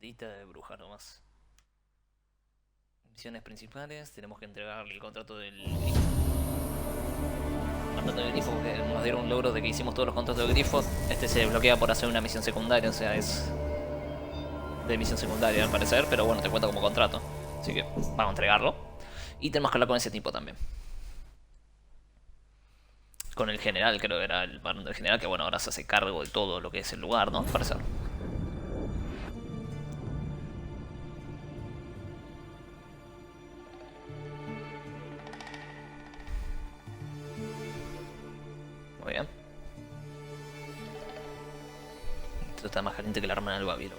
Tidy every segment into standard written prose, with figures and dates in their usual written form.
Dita de bruja nomás. Misiones principales, tenemos que entregarle el contrato del grifo, porque nos dieron un logro de que hicimos todos los contratos de grifo. Este se bloquea por hacer una misión secundaria, o sea, es de misión secundaria al parecer, pero bueno, te cuenta como contrato. Así que vamos a entregarlo. Y tenemos que hablar con ese tipo también. Con el general, creo que era el varón del general, que bueno, ahora se hace cargo de todo lo que es el lugar, ¿no? Al parecer. Muy bien. Esto está más caliente que la hermana del babiro.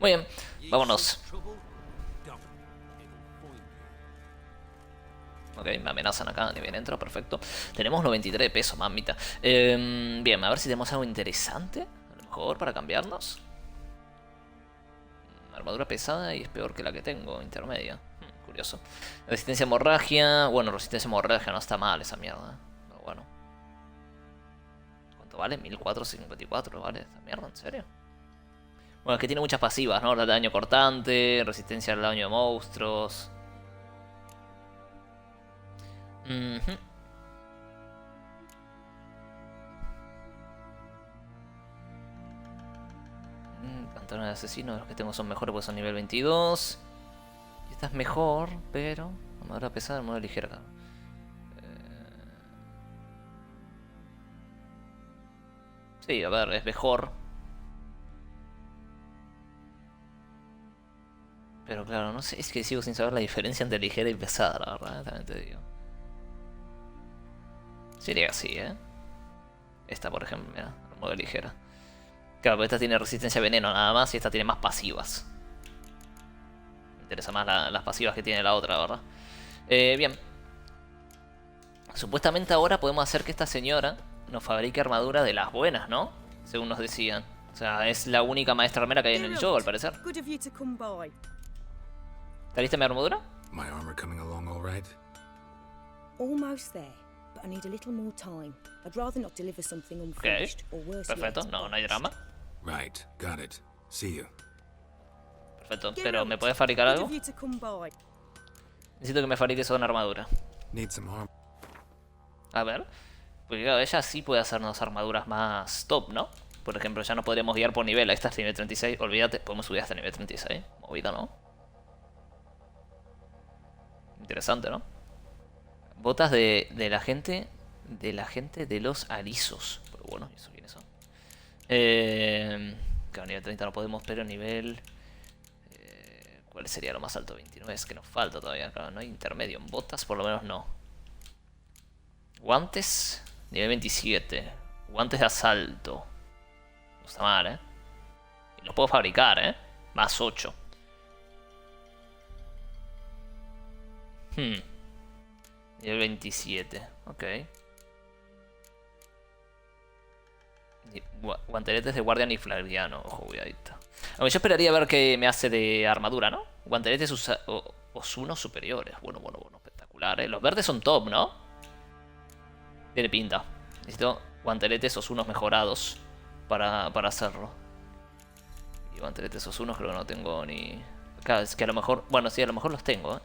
Muy bien, vámonos. Ok, me amenazan acá, ni bien entro, perfecto. Tenemos 93 de peso, mamita. Bien, a ver si tenemos algo interesante. A lo mejor para cambiarnos. Armadura pesada y es peor que la que tengo, intermedia. Curioso. Resistencia a hemorragia. Bueno, resistencia a hemorragia no está mal esa mierda. Pero bueno. ¿Cuánto vale? 1454, ¿vale? ¿Esta mierda? ¿En serio? Bueno, es que tiene muchas pasivas, ¿no? Daño cortante, resistencia al daño de monstruos. Pantalones de asesino, los que tengo son mejores porque son nivel 22. Y esta es mejor, pero armadura pesada, armadura ligera. Sí, a ver, es mejor. Pero claro, no sé, es que sigo sin saber la diferencia entre ligera y pesada, la verdad, también te digo. Sería así, ¿eh? Esta, por ejemplo, mira, armadura ligera. Claro, pero esta tiene resistencia a veneno nada más y esta tiene más pasivas. Me interesa más las pasivas que tiene la otra, ¿verdad? Bien. Supuestamente ahora podemos hacer que esta señora nos fabrique armadura de las buenas, ¿no? Según nos decían. O sea, es la única maestra armera que hay en el juego, al parecer. ¿Está lista mi armadura? My armor coming along all right? Almost there, but I need a little more time. I'd rather not deliver something unfinished or worse Perfecto, yet. no hay drama. Right, got it. See you. Perfecto, pero ¿me puedes fabricar algo? Necesito que me fabriques una armadura. Need some armor. A ver. Porque claro, ella sí puede hacernos armaduras más top, ¿no? Por ejemplo, ya nos podríamos guiar por nivel. Esta es nivel 36, olvídate, podemos subir hasta nivel 36. Movida, ¿no? Interesante, ¿no? Botas de la gente. De la gente de los alisos. Pero bueno, ¿eso quiénes son? Claro, nivel 30 no podemos, pero nivel... ¿cuál sería lo más alto? 29, es que nos falta todavía. Claro, no hay intermedio. En botas por lo menos no. Guantes, nivel 27. Guantes de asalto. No está mal, ¿eh? Y los puedo fabricar, ¿eh? Más 8. Nivel 27. Ok. Guanteletes de guardián y flaviano. Ojo, cuidadito. Aunque yo esperaría ver qué me hace de armadura, ¿no? Guanteletes osunos superiores. Bueno, espectacular, ¿eh? Los verdes son top, ¿no? Tiene pinta. Necesito guanteletes osunos mejorados para hacerlo. Y guanteletes osunos creo que no tengo ni... Claro, es que a lo mejor... Bueno, sí, a lo mejor los tengo, ¿eh?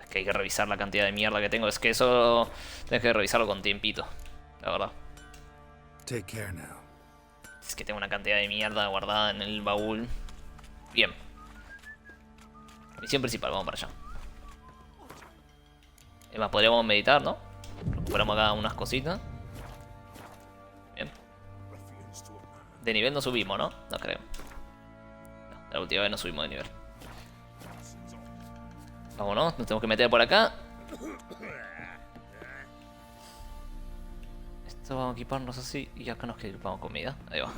Es que hay que revisar la cantidad de mierda que tengo. Es que eso... Tienes que revisarlo con tiempito. La verdad. Take care now. Es que tengo una cantidad de mierda guardada en el baúl. Bien. Misión principal, vamos para allá. Es más, podríamos meditar, ¿no? Recuperamos acá unas cositas. Bien. De nivel no subimos, ¿no? No creo. No, la última vez no subimos de nivel. Vámonos, nos tenemos que meter por acá. Esto vamos a equiparnos así y acá nos equipamos comida. Ahí va.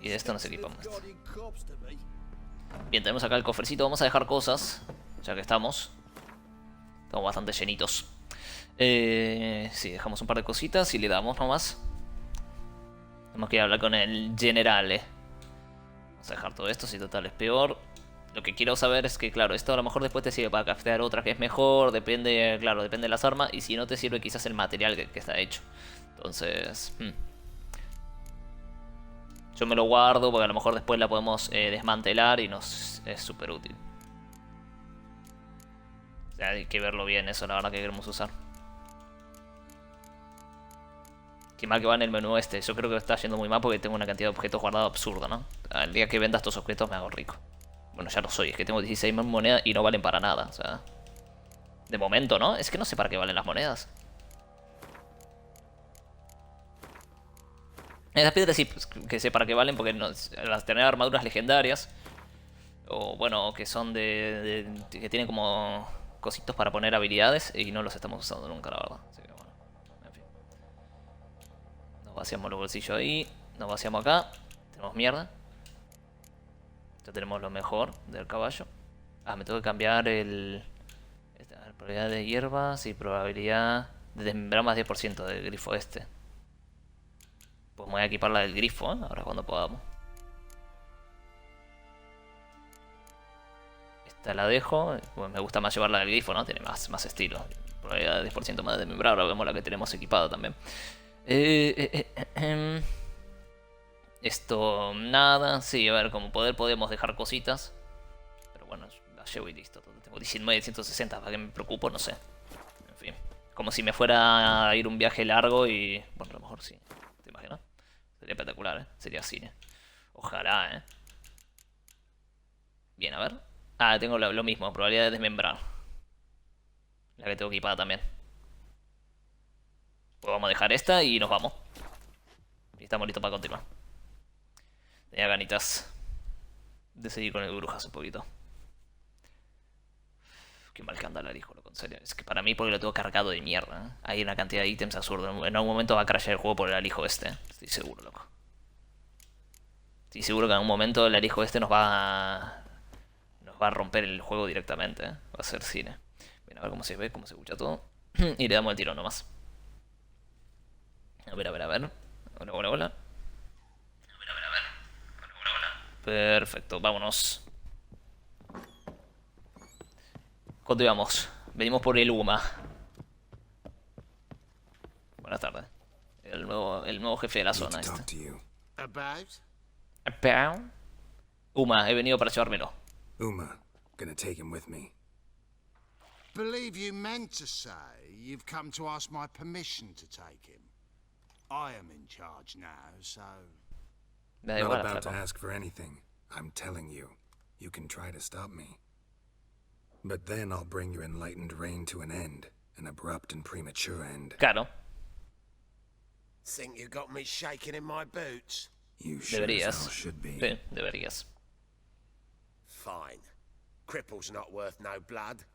Y de esto nos equipamos. Bien, tenemos acá el cofrecito. Vamos a dejar cosas, ya que estamos. Estamos bastante llenitos. Sí, dejamos un par de cositas y le damos nomás. Tenemos que ir a hablar con el general, Vamos a dejar todo esto, si total es peor. Lo que quiero saber es que, claro, esto a lo mejor después te sirve para craftear otra que es mejor. Depende, claro, depende de las armas. Y si no te sirve quizás el material que está hecho. Entonces... Yo me lo guardo porque a lo mejor después la podemos desmantelar y nos es súper útil. O sea, hay que verlo bien eso, la verdad que queremos usar. Qué mal que va en el menú este. Yo creo que está yendo muy mal porque tengo una cantidad de objetos guardados absurda, ¿no? El día que venda estos objetos me hago rico. Bueno, ya lo soy. Es que tengo 16.000 monedas y no valen para nada. O sea... De momento, ¿no? Es que no sé para qué valen las monedas. Las piedras sí que sé para qué valen porque las tener armaduras legendarias. O bueno, que son que tienen como cositos para poner habilidades y no los estamos usando nunca, la verdad. Así que bueno, en fin. Nos vaciamos los bolsillos ahí. Nos vaciamos acá. Tenemos mierda. Ya tenemos lo mejor del caballo. Ah, me tengo que cambiar probabilidad de hierbas y probabilidad de desmembrar más 10% del grifo este. Pues me voy a equipar la del grifo, ¿eh? Ahora cuando podamos. Esta la dejo. Pues me gusta más llevarla del grifo, ¿no? Tiene más estilo. Probabilidad de 10% más de desmembrar. Ahora vemos la que tenemos equipada también. Esto, nada. Sí, a ver, como poder podemos dejar cositas. Pero bueno, la llevo y listo. Tengo 19 de 160, ¿para qué me preocupo? No sé. En fin. Como si me fuera a ir un viaje largo y... Bueno, a lo mejor sí. ¿Te imaginas? Sería espectacular, ¿eh? Sería cine. Ojalá, ¿eh? Bien, a ver. Ah, tengo lo mismo. Probabilidad de desmembrar. La que tengo equipada también. Pues vamos a dejar esta y nos vamos. Y estamos listos para continuar. Tenía ganitas de seguir con el brujas un poquito. Qué mal que anda el hijo, loco, en serio. Es que para mí porque lo tengo cargado de mierda, ¿eh? Hay una cantidad de ítems absurda. En algún momento va a crashear el juego por el alijo este, ¿eh? Estoy seguro, loco. Estoy seguro que en algún momento el alijo este nos va a romper el juego directamente, ¿eh? Va a ser cine. Bien, a ver cómo se ve, cómo se escucha todo. Y le damos el tirón nomás. A ver, a ver, a ver. Hola, hola, hola. A ver, a ver, a ver. Hola, hola, hola. Perfecto, vámonos. Continuamos. Venimos por el Uma. Buenas tardes. El nuevo jefe de la zona Need to esta. talk to you. About? Uma, he venido para llevármelo. Uma, gonna take him with me. Believe you meant to say you've come to ask my permission to take him. I am in charge now, so... Me da Not igual, about to flaco. ask for anything. I'm telling you. You can try to stop me. But then I'll bring your enlightened reign to an end. An abrupt and premature end. Claro, Think you got me shaking in my boots? You sure as hell deberías. should be. Sí, deberías. Fine. Cripple's not worth no blood.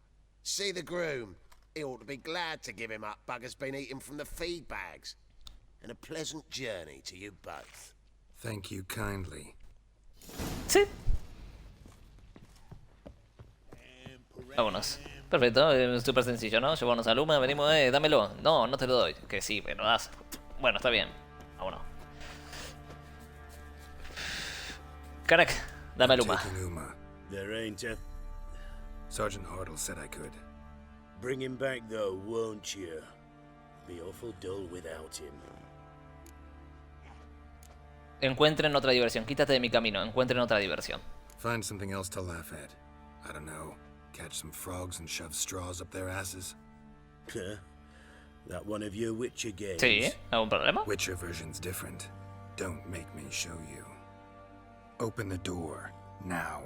See the groom. He ought to be glad to give him up. Bugger's been eating from the feed bags. And a pleasant journey to you both. Thank you kindly. Sí. Vámonos. Perfecto, es súper sencillo, ¿no? Llevarnos a Luma, venimos, dámelo. No, no te lo doy. Que sí, pero das. Bueno, está bien. Vámonos. Carac, dame a I'm Luma. taking Uma. There ain't a... Sergeant Hartle said I could. Bring him back though, won't you? Be awful dull without him. Encuentren otra diversión. Quítate de mi camino. Encuentren otra diversión. Find something else to laugh at. I don't know. Catch some frogs and shove straws up their asses. Huh? That one of your Witcher games? Sí, ¿algún problema? Witcher version's different. Don't make me show you. Open the door. Now.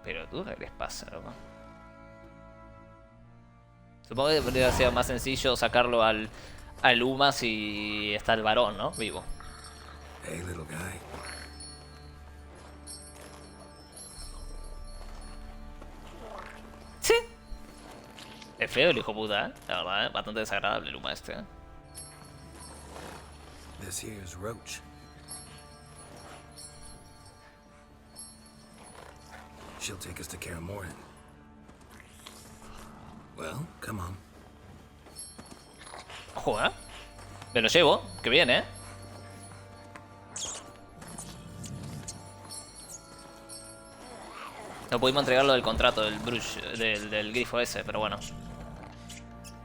Pero tú, ¿qué les pasa, loco? Supongo que podría ser más sencillo sacarlo al Uma si está el varón, ¿no? Vivo. Hey, little guy. Sí. Es feo el hijo puta, ¿eh? La verdad, ¿eh? Bastante desagradable el Uma este, ¿eh? This here's Roach. She'll take us to kaer morhen. Well, come on. Ojo, ¿eh? Me lo llevo, que bien, ¿eh? No pudimos entregarlo del contrato del brush, del grifo ese, pero bueno.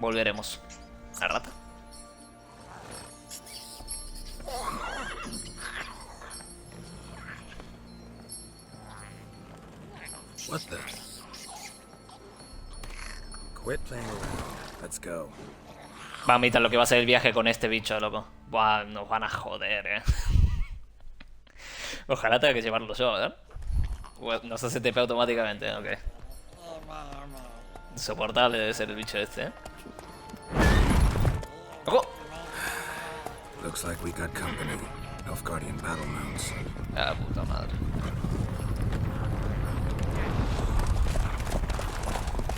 Volveremos. ¿La rata? What the? Quit playing around. Let's go. Va a mitad lo que va a ser el viaje con este bicho, loco. Buah, nos van a joder, Ojalá tenga que llevarlo yo, ¿verdad? Nos hace TP automáticamente, ok. Insoportable debe ser el bicho este, ¡Ojo! Looks like we got company. Elf Guardian battle mounts. Ah, puta madre.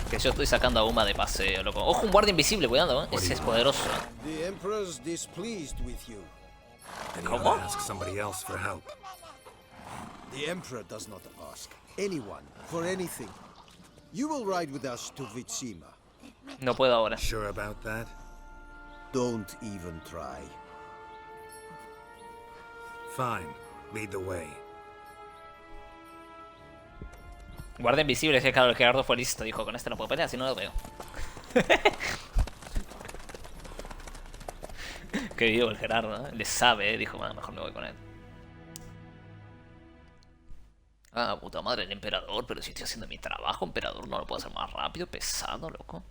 Que yo estoy sacando a Uma de paseo, loco. Ojo, un guardia invisible, cuidado, Ese es poderoso. The Emperor's displeased with you. Then you ¿Cómo? gotta ask somebody else for help. The Emperor does not ask anyone for anything. You will ride with us to Vitsima. No puedo ahora. Sure about that? Don't even try. Fine. Lead the way. Guardia invisible, es que claro, el Gerardo fue listo. Dijo, con este no puedo pelear, si no lo veo. Qué vivo el Gerardo, Le sabe, Dijo, bueno, mejor me voy con él. Ah, puta madre, el emperador. Pero si estoy haciendo mi trabajo, emperador, no lo puedo hacer más rápido. Pesado, loco.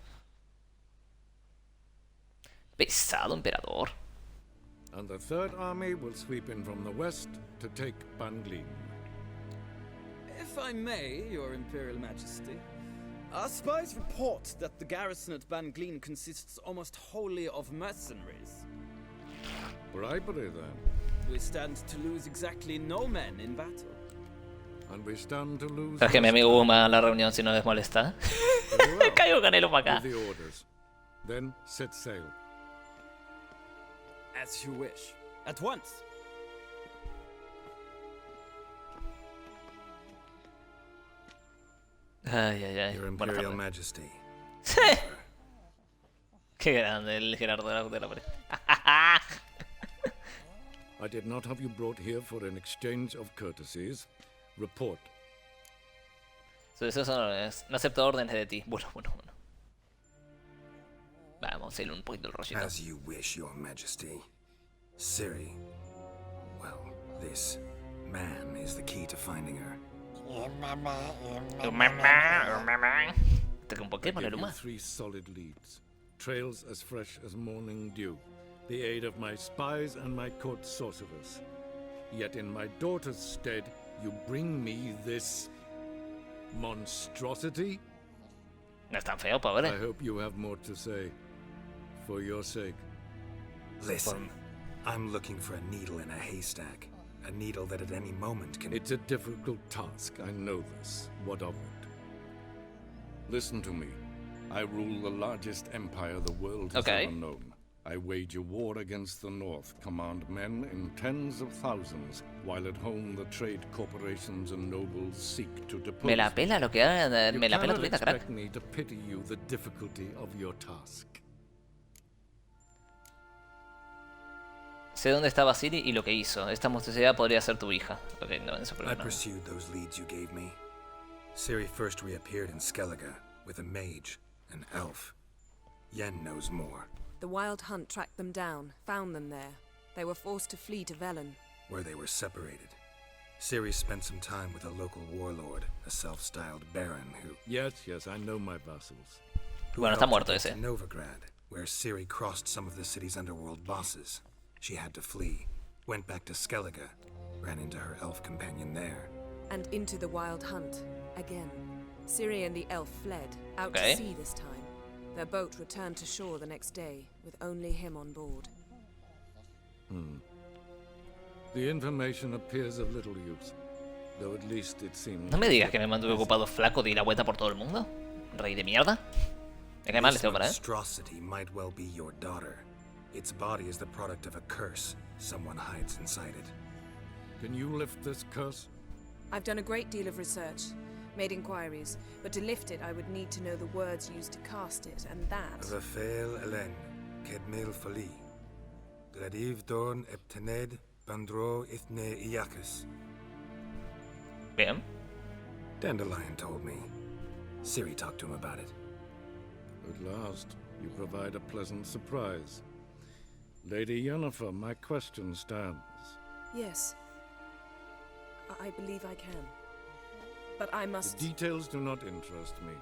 Pesado, emperador. And the Third Army will sweep in from the west to take Banglin. If I may, Your Imperial Majesty, our spies report that the garrison at Banglin consists almost wholly of mercenaries. Bribery, then. We stand to lose exactly no men in battle. And we stand to lose... Traje a mi amigo Uma a la reunión si no les molesta. Caigo Canelo para acá. Give the orders. Then set sail. As you wish. At once. Ay, ay, ay. Your Buena Imperial tarde. Majesty. Qué grande el Gerardo de la pared. I did not have you brought here for an exchange of courtesies. Report. Sus deseos son órdenes. No acepto órdenes de ti. Bueno. Vamos a ir un poquito el rollito. As you wish, Your Majesty. Ciri. Well, this man is the key to finding her. Toca un I Pokémon give el you Uma. 3 solid leads. Trails as fresh as morning dew. The aid of my spies and my court sorcerers. Yet in my daughter's stead, you bring me this monstrosity? No es tan feo, pobre. I hope you have more to say. For your sake. Listen, I'm looking for a needle in a haystack. A needle that at any moment can... It's a difficult task, I know this. What of it? Listen to me. I rule the largest empire the world has Okay. ever known. I wage a war against the North, command men in tens of thousands, while at home the trade corporations and nobles seek to depose Me la me. pela lo que haga. You Me la pela tu cannot vida, crack. expect me to pity you the difficulty of your task. Sé dónde estaba Ciri y lo que hizo. Esta monstruosidad podría ser tu hija. Ok, no, eso I primero. pursued those leads you gave me. Ciri first reappeared in Skellige with a mage, an elf. Yen knows more. The Wild Hunt tracked them down, found them there. They were forced to flee to Velen. Where they were separated. Ciri spent some time with a local warlord, a self-styled baron who Yes, I know my vassals. Bueno, está helped muerto her get ese. to Novigrad, where Ciri crossed some of the city's underworld bosses. She had to flee, went back to Skellige, ran into her elf companion there. And into the Wild Hunt, again. Ciri and the elf fled, out Okay. to sea this time. Their boat returned to shore the next day, with only him on board. The information appears of little use, though at least it seems... No me digas que me mantuve ocupado flaco de ir a vuelta por todo el mundo. Rey de mierda. Me cae mal This este hombre, monstrosity might well be your daughter. Its body is the product of a curse. Someone hides inside it. Can you lift this curse? I've done a great deal of research, made inquiries, but to lift it I would need to know the words used to cast it, and that... Rafael Elen, Kedmil Fali. Gladiv Dorn Eptened Bandro Ithne Iakis. Bien. Dandelion told me. Ciri talked to him about it. At last, you provide a pleasant surprise. Lady Yennefer, my question stands. Yes. I believe I can. But I must... The details do not interest me.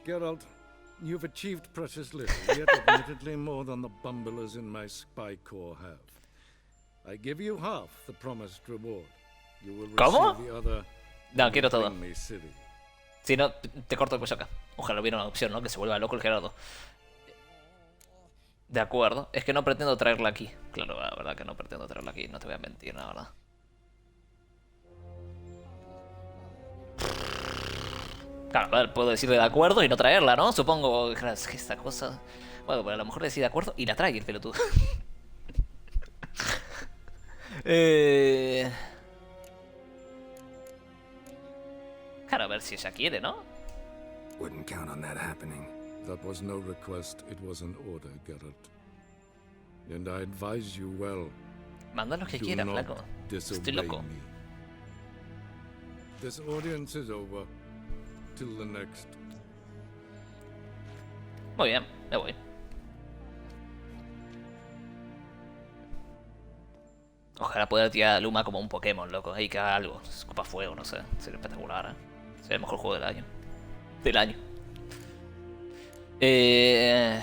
Geralt, you've achieved precious little, yet admittedly more than the bumblers in my spy corps have. I give you half the promised reward. You will receive ¿Cómo? the other. No, quiero todo. Bring me Ciri. Si no, te corto el cuello acá. Ojalá hubiera una opción, ¿no? Que se vuelva loco el Gerardo. De acuerdo. Es que no pretendo traerla aquí. Claro, la verdad que no pretendo traerla aquí. No te voy a mentir, la verdad. Claro, a ver, puedo decirle de acuerdo y no traerla, ¿no? Supongo que esta cosa... Bueno, pues a lo mejor le decís de acuerdo y la trae el pelotudo. Claro, a ver si ella quiere, ¿no? Wouldn't count on that happening. That was no request, it was an order, Geralt. And I advise you well. Manda lo que Do quiera, not flaco. disobey Estoy loco. me. This audience is over. Till the next. Muy bien, me voy. Ojalá pueda tirar a Luma como un Pokémon, loco. Ahí que haga algo. Escupa fuego, no sé. Sería espectacular, ¿eh? Sería el mejor juego del año. ¿Qué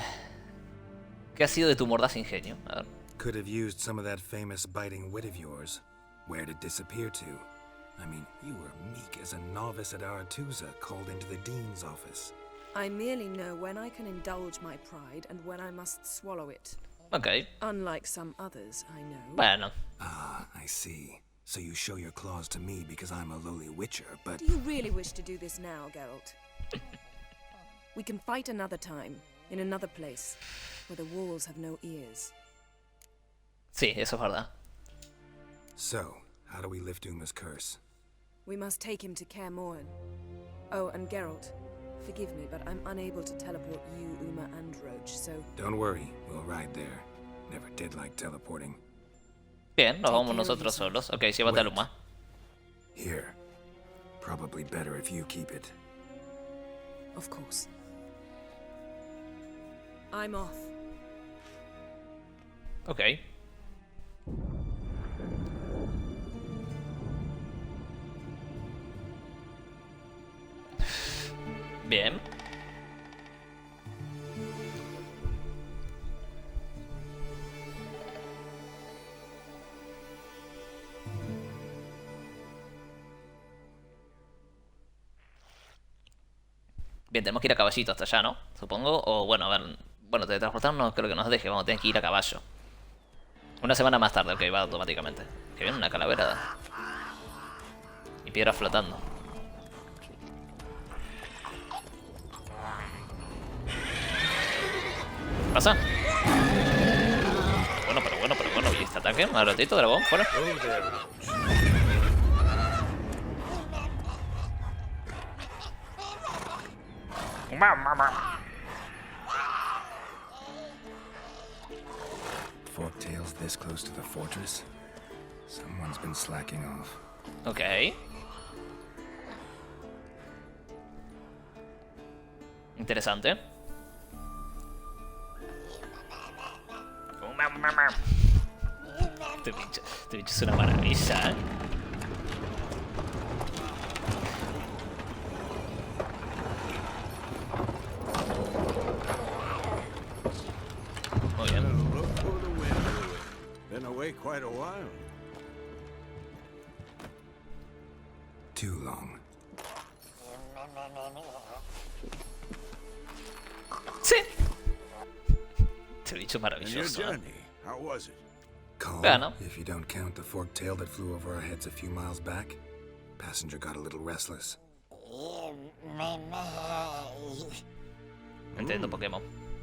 ha sido de tu mordaz ingenio? A ver. Could have used some of that famous biting wit of yours. Where'd it disappear to? I mean, you were meek as a novice at Aretusa called into the Dean's office. I merely know when I can indulge my pride and when I must swallow it. Ok. Unlike some others, I know. Bueno. Ah, I see. So you show your claws to me because I'm a lowly witcher, but... Do you really wish to do this now, Geralt? We can fight another time, in another place, where the walls have no ears. Sí, eso es verdad. So, how do we lift Uma's curse? We must take him to kaer morhen. Oh, and Geralt, forgive me, but I'm unable to teleport you, Uma, and Roach, so... Don't worry, we'll ride there. Never did like teleporting. Bien, nos vamos nosotros solos. Ok, llévate a Luma. Here. Probably better if you keep it. Of course. I'm off. Ok. Bien. Bien, tenemos que ir a caballito hasta allá, ¿no? Supongo. O bueno, a ver. Bueno, teletransportar no creo que nos deje. Vamos a tener que ir a caballo. Una semana más tarde, ok, va automáticamente. Que viene una calavera. Y piedra flotando. ¿Qué pasa? Pero bueno. ¿Y este ataque? Un ratito, dragón, fuera. Forktail's this close to the fortress? Someone's been slacking off. Ok. Interesante. Este bicho es una maravilla, ¿eh? Muy bien. Been away quite a while. Too long. Sí. Este bicho es And your maravilloso, ¿eh? journey, how was it? Calm, Bueno. if you don't count the fork-tail that flew over our heads a few miles back. Passenger got a little restless. Entiendo Pokémon.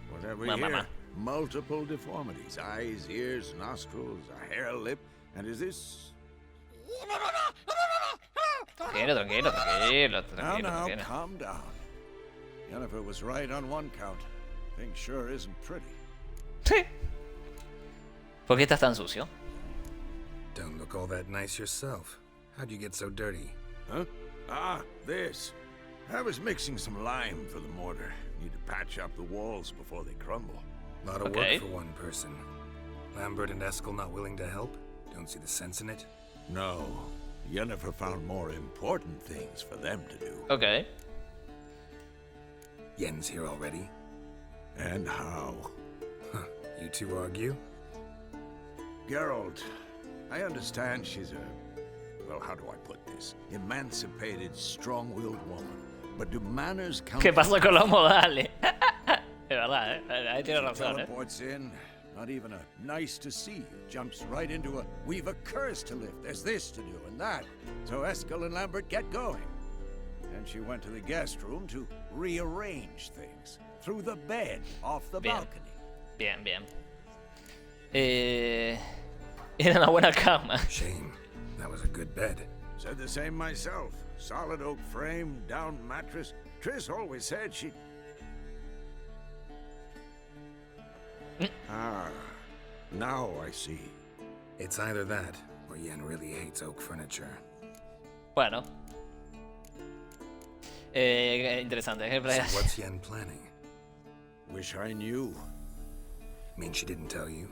What have we Mamma. here? Multiple deformities. Eyes, ears, nostrils, a hair lip. And is this... Tranquilo. Calm down. Yennefer was right on one count. Thing sure isn't pretty. Sí. ¿Por qué estás tan sucio? Don't look all that nice yourself. How'd you get so dirty? Huh? Ah, this. I was mixing some lime for the mortar. Need to patch up the walls before they crumble. Lot of Okay. work for one person. Lambert and Eskel not willing to help? Don't see the sense in it? No. Yennefer found more important things for them to do. Ok. Yen's here already? And how? Huh. You two argue? Geralt, I understand she's a... well, how do I put this? Emancipated, strong-willed woman. But do manners count? ¿Qué pasó con los modales? Es verdad, ahí tiene razón, Teleports in, not even a nice to see you. Jumps right into a, we've a curse to lift. There's this to do and that. So Eskel and Lambert get going. And she went to the guest room to rearrange things. Through the bed, off the balcony. Bien, bien. Era una buena cama. Shame. That was a good bed. Said the same myself. Solid oak frame, down mattress. Triss always said she'd... Ah, now I see. It's either that, or Yen really hates oak furniture. Bueno. Interesante. So what's Yen planning? Wish I knew. Mean she didn't tell you?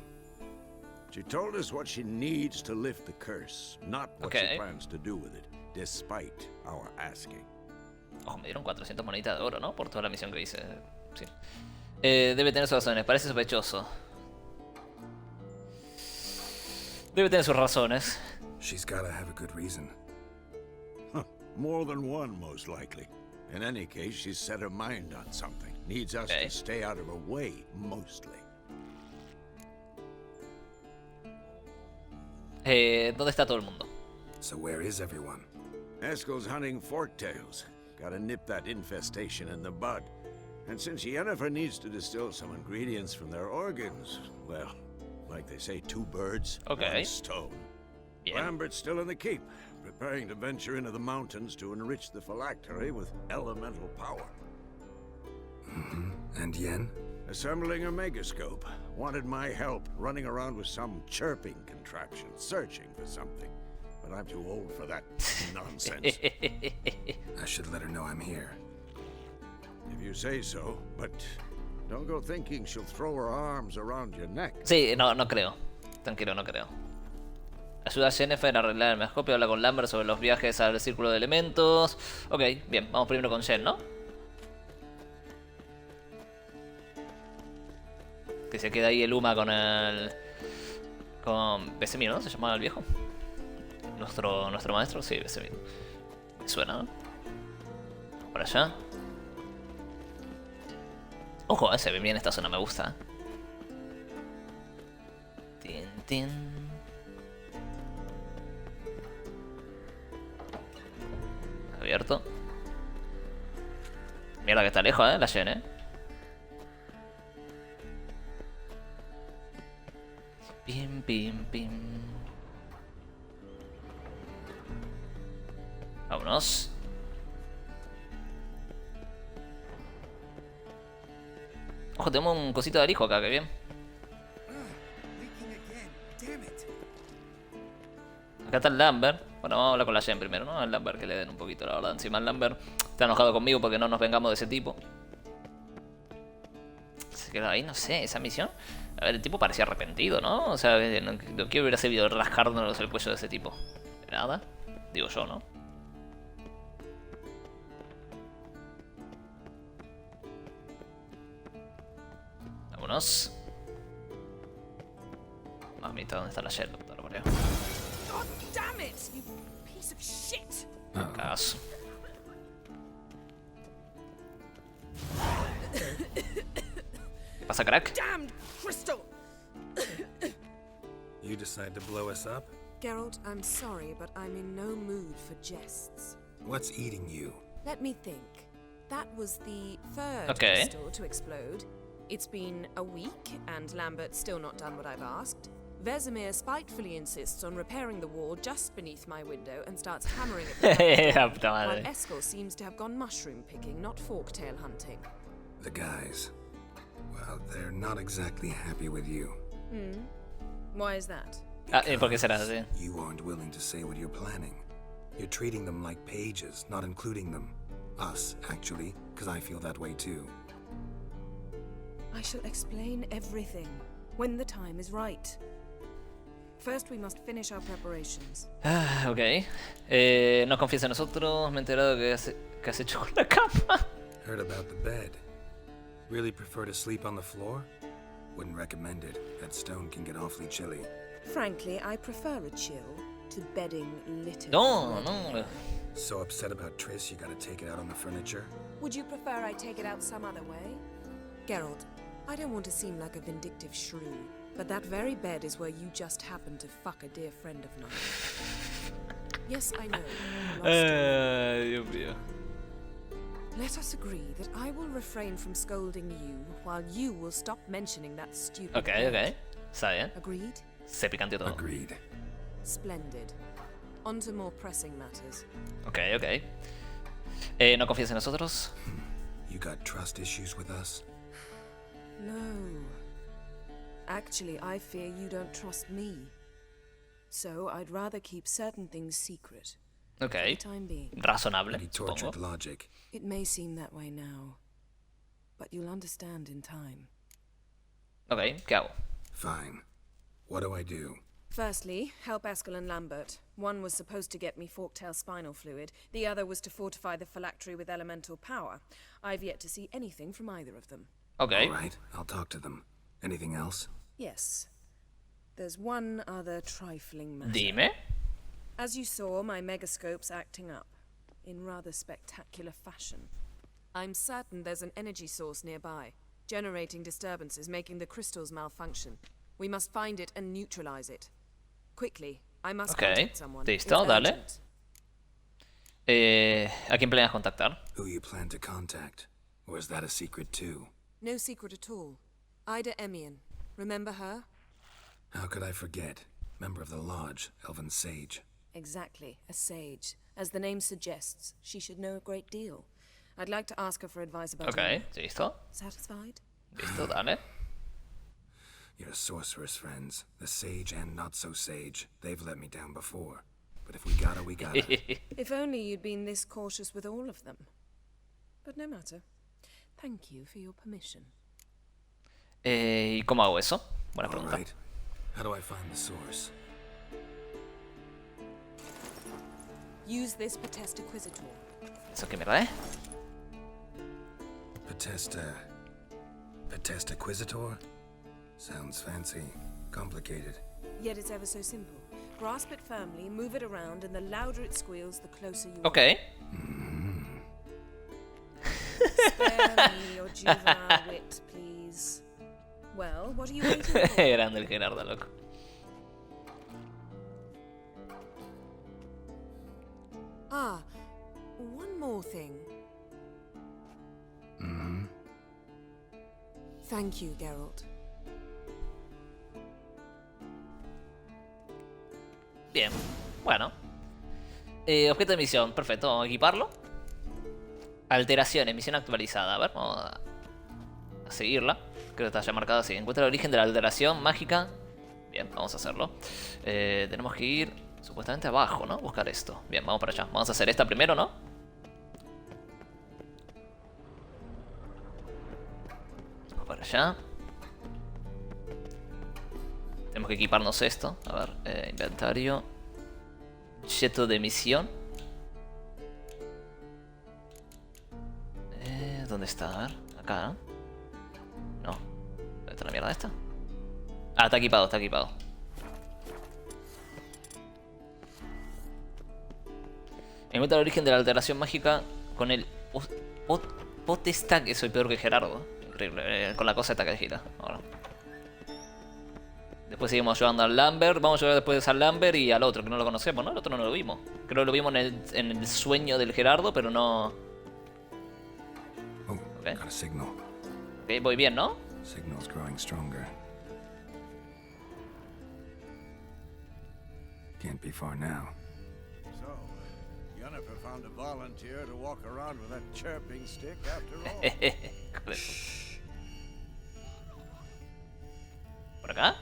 She told us what she needs to lift the curse, not what she plans to do with it, despite our asking. Ojo, me dieron 400 moneditas de oro, ¿no? Por toda la misión que hice. Sí. Debe tener sus razones, parece sospechoso. Debe tener sus razones. She's gotta have a good reason. More than one, most likely. In any case, she's set her mind on something. Needs us to stay out of her way, mostly. ¿Dónde está todo el mundo? So where is everyone? Eskel's hunting forktails. Gotta nip that infestation in the bud. And since Yennefer needs to distill some ingredients from their organs, well, like they say, two birds, one stone. Yeah. Lambert's still in the keep, preparing to venture into the mountains to enrich the phylactery with elemental power. And Yen? Assembling a megascope. Wanted my help running around with some chirping contraption, searching for something. But I'm too old for that nonsense. I should let her know I'm here. If you say so, but don't go thinking she'll throw her arms around your neck. Sí, no creo. Tranquilo, no creo. Ayuda a Yennefer a arreglar el megascopio, habla con Lambert sobre los viajes al círculo de elementos. Ok, bien, vamos primero con Yen, ¿no? Que se queda ahí el Uma con el... con Vesemir, ¿no? ¿Se llamaba el viejo? Nuestro maestro, sí, Vesemir. Me suena, ¿no? Por allá. Ojo, se ve bien esta zona, me gusta. Tin, tin. Abierto. Mierda que está lejos, la Yen, Pim, pim, pim. Vámonos. Ojo, tenemos un cosito de alijo acá, que bien. Acá está el Lambert. Bueno, vamos a hablar con la Yen primero, ¿no? Al Lambert que le den un poquito, la verdad. Encima el Lambert está enojado conmigo porque no nos vengamos de ese tipo. Se quedó ahí, no sé, esa misión. A ver, el tipo parecía arrepentido, ¿no? O sea, no quiero hubiera servido rascarnos el cuello de ese tipo. Nada. Digo yo, ¿no? Vámonos. Mamita, ¿dónde está la Yen? God damn it, you piece of shit! Caso. ¿Qué pasa, crack? Damned crystal! You decide to blow us up? Geralt, I'm sorry, but I'm in no mood for jests. What's eating you? Let me think. That was the third Okay. crystal to explode. It's been a week, and Lambert's still not done what I've asked. Vesemir spitefully insists on repairing the wall just beneath my window and starts hammering at the La door, puta while madre. Eskel seems to have gone mushroom picking, not forktail hunting. The guys. Well, they're not exactly happy with you. Why is that? ¿Por qué será así? You aren't willing to say what you're planning. You're treating them like pages, not including them. Us, actually, because I feel that way too. I shall explain everything when the time is right. First, we must finish our preparations. Ah, ok. No confíes en nosotros. Me he enterado que has hecho con la cama. Heard about the bed. Really prefer to sleep on the floor? Wouldn't recommend it. That stone can get awfully chilly. Frankly, I prefer a chill to bedding littered. No, no. So upset about Triss, you gotta take it out on the furniture? Would you prefer I take it out some other way? Geralt, I don't want to seem like a vindictive shrew, but that very bed is where you just happened to fuck a dear friend of mine. Yes, I know. Dios mío. Let us agree that I will refrain from scolding you while you will stop mentioning that stupid Ok, bed. ok. Está bien. Agreed? Se picanteó todo. Agreed. Splendid. On to more pressing matters. Ok, ok. No confíes en nosotros. You got trust issues with us? No. Actually, I fear you don't trust me. So I'd rather keep certain things secret. Ok. For the time being. Razonable, Pretty tortured supongo. logic. It may seem that way now, but you'll understand in time. Ok, ¿qué hago? Fine. What do I do? Firstly, help Eskel and Lambert. One was supposed to get me forktail spinal fluid, the other was to fortify the phylactery with elemental power. I've yet to see anything from either of them. Ok. Alright, I'll talk to them. Anything else? Yes. There's one other trifling matter. Dime. As you saw, my megascope's acting up, in rather spectacular fashion. I'm certain there's an energy source nearby, generating disturbances, making the crystals malfunction. We must find it and neutralize it. Quickly, I must Ok. contact someone. Listo, It's dale. urgent. ¿A quién planeas contactar? Who you plan to contact? Or is that a secret too? No secret at all. Ida Emian. Remember her? How could I forget? Member of the Lodge, Elven Sage. Exactly, a sage. As the name suggests, she should know a great deal. I'd like to ask her for advice about Ok, her. listo. Satisfied? Listo, dale. Your sorceress friends, the sage and not so sage, they've let me down before. But if we gotta, we gotta. If only you'd been this cautious with all of them. But no matter. Thank you for your permission. ¿Y cómo hago eso? Buena pregunta. Alright. How do I find the source? Use this Potestaquisitor. ¿Eso qué mierda es? Potestaquisitor? Sounds fancy. Complicated. Yet it's ever so simple. Grasp it firmly, move it around, and the louder it squeals, the closer you Ok. are. Spare me your juvenile wit, please. Well, what are you waiting for? Grande el Gerardo, loco. Ah, one more thing. Thank you, Geralt. Bien. Bueno. Objeto de misión. Perfecto. Vamos a equiparlo. Alteraciones. Misión actualizada. A ver, vamos a seguirla. Creo que está ya marcado así. Encuentra el origen de la alteración mágica. Bien, vamos a hacerlo. Tenemos que ir supuestamente abajo, ¿no? Buscar esto. Bien, vamos para allá. Vamos a hacer esta primero, ¿no? Vamos para allá. Tenemos que equiparnos esto. A ver, inventario. Objeto de misión. ¿Dónde está? A ver, acá, ¿no? No. ¿Dónde está la mierda esta? Ah, está equipado, está equipado. Encuentra el origen de la alteración mágica con el potestad, que soy peor que Gerardo. Increíble, con la cosa esta que gira. Ahora. Después seguimos ayudando al Lambert. Vamos a ayudar después al Lambert y al otro, que no lo conocemos, ¿no? El otro no lo vimos. Creo que lo vimos en el sueño del Gerardo, pero no... Oh, got a signal. Ok, voy bien, ¿no? Signal's growing stronger. Can't be far now. So, Yennefer found a volunteer to walk around with that chirping stick after all. ¿Por acá?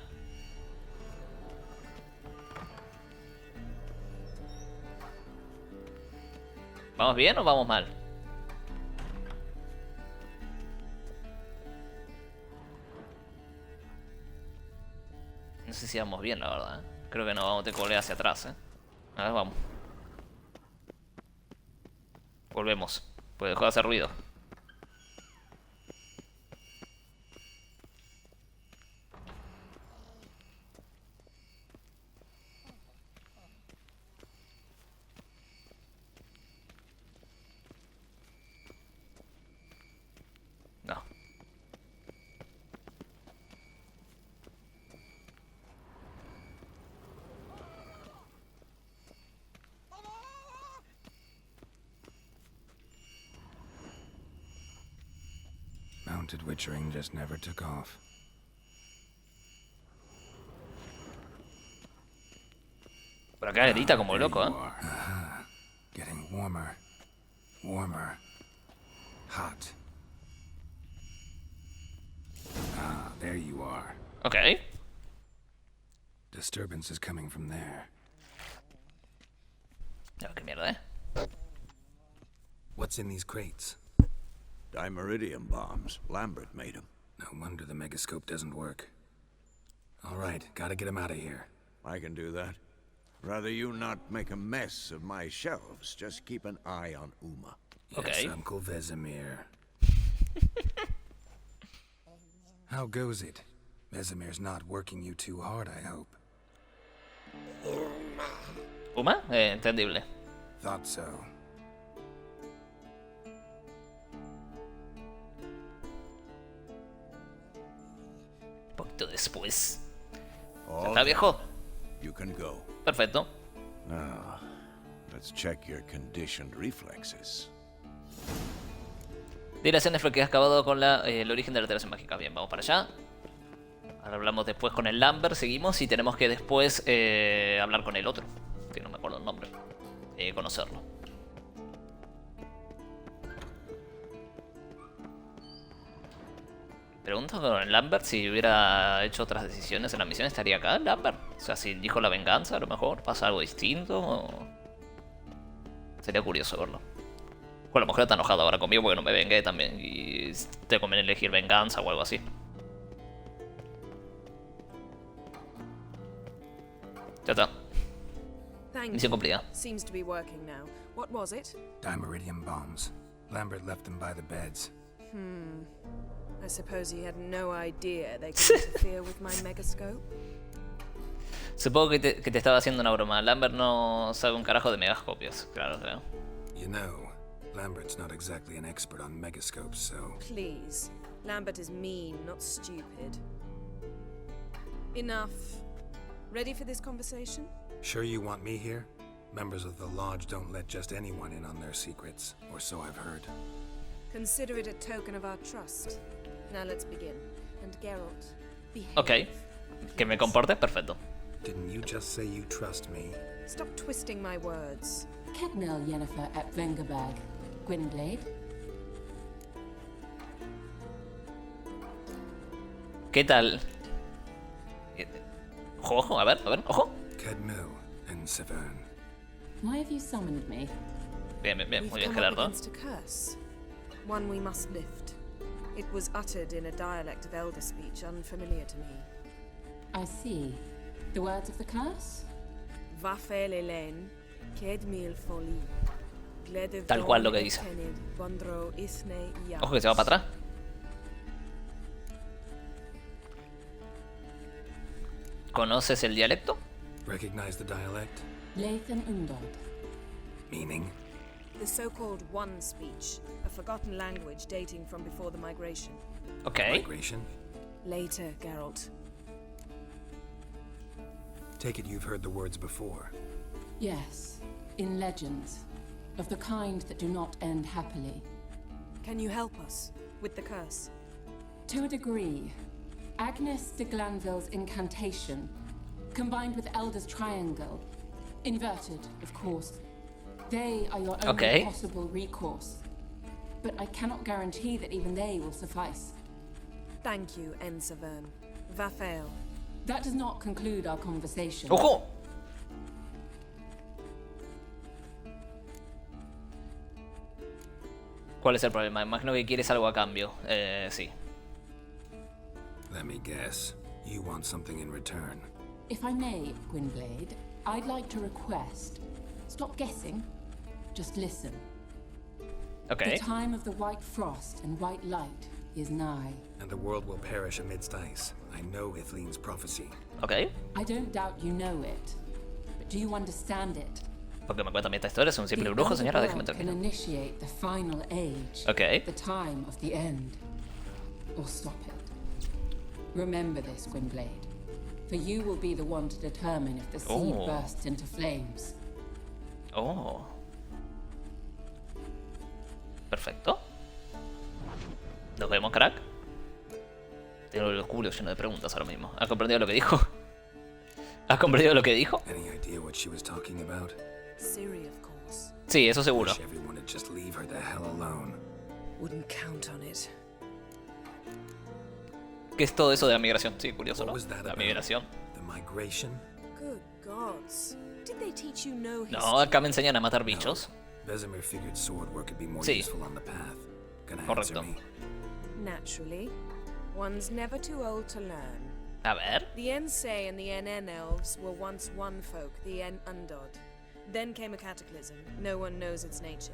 ¿Vamos bien o vamos mal? No sé si vamos bien, la verdad. Creo que no, vamos a tener que volver hacia atrás, A ver, vamos. Volvemos. Pues dejó de hacer ruido. No. Mounted witchering just never took off. Por acá grita como loco, Getting warmer. Warmer. Hot. Ah, there you are. Ok. Disturbance is coming from there. No, qué mierda, What's in these crates? Dimeridium bombs. Lambert made them. No wonder the megascope doesn't work. All right, gotta get him out of here. I can do that. Rather you not make a mess of my shelves. Just keep an eye on Uma. Yes, Okay. Uncle Vesemir. How goes it? Vesemir's not working you too hard, I hope. ¿Uma? Entendible. Thought so. Un poquito después. All ¿Está viejo? You can go. Perfecto. Now, let's check your conditioned reflexes. Dilaciones fue que has acabado con el origen de la alteración mágica. Bien, vamos para allá. Ahora hablamos después con el Lambert, seguimos y tenemos que después hablar con el otro, que no me acuerdo el nombre. Conocerlo. Pregunto con el Lambert si hubiera hecho otras decisiones en la misión. ¿Estaría acá el Lambert? O sea, si dijo la venganza, a lo mejor pasa algo distinto. O... Sería curioso verlo. Bueno, a lo mejor está enojado ahora conmigo porque no me vengué también. Y te conviene elegir venganza o algo así. Ya está. Misión cumplida. Seems to be working now. What was it? Dimeridium bombs. Lambert left them by the beds. I suppose he had no idea they could interfere with my megascope. Supongo que te estaba haciendo una broma. Lambert no sabe un carajo de megascopios. Claro, claro. You know, Lambert's not exactly an expert on megascopes, so... Please. Lambert is mean, not stupid. Enough. Ready for this conversation? Sure you want me here? Members of the Lodge don't let just anyone in on their secrets, or so I've heard. Consider it a token of our trust. Now let's begin. And Geralt, behave. Ok. Que me comporte, perfecto. Didn't you just say you trust me? Stop twisting my words. Kednel Yennefer at Vengerberg, Gwynblade. ¿Qué tal? Ojo, ojo, a ver, ojo. Kedmil and Severn. Why have you summoned me? Bien, bien, bien, We've muy bien, come up Gerardo. against a curse. One we must lift. It was uttered in a dialect of elder speech unfamiliar to me. I see. The words of the curse? Vafel Elen, Kedmil Foli. Tal cual lo que dice. Ojo que se va para atrás. ¿Conoces el dialecto? Recognize the dialect? Lathan Undod. Meaning? The so-called One speech, a forgotten language dating from before the migration. Okay. Migration? Later, Geralt. Take it you've heard the words before. Yes, in legends, of the kind that do not end happily. Can you help us with the curse? To a degree, Agnes de Glanville's incantation, combined with Elder's triangle, inverted, of course. They are your only possible recourse. But I cannot guarantee that even they will suffice. Thank you, Ensevern. Vafael. That does not conclude our conversation. ¡Ojo! ¿Cuál es el problema? Imagino que quieres algo a cambio. Sí. Let me guess. You want something in return. If I may, Gwynblade, I'd like to request. Stop guessing. Just listen. Okay. The time of the white frost and white light is nigh. And the world will perish amidst ice. I know Ithleen's prophecy. Okay. I don't doubt you know it. But do you understand it? Porque me cuenta esta historia, es un simple brujo, señora, déjeme can terminar. initiate the final age. Okay. The time of the end. Or stop it. Remember this, Gwynblade. For you will be the one to determine if the seed bursts into flames. Oh. Perfecto. Nos vemos, crack. Tengo el culo lleno de preguntas ahora mismo. ¿Has comprendido lo que dijo? ¿Has comprendido lo que dijo? Any idea what she was talking about? Siri, of course. Sí, eso seguro. Wish everyone would just leave her the hell alone. Wouldn't count on it. ¿Qué es todo eso de la migración? Sí, curioso, What ¿no? was that La about? migración. The migration? Good gods. Did they teach you no history? No, acá me enseñan a matar bichos. Vesemir figured sword work could be more Sí. useful on the path. Gonna Correcto. answer me. Naturally. One's never too old to learn. A ver. The Ensei and the NN elves were once one folk, the En Undod. Then came a cataclysm. No one knows its nature.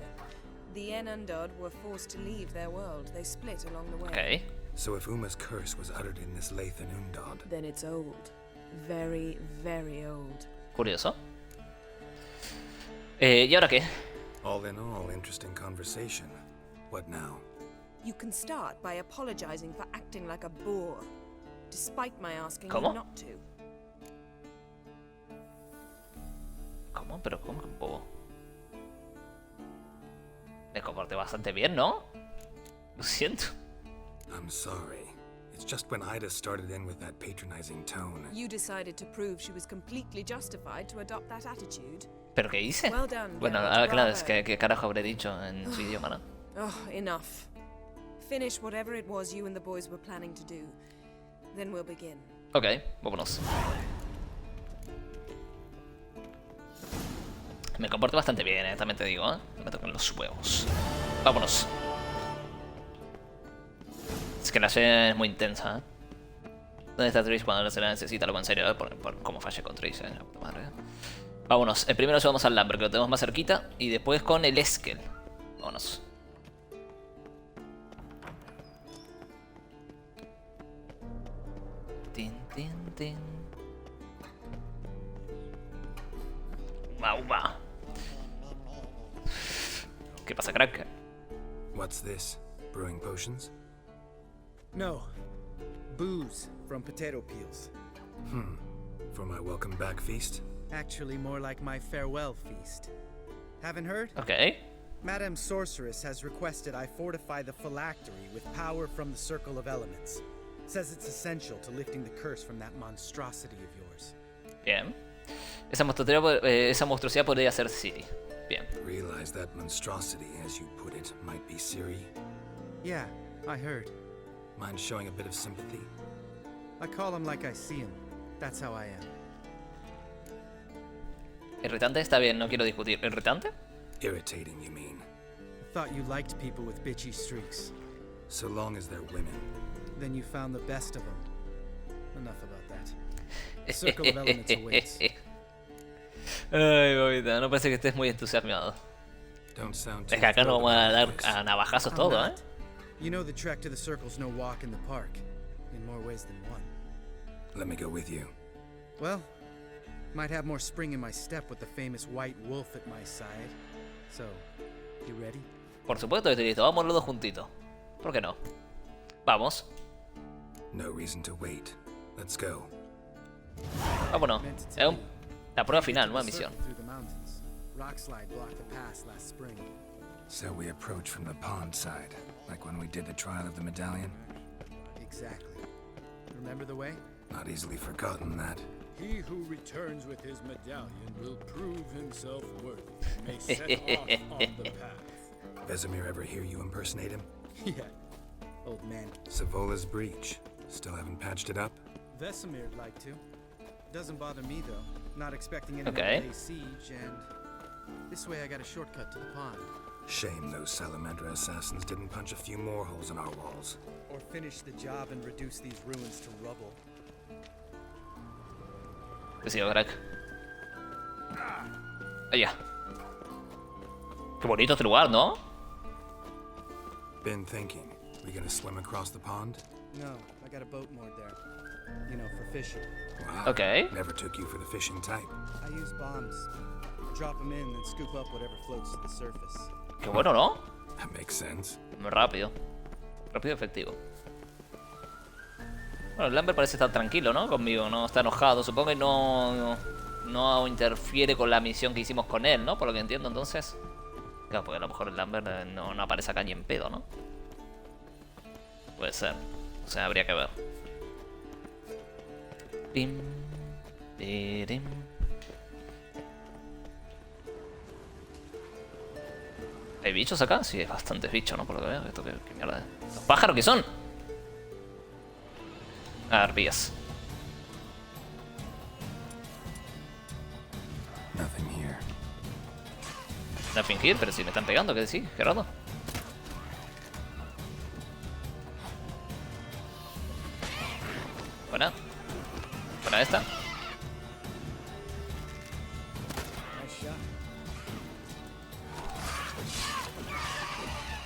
The En Undod were forced to leave their world. They split along the way. Ok. So if Uma's curse was uttered in this Lathan Undod, Then it's old. Very, very old. Curioso. ¿Y ahora qué? all in all, interesting conversation. What now? You can start by apologizing for acting like a boor, despite my asking ¿Cómo? you not to. ¿Cómo? Pero ¿cómo que un poco? Me comporté bastante bien, ¿no? Lo siento. I'm sorry. It's just when Ida started in with that patronizing tone. You decided to prove she was completely justified to adopt that attitude. ¿Pero qué hice? Well done, Bueno, Geralt, claro, es bravo. que carajo habré dicho en su idioma, ¿no? Oh, enough. Finish whatever it was you and the boys were planning to do. Then we'll begin. Ok, vámonos. Me comporté bastante bien, también te digo, ¿eh? Me tocan los huevos. Vámonos. Es que la serie es muy intensa, ¿eh? ¿Dónde está Trish cuando la serie necesita algo en serio? Por cómo fallé con Trish, la puta madre. Vámonos. Primero nos vamos al Lambert, que lo tenemos más cerquita. Y después con el Eskel. Vámonos. Tin, tin, tin. Va. ¿Qué pasa, crack? What's this? Brewing potions? No. Booze from potato peels. For my welcome back feast? Actually, more like my farewell feast. Haven't heard? Ok. Madame Sorceress has requested I fortify the phylactery with power from the Circle of Elements. Says it's essential to lifting the curse from that monstrosity of yours. Bien. Esa monstruosidad podría ser Ciri. Bien. Realize that monstrosity, as you put it, might be Ciri. Yeah, I heard. Mind showing a bit of sympathy? I call him like I see him. That's how I am. Irritante está bien, no quiero discutir. ¿Irritante? Irritating, you mean? I thought you liked people with bitchy streaks. So long as they're women. Then you found the best of them. Enough about that. The Circle of Elements awaits. Ay, bobita, no parece que estés muy entusiasmado. Don't sound Es que acá no vamos a dar a navajazos todo, ¿eh? You know the trek to the Circle's no walk in the park. In more ways than one. Let me go with you. Well, might have more spring in my step with the famous white wolf at my side. So, you ready? Por supuesto que estoy listo, vamos los dos juntitos. ¿Por qué no? Vamos. No reason to wait. Let's go. Vámonos. Es la prueba final, nueva misión. Through the mountains. Rockslide blocked the pass last spring. So we approach from the pond side, like when we did the trial of the medallion? Exactly. Remember the way? Not easily forgotten that. He who returns with his medallion will prove himself worthy and may set off on the path. Vesemir ever hear you impersonate him? Yeah. Old man. Savola's breach. Still haven't patched it up? Vesemir'd like to. Doesn't bother me though. Not expecting anyone Okay. to lay siege, and this way I got a shortcut to the pond. Shame those Salamandra assassins didn't punch a few more holes in our walls. Or finish the job and reduce these ruins to rubble. ¿Qué sigue, crack? Allá. Qué bonito este lugar, ¿no? Been thinking. We gonna swim across the pond? No, I got a boat moored there. You know, for fishing. Wow. Okay. Never took you for the fishing type. I use bombs. Drop them in and scoop up whatever floats to the surface. Qué bueno, ¿no? That makes sense. Muy rápido. Rápido y efectivo. Bueno, el Lambert parece estar tranquilo, ¿no? Conmigo, no está enojado. Supongo que no interfiere con la misión que hicimos con él, ¿no? Por lo que entiendo, entonces. Claro, porque a lo mejor el Lambert no aparece acá ni en pedo, ¿no? Puede ser. O sea, habría que ver. Pim, pirim. ¿Hay bichos acá? Sí, hay bastantes bichos, ¿no? Por lo que veo. ¿Esto qué mierda es? ¿Los pájaros qué son? Ah, arpías. Nothing here. ¿La fingir? Pero si me están pegando, ¿qué decís, Gerardo? Buena. Buena esta.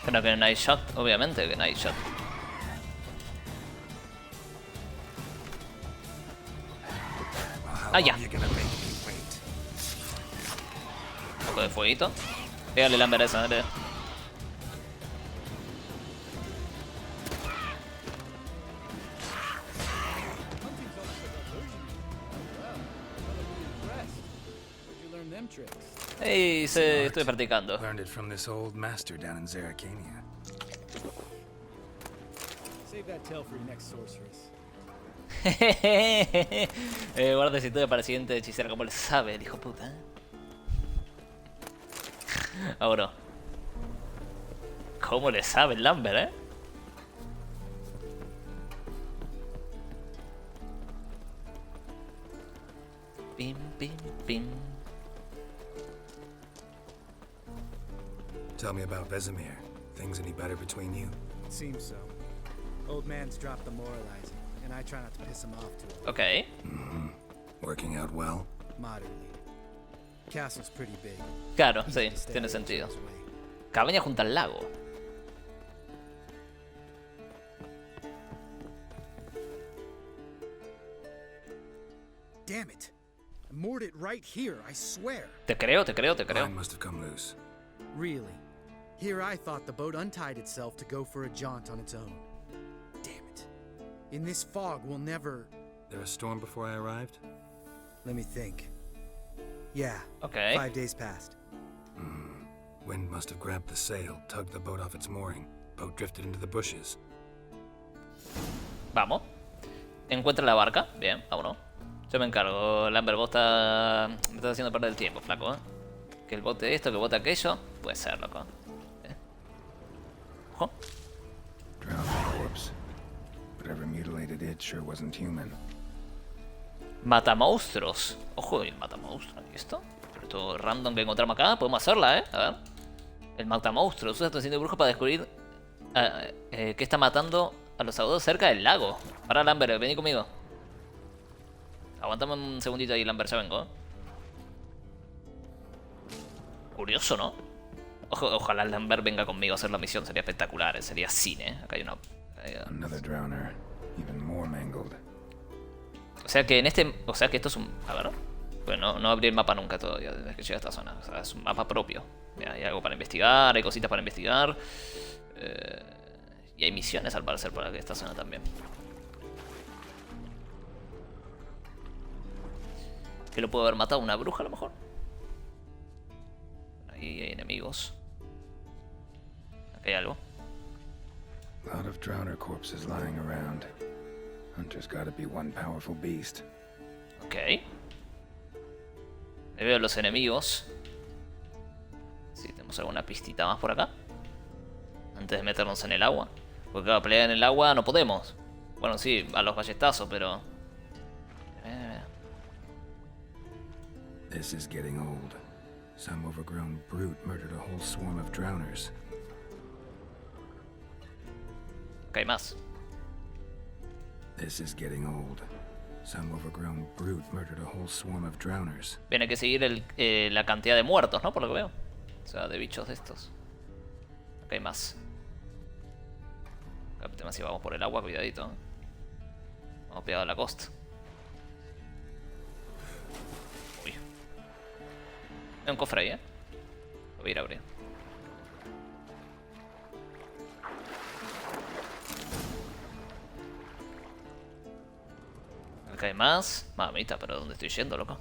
Pero que nice shot, obviamente que nice shot. Ah, ya. Un poco de fueguito. Pégale la esa, dale. Hey, estoy practicando. Learned it from this old master down in Zeracania. Save that tale for your next sorceress. Guarda si estoy para el siguiente hechicero, como le sabe el hijo puta. Ahora. ¿Cómo le sabe el Lambert, Pim, pim, pim. Tell me about Vesemir. Things any better between you? It seems so. Old man's dropped the moralizing, and I try not to piss him off too often. Okay. Working out well? Moderately. Castle's pretty big. Claro, sí, tiene sentido. Cabaña junto al lago. Damn it. I moored it right here, I swear. Te creo, te creo, te creo. Mine must have come loose. Really? Here I thought the boat untied itself to go for a jaunt on its own. Damn it. In this fog, we'll never... There a storm before I arrived? Let me think. Yeah. Okay. 5 days passed. Wind must have grabbed the sail, tugged the boat off its mooring. Boat drifted into the bushes. Vamos. Encuentra la barca. Bien, vámonos. Yo me encargo. Lambert, vos me estás haciendo perder el tiempo, flaco, Que el bote esto, que el bote aquello. Puede ser, loco. Ojo. Drowned corpse. Whatever mutilated it sure wasn't human. Mata monstruos. Ojo, el mata monstruos. ¿Y esto? Pero esto random que encontramos acá. Podemos hacerla, A ver. El mata monstruos. Usa tu instinto de brujo para descubrir que está matando a los agudos cerca del lago. Para, Lambert, vení conmigo. Aguántame un segundito ahí, Lambert, ya vengo. Curioso, ¿no? Ojalá Lambert venga conmigo a hacer la misión. Sería espectacular, sería cine. Acá hay una... Another drowner, even more mangled. O sea que en este... O sea que esto es un... A ver... Bueno, no abrí el mapa nunca todavía desde que llegué a esta zona. O sea, es un mapa propio. Mira, hay algo para investigar, hay cositas para investigar. Y hay misiones al parecer para esta zona también. Que lo puedo haber matado una bruja a lo mejor. Ahí hay enemigos. Acá hay algo. A lot of drowner corpses lying around. Hunter's gotta be one powerful beast. Ok. Me veo los enemigos. Sí, tenemos alguna pistita más por acá. Antes de meternos en el agua. Porque claro, pelear en el agua no podemos. Bueno, sí, a los ballestazos, pero... This is getting old. Some overgrown brute murdered a whole swarm of drowners. Ok, más. This is getting old. Some overgrown brute murdered a whole swarm of drowners. Bien, hay que seguir la cantidad de muertos, ¿no? Por lo que veo. O sea, de bichos de estos. Ok, hay más. Capitán, si vamos por el agua, cuidadito. Vamos pegado a la costa. Uy. Hay un cofre ahí, ¿eh? Lo voy a ir a abrir. Acá hay más. Mamita, pero ¿dónde estoy yendo, loco?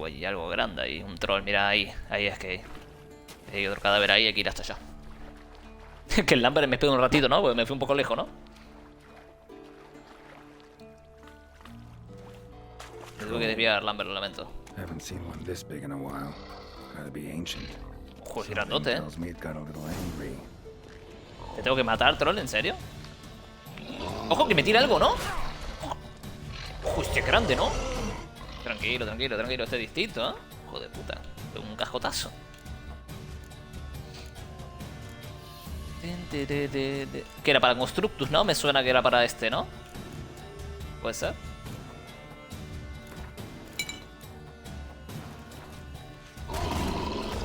Hay algo grande ahí. Un troll, mira ahí. Ahí es que hay otro cadáver ahí. Hay que ir hasta allá. Que el Lambert me espera un ratito, ¿no? Porque me fui un poco lejos, ¿no? Me tuve que desviar, Lambert, lo lamento. Haven't seen one this big in a while. Gotta be ancient. Ojo, es grandote, ¿eh? Tells me it got a little angry. ¿Te tengo que matar, troll? ¿En serio? Ojo, que me tira algo, ¿no? Ojo, este es grande, ¿no? Tranquilo, tranquilo, tranquilo. Este es distinto, ¿eh? Hijo de puta. Un cascotazo. Que era para Constructus, ¿no? Me suena que era para este, ¿no? ¿Puede ser?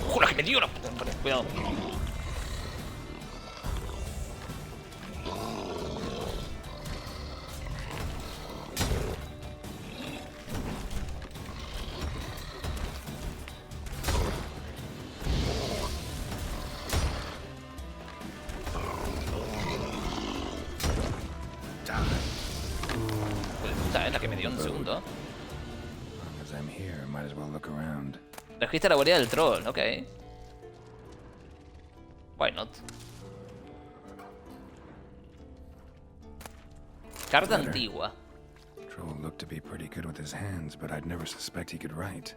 ¡Ojo, la que me dio! Cuidado. La que me dio un segundo. Regista la guardia del troll, ok. Why not? Carta antigua. Troll looked to be pretty good with his hands, but I'd never suspect he could write.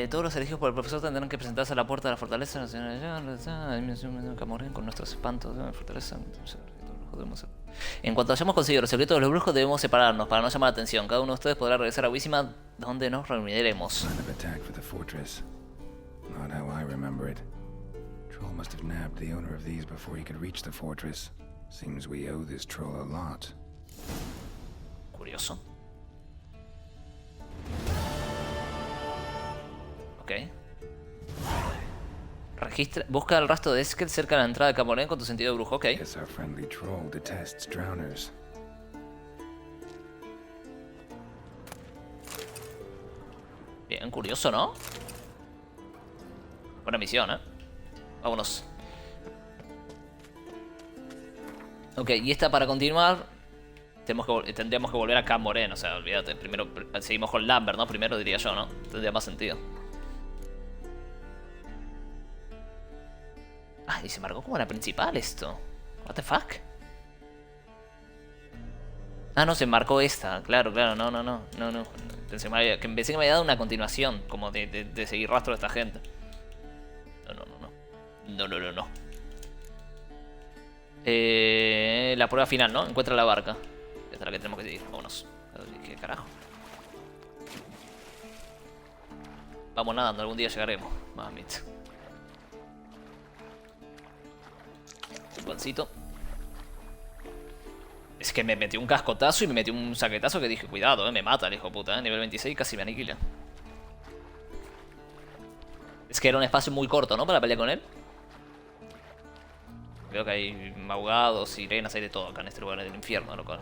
Todos los elegidos por el profesor tendrán que presentarse a la puerta de la fortaleza nacional morhen con nuestros espantos de la fortaleza. En cuanto hayamos conseguido los secretos de los brujos, debemos separarnos para no llamar la atención. Cada uno de ustedes podrá regresar a Wisima, donde nos reuniremos. Plan of attack for the fortress. Not how I remember it. Troll must have nabbed the owner of these before he could reach the fortress. Seems we owe this troll a lot. Curioso. Ok. Registra, busca el rastro de Eskel cerca de la entrada de Camorén con tu sentido de brujo, ok. Guess our friendly troll detests drowners. Bien, curioso, ¿no? Buena misión, ¿eh? Vámonos. Ok, y esta para continuar tendríamos que volver a Camorén, o sea, olvídate. Primero seguimos con Lambert, ¿no? Primero diría yo, ¿no? Tendría más sentido. Ah, y se marcó como la principal esto. What the fuck? Ah, no, se marcó esta. Claro, claro, no. Pensé que me había dado una continuación, como de seguir rastro de esta gente. No. La prueba final, ¿no? Encuentra la barca. Esta es la que tenemos que seguir. Vámonos. ¿Qué carajo? Vamos nadando, algún día llegaremos. Mamita. Un pancito. Es que me metió un cascotazo y me metió un saquetazo que dije, cuidado, me mata el hijo de puta, nivel 26 casi me aniquila. Es que era un espacio muy corto, ¿no? Para pelear con él. Veo que hay ahogados, sirenas, hay de todo acá en este lugar del infierno, loco.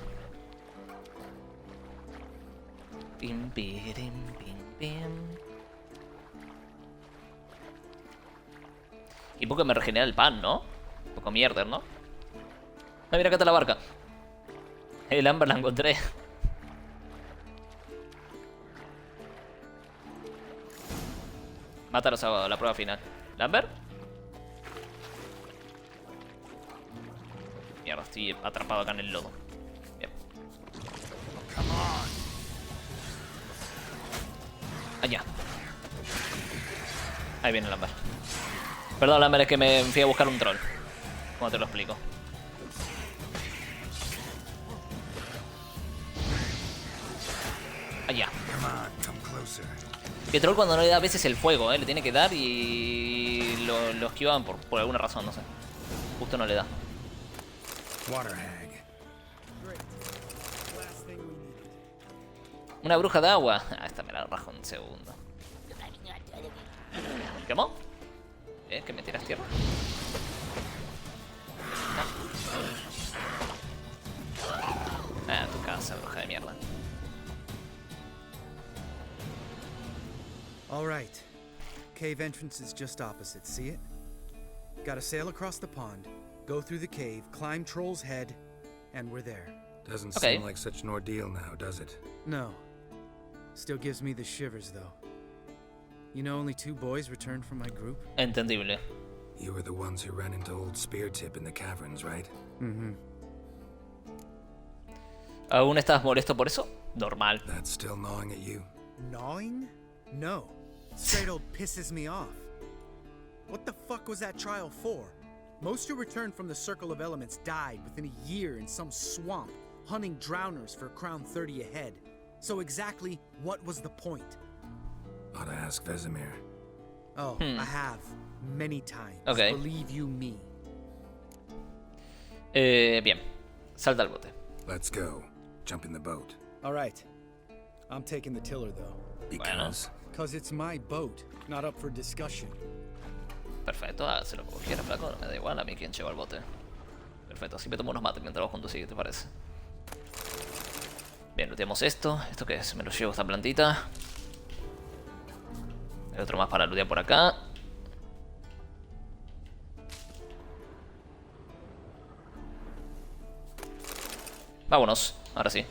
Pim, pim, pim. Y poco me regenera el pan, ¿no? Un poco mierda, ¿no? Ah, mira, acá está la barca. El Amber la encontré. Mátalos a la prueba final. ¿Lambert? Mierda, estoy atrapado acá en el lodo. Bien. Allá. Ahí viene Lambert. Perdón, Lambert, es que me fui a buscar un troll. ¿Cómo te lo explico? Allá. Que troll cuando no le da a veces el fuego, le tiene que dar y lo esquivan por alguna razón, no sé. Justo no le da. Water hag. Una bruja de agua. Ah, esta me la rajo en un segundo. ¿Cómo? ¿Que me tiras tierra? Ah, tu casa, bruja de mierda. All right. Cave entrance is just opposite, see it? Gotta sail across the pond, go through the cave, climb Troll's Head, and we're there. Doesn't seem like such an ordeal now, does it? No. Still gives me the shivers, though. You know only 2 boys returned from my group? Entendible. You were the ones who ran into old Speartip in the caverns, right? Mm-hmm. ¿Aún estás molesto por eso? Normal. That's still gnawing at you? Gnawing? No. Straight old pisses me off. What the fuck was that trial for? Most who returned from the Circle of Elements died within a year in some swamp, hunting drowners for crown 30 a head. So exactly what was the point? Ought to ask Vesemir. Oh, I have. Many times. Okay. Believe you me. Bien. Salta al bote. Let's go. Jump in the boat. All right. I'm taking the tiller, though. Because? Because it's my boat, not up for discussion. Perfecto, hágaselo como quiera, flaco. No me da igual a mí quién lleva el bote. Perfecto, así me tomo unos mates mientras vos conducís, ¿qué te parece? Bien, looteamos esto. ¿Esto qué es? Me lo llevo esta plantita. Hay otro más para lootear por acá. Vámonos, ahora sí.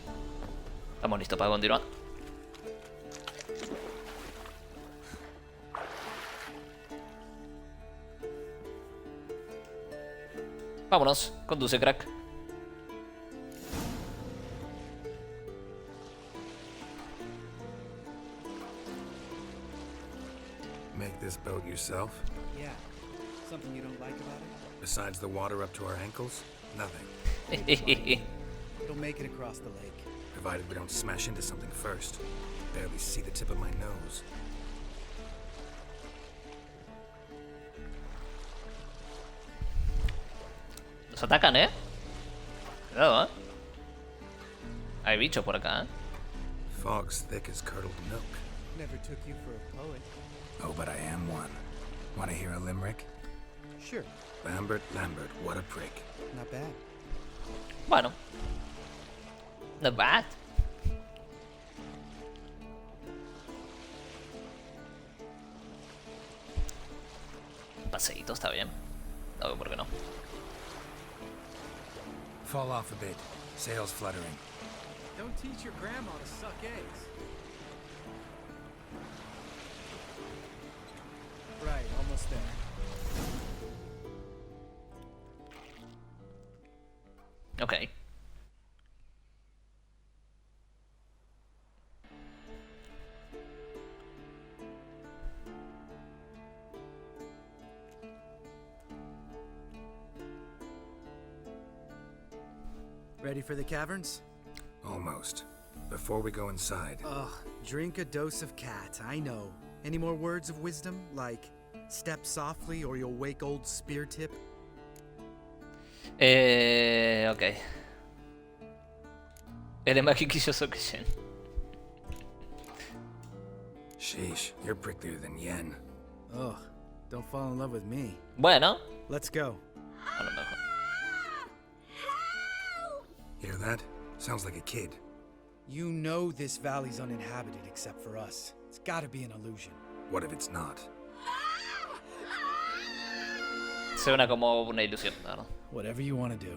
Estamos listos para continuar. Vámonos, conduce, crack. Make this boat yourself? Yeah. Something you don't like about it? Besides the water up to our ankles? Nothing. It'll make it across the lake. Provided we don't smash into something first. Barely see the tip of my nose. Nos atacan, Cuidado, Hay bichos por acá, Fog's thick as curdled milk. Never took you for a poet. Oh, but I am one. Want to hear a limerick? Sure. Lambert, what a prick. Not bad. Bueno. Not bad. Un paseíto está bien. No veo por qué no. Fall off a bit. Sails fluttering. Don't teach your grandma to suck eggs. Right, almost there. Ok. Ready for the caverns? Almost. Before we go inside. Ugh, drink a dose of cat, I know. Any more words of wisdom, like step softly or you'll wake old Speartip? Ok. Eres más quisquilloso que Shen. Sheesh, you're pricklier than Yen. Ugh, don't fall in love with me. Bueno. Let's go. A lo mejor. Hear that? Sounds like a kid. You know this valley's uninhabited except for us. It's gotta be an illusion. What if it's not? Suena como una ilusión, ¿verdad? Whatever you want to do.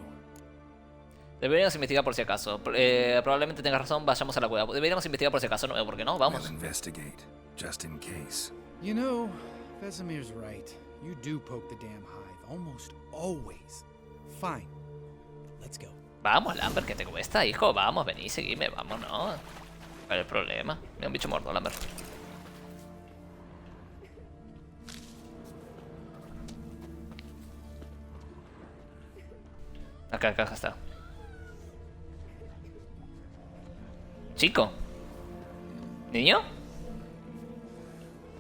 Deberíamos investigar por si acaso. Probablemente tengas razón, vayamos a la cueva. Deberíamos investigar por si acaso, no veo por qué no, vamos. We'll investigate, just in case. You know, Vesemir's right. You do poke the damn hive, almost always. Fine. Let's go. Vamos, Lambert, ¿qué te cuesta, hijo? Vamos, vení, seguime, vamos, ¿no? ¿Cuál es el problema? Mira un bicho muerto, Lambert. Acá está. ¿Chico? ¿Niño?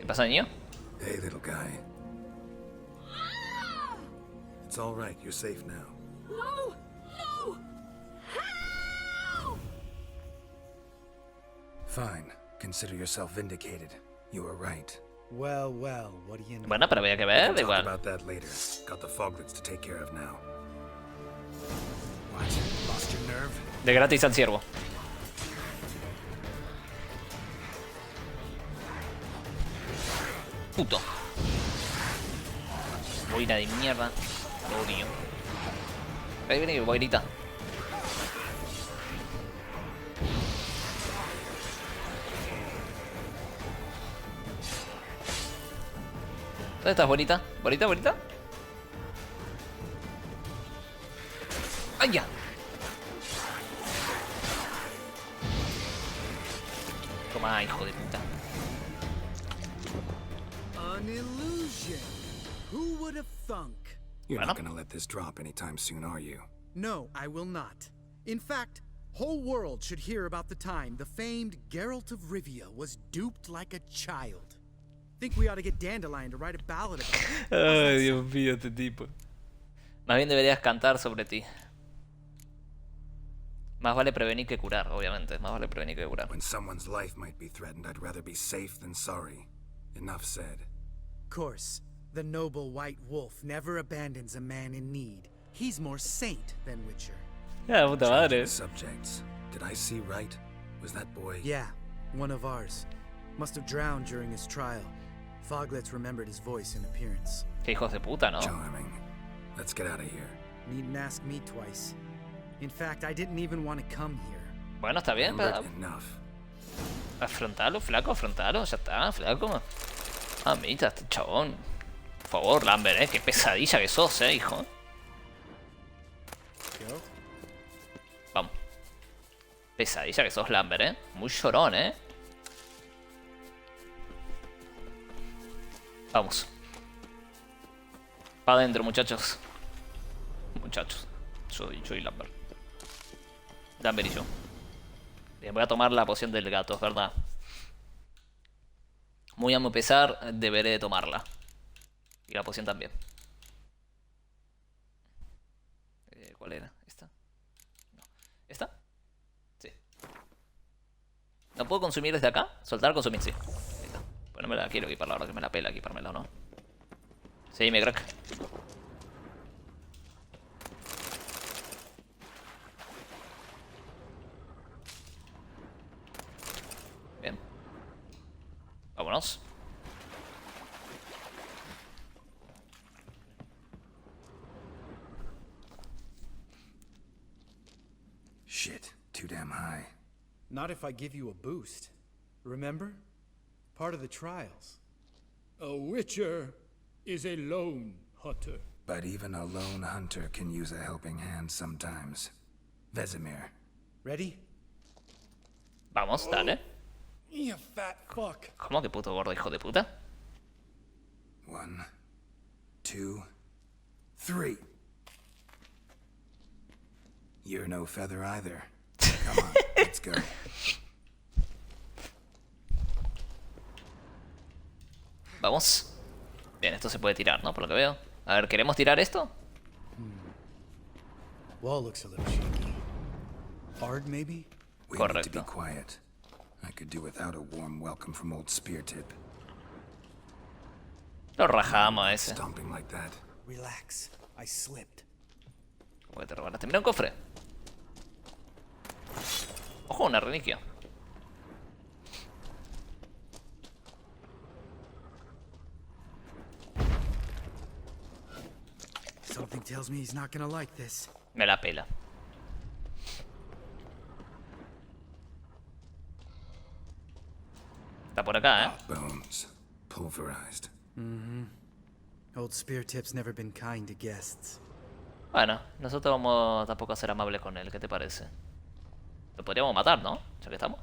pasa, niño? Hey, little guy. It's all right. You're safe now. No! No! Fine. Consider yourself vindicated. You were right. Well, well, what do you know? Bueno, pero había que We ver, can da talk igual. about that later. Got the foglets to take care of now. What? Lost your nerve? De gratis al ciervo. Puto. Boina de mierda. Lo odio. Ahí viene, boinita. ¿Dónde estás, bonita? ¿Bonita, bonita? ¡Ay, ya! Toma, hijo de puta. An illusion. Who would have thunk? You're not gonna let this drop anytime soon, are you? No, I will not. In fact, whole world should hear about the time the famed Geralt of Rivia was duped like a child. Think we ought to get Dandelion to write a ballad about it. Ay, Dios mío, este tipo. Más bien deberías cantar sobre ti. Más vale prevenir que curar, obviamente. Más vale prevenir que curar. When someone's life might be threatened, I'd rather be safe than sorry. Enough said. Of course, the noble white wolf never abandons a man in need. He's more saint than Witcher. Ya, puta madre. Subjects. Did I see right? Was that boy? Yeah, one of ours. Must have drowned during his trial. Foglets remembered his voice and appearance. Qué hijos de puta, ¿no? Charming. Let's get out of here. Needn't ask me twice. In fact, I didn't even want to come here. Bueno, está bien, pero... Enough. Afrontalo, flaco, afrontalo. Ya está, flaco. Amita, este chabón. Por favor, Lambert, qué pesadilla que sos, hijo. Vamos. Pesadilla que sos, Lambert, Muy llorón, Vamos. Para adentro, muchachos. Muchachos. Soy Lambert. Lambert y yo. Bien, voy a tomar la poción del gato, es verdad. Muy a mi pesar, deberé de tomarla. Y la poción también. ¿Cuál era? ¿Esta? No. ¿Esta? Sí. ¿No puedo consumir desde acá? ¿Soltar, consumir? Sí. Ahí está. Pues no me la quiero equipar, la verdad que me la pela equipármela, ¿no? Sí, me crack. Bien. Vámonos. Shit, too damn high. Not if I give you a boost. Remember? Part of the trials. A witcher is a lone hunter. But even a lone hunter can use a helping hand sometimes. Vesemir. Ready? Vamos, dale. You fat fuck. ¿Cómo que puto gordo hijo de puta? 1, 2, 3. You're no feather either. Come on, let's go. Vamos. Bien, esto se puede tirar, ¿no? Por lo que veo. A ver, ¿queremos tirar esto? Wall looks a little shaky. Hard, maybe? We need to be quiet. I could do without a warm welcome from old Speartip. Lo rajamos a ese. Stomping like that. Relax. I slipped. ¿Cómo que te robaste? Mira un cofre. Ojo, una reliquia. Something tells me he's not gonna like this. Me la pela. Está por acá, Bones. Pulverized. Old Speartip's never been kind to guests. Bueno, nosotros vamos tampoco a ser amables con él. ¿Qué te parece? Lo podríamos matar, ¿no? Ya que estamos.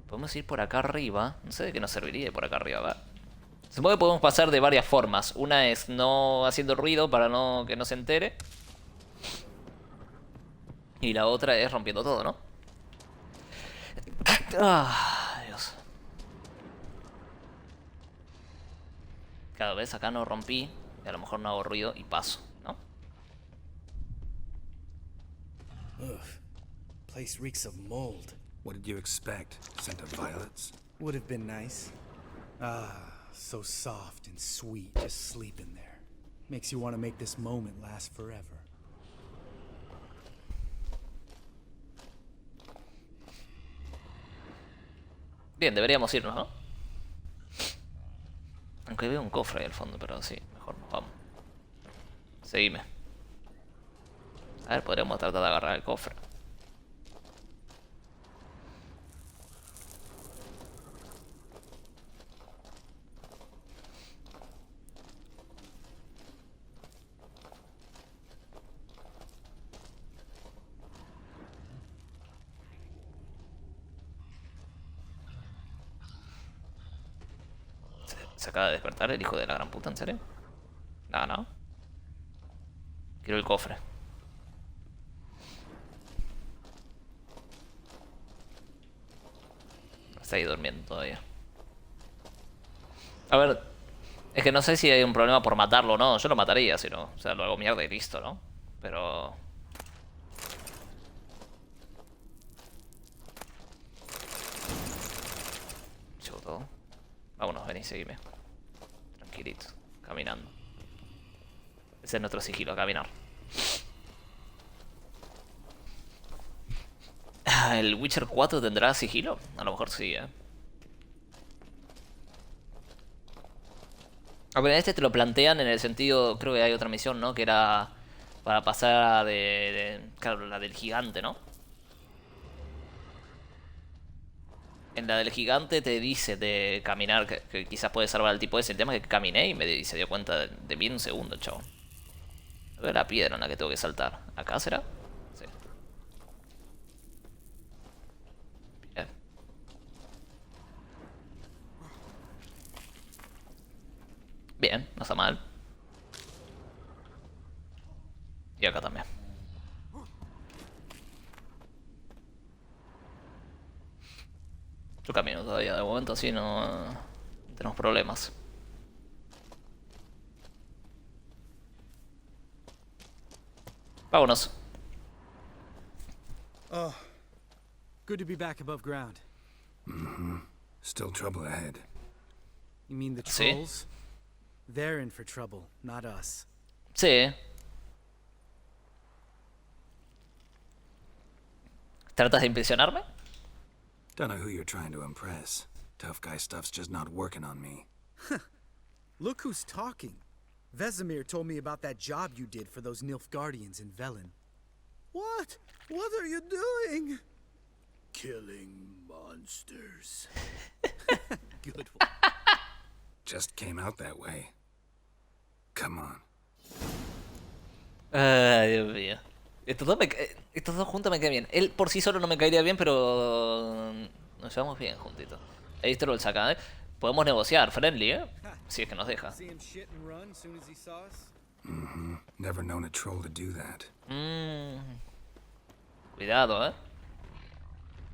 Podemos ir por acá arriba. No sé de qué nos serviría ir por acá arriba, ¿va? Supongo que podemos pasar de varias formas. Una es no haciendo ruido para que no se entere. Y la otra es rompiendo todo, ¿no? Ah, Dios. Cada vez acá no rompí. Y a lo mejor no hago ruido y paso, ¿no? Ugh. Place reeks of mold. What did you expect? Scent of violets? Would have been nice. Ah, so soft and sweet, just sleeping there. Makes you want to make this moment last forever. Bien, deberíamos irnos, ¿no? Aunque veo un cofre ahí al fondo, pero sí, mejor nos vamos. Seguime. A ver, podríamos tratar de agarrar el cofre. ¿Se acaba de despertar el hijo de la gran puta? ¿En serio? No, no. Quiero el cofre. Está ahí durmiendo todavía. A ver, es que no sé si hay un problema por matarlo o no. Yo lo mataría, si no. O sea, lo hago mierda y listo, ¿no? Pero... Llevo todo. Vámonos, vení, seguime. Tranquilito, caminando. Ese es nuestro sigilo, caminar. ¿El Witcher 4 tendrá sigilo? A lo mejor sí, A ver, en este te lo plantean en el sentido... Creo que hay otra misión, ¿no? Que era para pasar claro, la del gigante, ¿no? En la del gigante te dice de caminar, que quizás puede salvar al tipo ese. El tema es que caminé y se dio cuenta de mí en un segundo, chavo. A ver la piedra en la que tengo que saltar. ¿Acá será? Sí. Bien. Bien, no está mal. Y acá también. Yo camino todavía, de momento así no tenemos problemas. Vámonos. Oh, good to be back above ground. Still trouble ahead. You mean the Sí. trolls? They're in for trouble, not us. Sí. ¿Tratas de impresionarme? Don't know who you're trying to impress. Tough guy stuff's just not working on me. Look who's talking. Vesemir told me about that job you did for those Nilfgaardians in Velen. What? What are you doing? Killing monsters. Good one. Just came out that way. Come on. Ay, Dios mío. Estos dos juntos me caen bien. Él por sí solo no me caería bien, pero nos llevamos bien juntitos. Ahí trolls acá, ¿eh? Podemos negociar, friendly, ¿eh? Si es que nos deja. See him shit and run as soon as he saw us? Never known a troll to do that. Cuidado, ¿eh?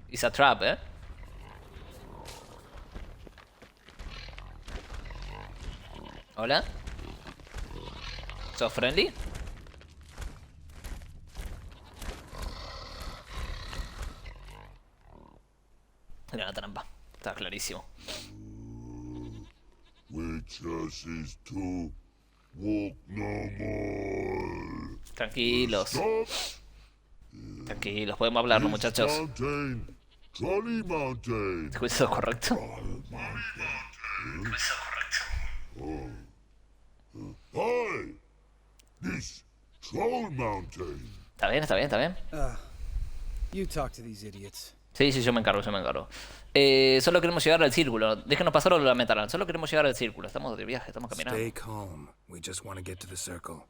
It's a trap, ¿eh? Hola. ¿Sos friendly? Era una trampa. Está clarísimo. Muchas is to walk no more. Tranquilos. Tranquilos, podemos hablar, ¿no, muchachos? Mountain, Trolley Mountain. ¿Juicio correcto? Hi, this Troll Mountain. Está bien, está bien, está bien. You talk to these idiots. Sí, sí, yo me encargo, yo me encargo. Solo queremos llegar al círculo. Déjenos pasar o lo lamentarán. Solo queremos llegar al círculo. Estamos de viaje, estamos caminando. Stay calm. We just want to get to the circle.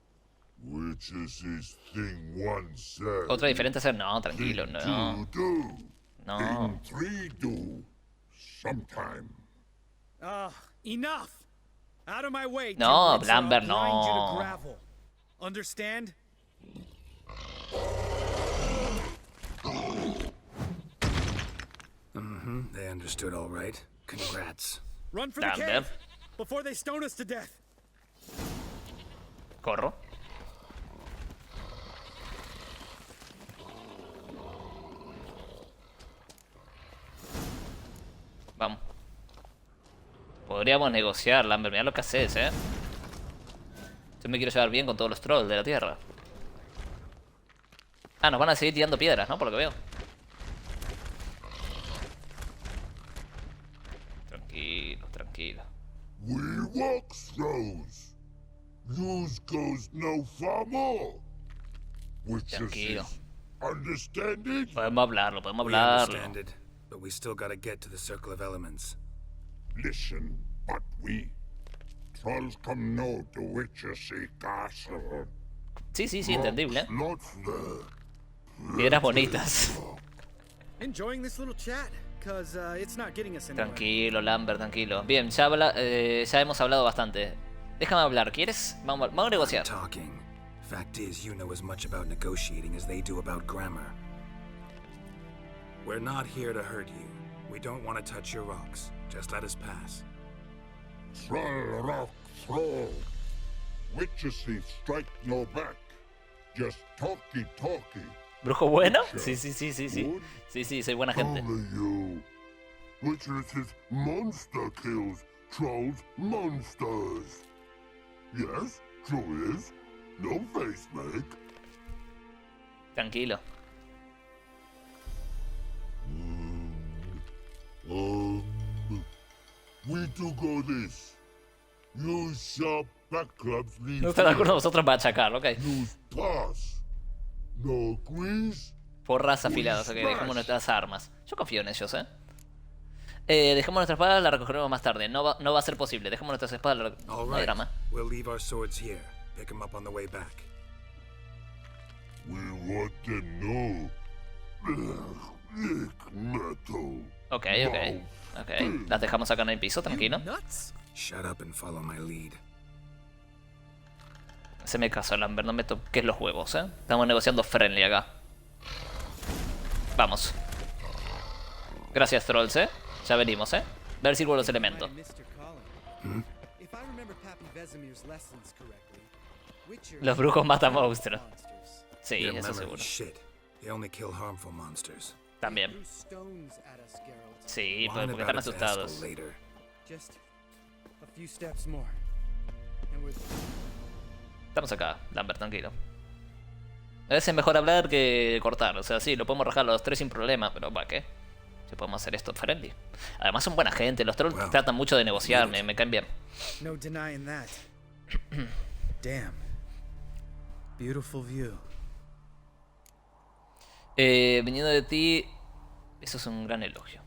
Which is this thing one said. Otra diferente es ser. No, tranquilo, no. Do. No. Thing three do. Sometime. Enough! Out of my way, No, dimwits, or I'll Lambert, grind you to no. gravel. Understand? They understood all right. Congrats. Run for the Lambert. cave before they stone us to death. Corro. Vamos. Podríamos negociar, Lambert. Mirá lo que haces, Yo me quiero llevar bien con todos los trolls de la tierra. Ah, nos van a seguir tirando piedras, ¿no? Por lo que veo. Tranquilo, tranquilo. We walk throws. News goes no far more. Which Tranquilo. is understanding? Podemos hablarlo, podemos We hablarlo. understand it, but we still gotta get to the Circle of Elements. Listen, but we trolls come no to witches castle. Sí, sí, sí, entendible. Not there. Piedras bonitas. Enjoying this little chat, cause it's not getting us anywhere. Tranquilo, Lambert, tranquilo. Bien, ya hemos hablado bastante. Déjame hablar, ¿quieres? Vamos a negociar. Talking. Fact is, you know as much about negotiating as they do about grammar. We're not here to hurt you. We don't want to touch your rocks. Just let us pass. Troll rock throw. Witches strike no back. Just talky. ¿Brujo bueno? Sí. Sí, soy buena gente. You. Witches is monster kills. Trolls monsters. Yes, true is. No face make. Tranquilo. We do go this. Use sharp back clubs lead. No está de acuerdo vosotros para achacar, ok. Use pass. No quiz. Porras afiladas, ok, dejemos nuestras armas. Yo confío en ellos, dejemos nuestras espadas, las recogeremos más tarde. No va a ser posible, dejemos nuestras espadas, All no hay right. drama. We'll leave our swords here. Pick them up on the way back. We want them no. Lick metal. Ok. Las dejamos acá en el piso, tranquilo. Shut up and follow my lead. Haceme caso, Lambert, no me toques los huevos, Estamos negociando friendly acá. Vamos. Gracias, trolls, Ya venimos, Ver si los elementos. Los brujos matan monstruos. Sí, Your eso memory's seguro. shit. They only kill harmful monsters. También. Sí, Whine porque about están it to asustados. Haskell later. Just a few steps more. And we're Estamos acá, Lambert, tranquilo. A veces es mejor hablar que cortar. O sea, sí, lo podemos rajar los tres sin problema, pero ¿para qué? Si podemos hacer esto friendly. Además son buena gente, los trolls tratan mucho de negociar, me caen bien. no denying that. Damn. Beautiful view. Viniendo de ti, eso es un gran elogio.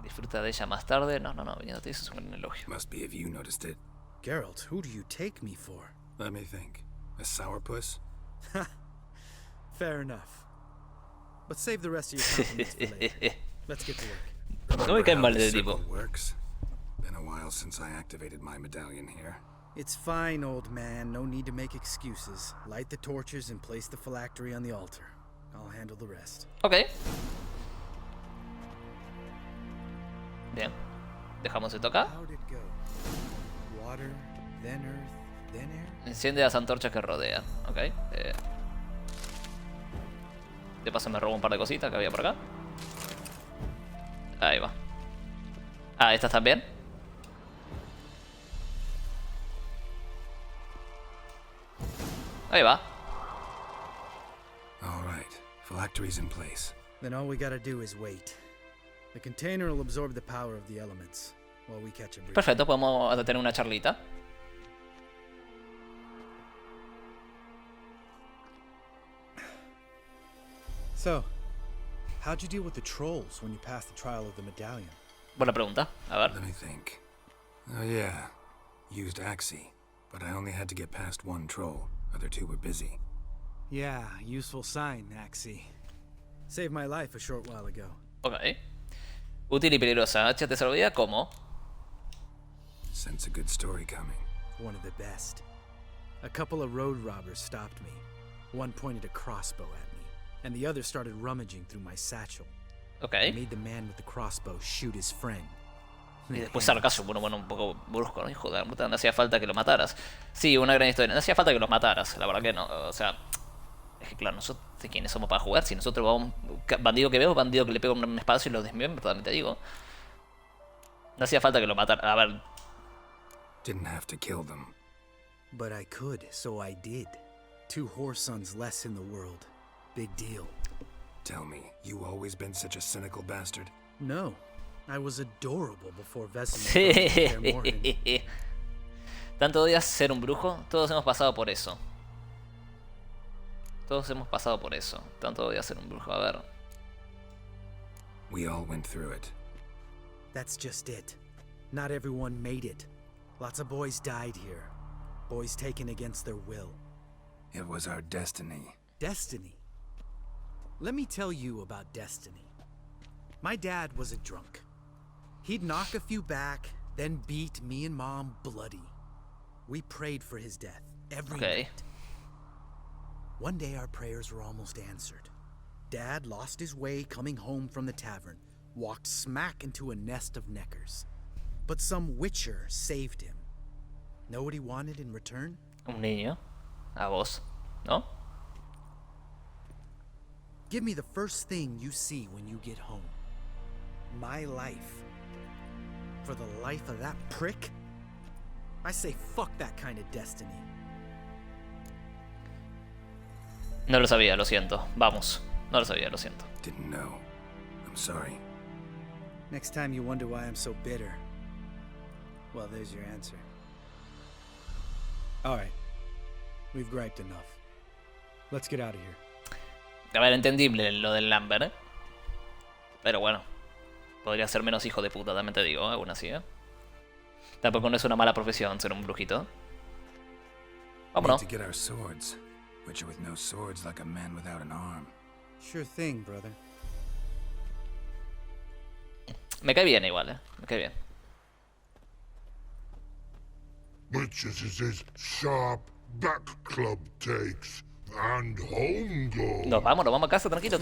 Disfruta de ella más tarde. No, viniendo de ti, eso es un gran elogio. Must be if you noticed it. Geralt, who do you take me for? Let me think. A sourpuss? Fair enough. But save the rest of your compliments for later. Let's get to work. No me caen mal How de the tipo. circle works? Been a while since I activated my medallion here. It's fine, old man. No need to make excuses. Light the torches and place the phylactery on the altar. I'll handle the rest. Ok. Bien. Dejamos esto acá. How'd it go? Water, then earth, then air? Enciende las antorchas que rodean. Ok. De paso me robo un par de cositas que había por acá. Ahí va. Ah, ¿estas también? Ahí va. All right. Phylactery's in place. Then all we gotta do is wait. The container will absorb the power of the elements while we catch a breeze. Perfecto, podemos tener una charlita. So, how'd you deal with the trolls when you passed the trial of the medallion? Buena pregunta. A ver. Let me think. Oh yeah. Used Axie, but I only had to get past one troll. Other two were busy. Yeah, useful sign, Axie. Saved my life a short while ago. Ok. Útil y peligrosa. H te salvaría como. Sense a good story coming. One of the best. A couple of road robbers stopped me. One pointed a crossbow at me, and the other started rummaging through my satchel. Okay. I made the man with the crossbow shoot his friend. Y después sarcasmo, bueno, un poco brusco, ¿no? Hijo de la puta, no hacía falta que lo mataras. Sí, una gran historia. No hacía falta que los mataras, la verdad que no. O sea, es que claro, nosotros, ¿quiénes somos para jugar? Si nosotros vamos, bandido que veo, bandido que le pego un espadazo y lo desmiembro, totalmente digo. No hacía falta que lo matara. A ver. Didn't have to kill them. But I could, so I did. 2 whore sons less in the world. Big deal. Tell me, you always been such a cynical bastard? No. I was adorable before Vesemir. Sí. ¿Tanto odias ser un brujo? Todos hemos pasado por eso. Todos hemos pasado por eso. Tanto odias ser un brujo. A ver. We all went through it. That's just it. Not everyone made it. Lots of boys died here. Boys taken against their will. It was our destiny. Destiny? Let me tell you about destiny. My dad was a drunk. He'd knock a few back, then beat me and Mom bloody. We prayed for his death every night. One day our prayers were almost answered. Dad lost his way coming home from the tavern, walked smack into a nest of neckers. But some witcher saved him. Know what he wanted in return? Un niño. A vos, ¿no? Give me the first thing you see when you get home. My life. For the life of that prick? I say fuck that kind of destiny. No lo sabía, lo siento. Vamos. No lo sabía, lo siento. Didn't know. I'm sorry. Next time you wonder why I'm so bitter. Well, there's your answer. Alright. We've griped enough. Let's get out of here. A ver, entendible lo del Lambert, ¿eh? Pero bueno. Podría ser menos hijo de puta, también te digo, aún así, ¿eh? Tampoco no es una mala profesión ser un brujito. Vámonos. To get our swords. Witcher with no swords like a man without an arm. Sure thing, brother. Me cae bien igual, ¿eh? Me cae bien. Muchas as his sharp back club takes, and home go. Nos vamos a casa tranquilo.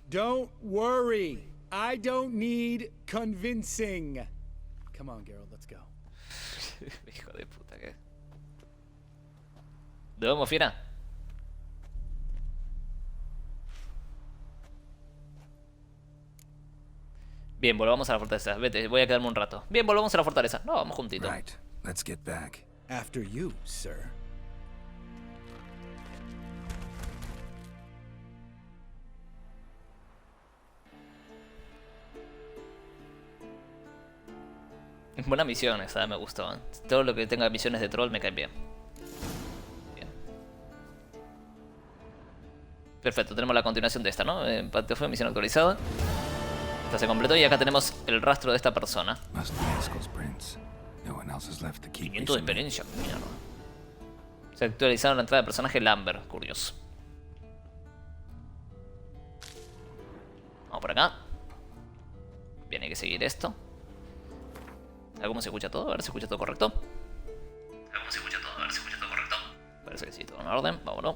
Don't worry. I don't need convincing. Come on, Geralt, let's go. Hijo de puta, ¿qué? ¿De vamos, fiera? Bien, volvamos a la fortaleza. Vete, voy a quedarme un rato. Bien, volvamos a la fortaleza. No, vamos juntitos. Right. Let's get back. After you, sir. Buena misión esa, me gustó. Todo lo que tenga misiones de troll me cae bien. Bien. Perfecto, tenemos la continuación de esta, ¿no? Empate fue, misión actualizada. Esta se completó y acá tenemos el rastro de esta persona. 500 de experiencia, mierda. Se actualizaron la entrada del personaje Lambert, curioso. Vamos por acá. Bien, hay que seguir esto. A ver cómo se escucha todo, a ver si se escucha todo correcto. Parece que sí, todo en orden, vámonos.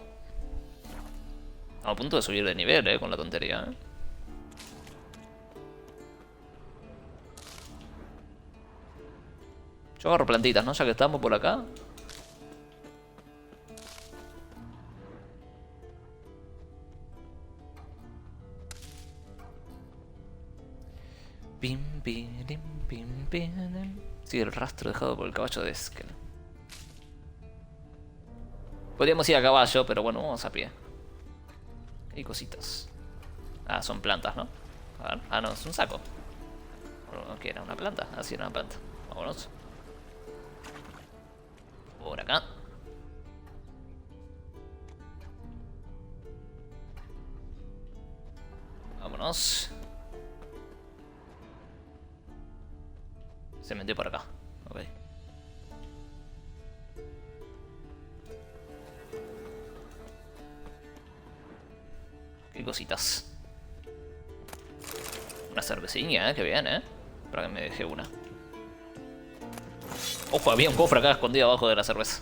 Estamos a punto de subir de nivel, con la tontería, Yo agarro plantitas, ¿no? Ya que estamos por acá. Sigue el rastro dejado por el caballo de Eskel. Podríamos ir a caballo, pero bueno, vamos a pie. Hay cositas. Ah, son plantas, ¿no? A ver. Ah, no, es un saco. ¿Qué era? ¿Una planta? Ah, sí, era una planta. Vámonos. Por acá. Vámonos. Se metió por acá. Ok. Qué cositas. Una cervecilla, que bien, para que me deje una. Ojo, había un cofre acá escondido abajo de la cerveza.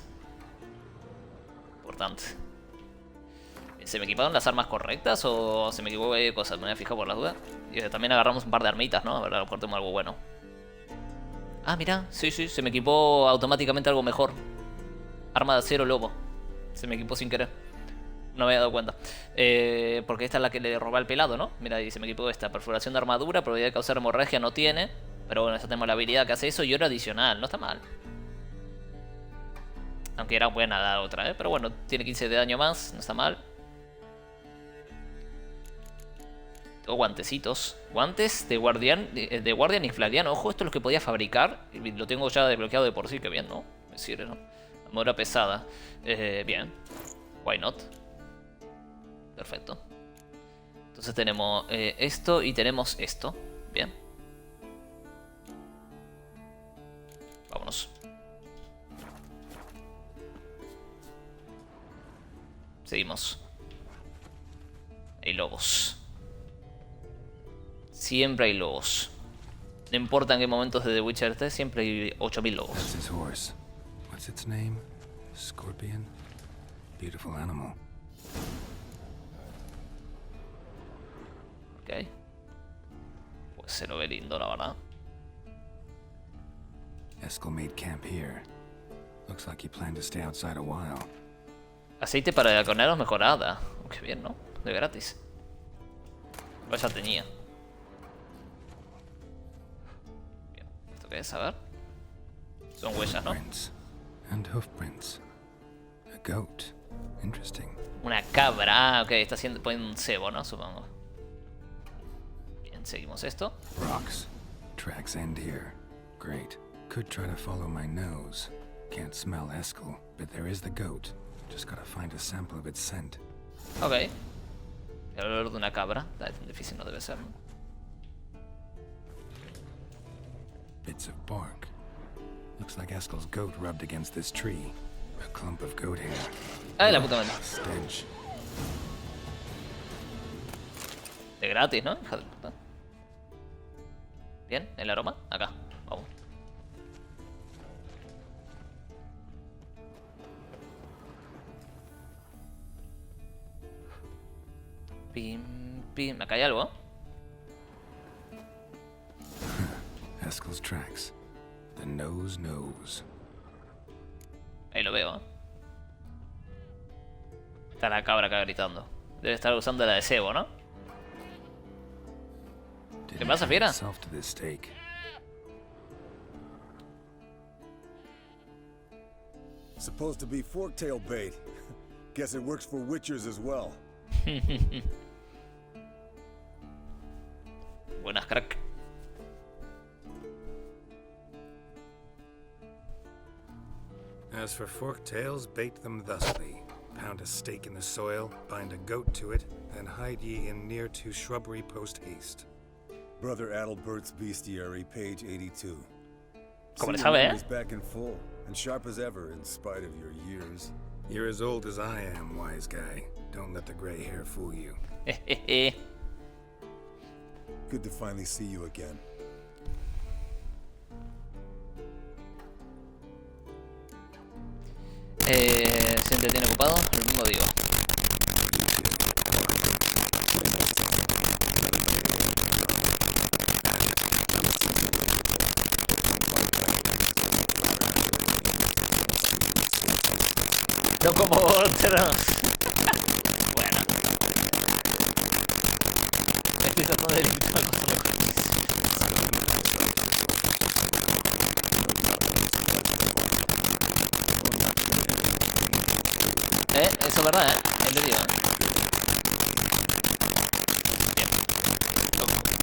Importante. ¿Se me equiparon las armas correctas o se me equivocó de cosas? Me voy a fijar por las dudas. Y también agarramos un par de armitas, ¿no? A ver, a lo mejor tengo algo bueno. Ah, mira, sí, sí, se me equipó automáticamente algo mejor. Arma de acero lobo. Se me equipó sin querer. No me había dado cuenta. Porque esta es la que le roba el pelado, ¿no? Mira, ahí se me equipó esta. Perforación de armadura, probabilidad de causar hemorragia no tiene. Pero bueno, esta tenemos la habilidad que hace eso y oro adicional. No está mal. Aunque era buena la otra, ¿eh? Pero bueno, tiene 15 de daño más. No está mal. Tengo guantecitos. Guantes de guardián y flaviano. Ojo, esto es lo que podía fabricar. Y lo tengo ya desbloqueado de por sí. Que bien, ¿no? Me sirve, ¿no? Armadura pesada. Bien. Why not? Perfecto. Entonces tenemos esto y tenemos esto. Bien. Vámonos. Seguimos. Hay lobos. Siempre hay lobos. No importa en qué momentos de The Witcher esté, siempre hay 8000 lobos. That's his horse. What's its name? Scorpion? Beautiful animal. Ok. Pues se lo ve lindo, la verdad. Eskel made camp here. Looks like he planned to stay outside a while. Aceite para coneros mejorada. Oh, qué bien, ¿no? De gratis. Pues ya tenía. Bien. ¿Esto qué es? A ver. Son huellas, ¿no? Prints and hoof prints. A goat. Interesting. Una cabra. Ah, ok. Está haciendo, poniendo un cebo, ¿no? Supongo. Bien, seguimos esto. Rocks. Tracks end here. Great. Could try to follow my nose. Can't smell Eskel, but there is the goat. Just gotta find a sample of its scent. Ok. El olor de una cabra. Tan difícil no debe ser, ¿no? Bits of bark. Looks like Eskel's goat rubbed against this tree. A clump of goat hair. Ay, la puta madre. Stench. De gratis, ¿no? Hija de puta. Bien, el aroma. Acá. Vamos. Pim, pim. Acá hay algo. Eskel's tracks. The nose knows. Ahí lo veo, ¿eh? Está la cabra acá gritando. Debe estar usando la de cebo, ¿no? ¿Qué pasa, fiera? Itself to this stake. Supposed to be forktail bait. Guess it works for witchers as well. Buenas, crack. As for forktails, bait them thusly. Pound a stake in the soil, bind a goat to it, then hide ye in near to shrubbery post haste. Brother Adalbert's Bestiary, page 82. Como le See, sabe, your ¿eh? memory's back in full, and sharp as ever in spite of your years. You're as old as I am, wise guy. Don't let the gray hair fool you. Good to finally see you again. ¿Se entretiene ocupado? Lo mismo digo. No como otros. Bueno. Estoy tratando de limitar cuando me eso es verdad, es medio, Bien.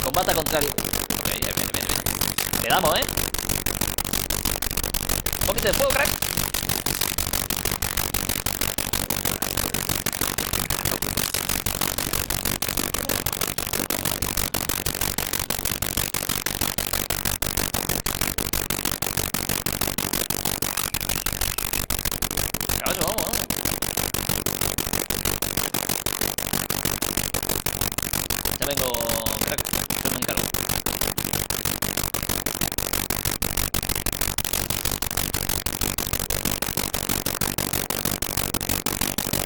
Combata contra el... Ok, bien. Le damos, Un poquito de fuego, crack. Caballo, vamos. Ya vengo, crack. Ya me encargo.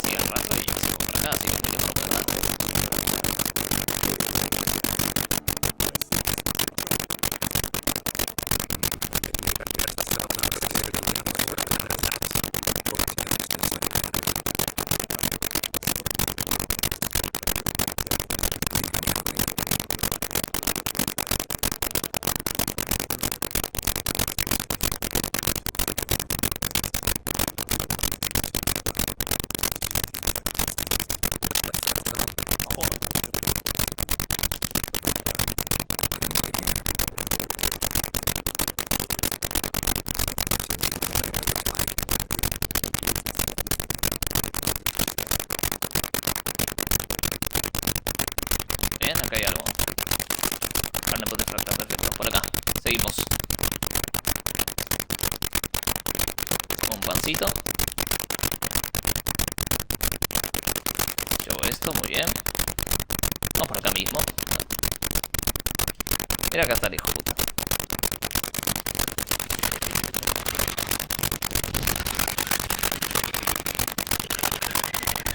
Sigue el rastro y se compra acá, así que me por acá. Bien, acá hay algo. Carne putrefacta, perfecto. Por acá, seguimos. Un pancito. Llevo esto, muy bien. Vamos por acá mismo. Mira, acá está el hijo puta.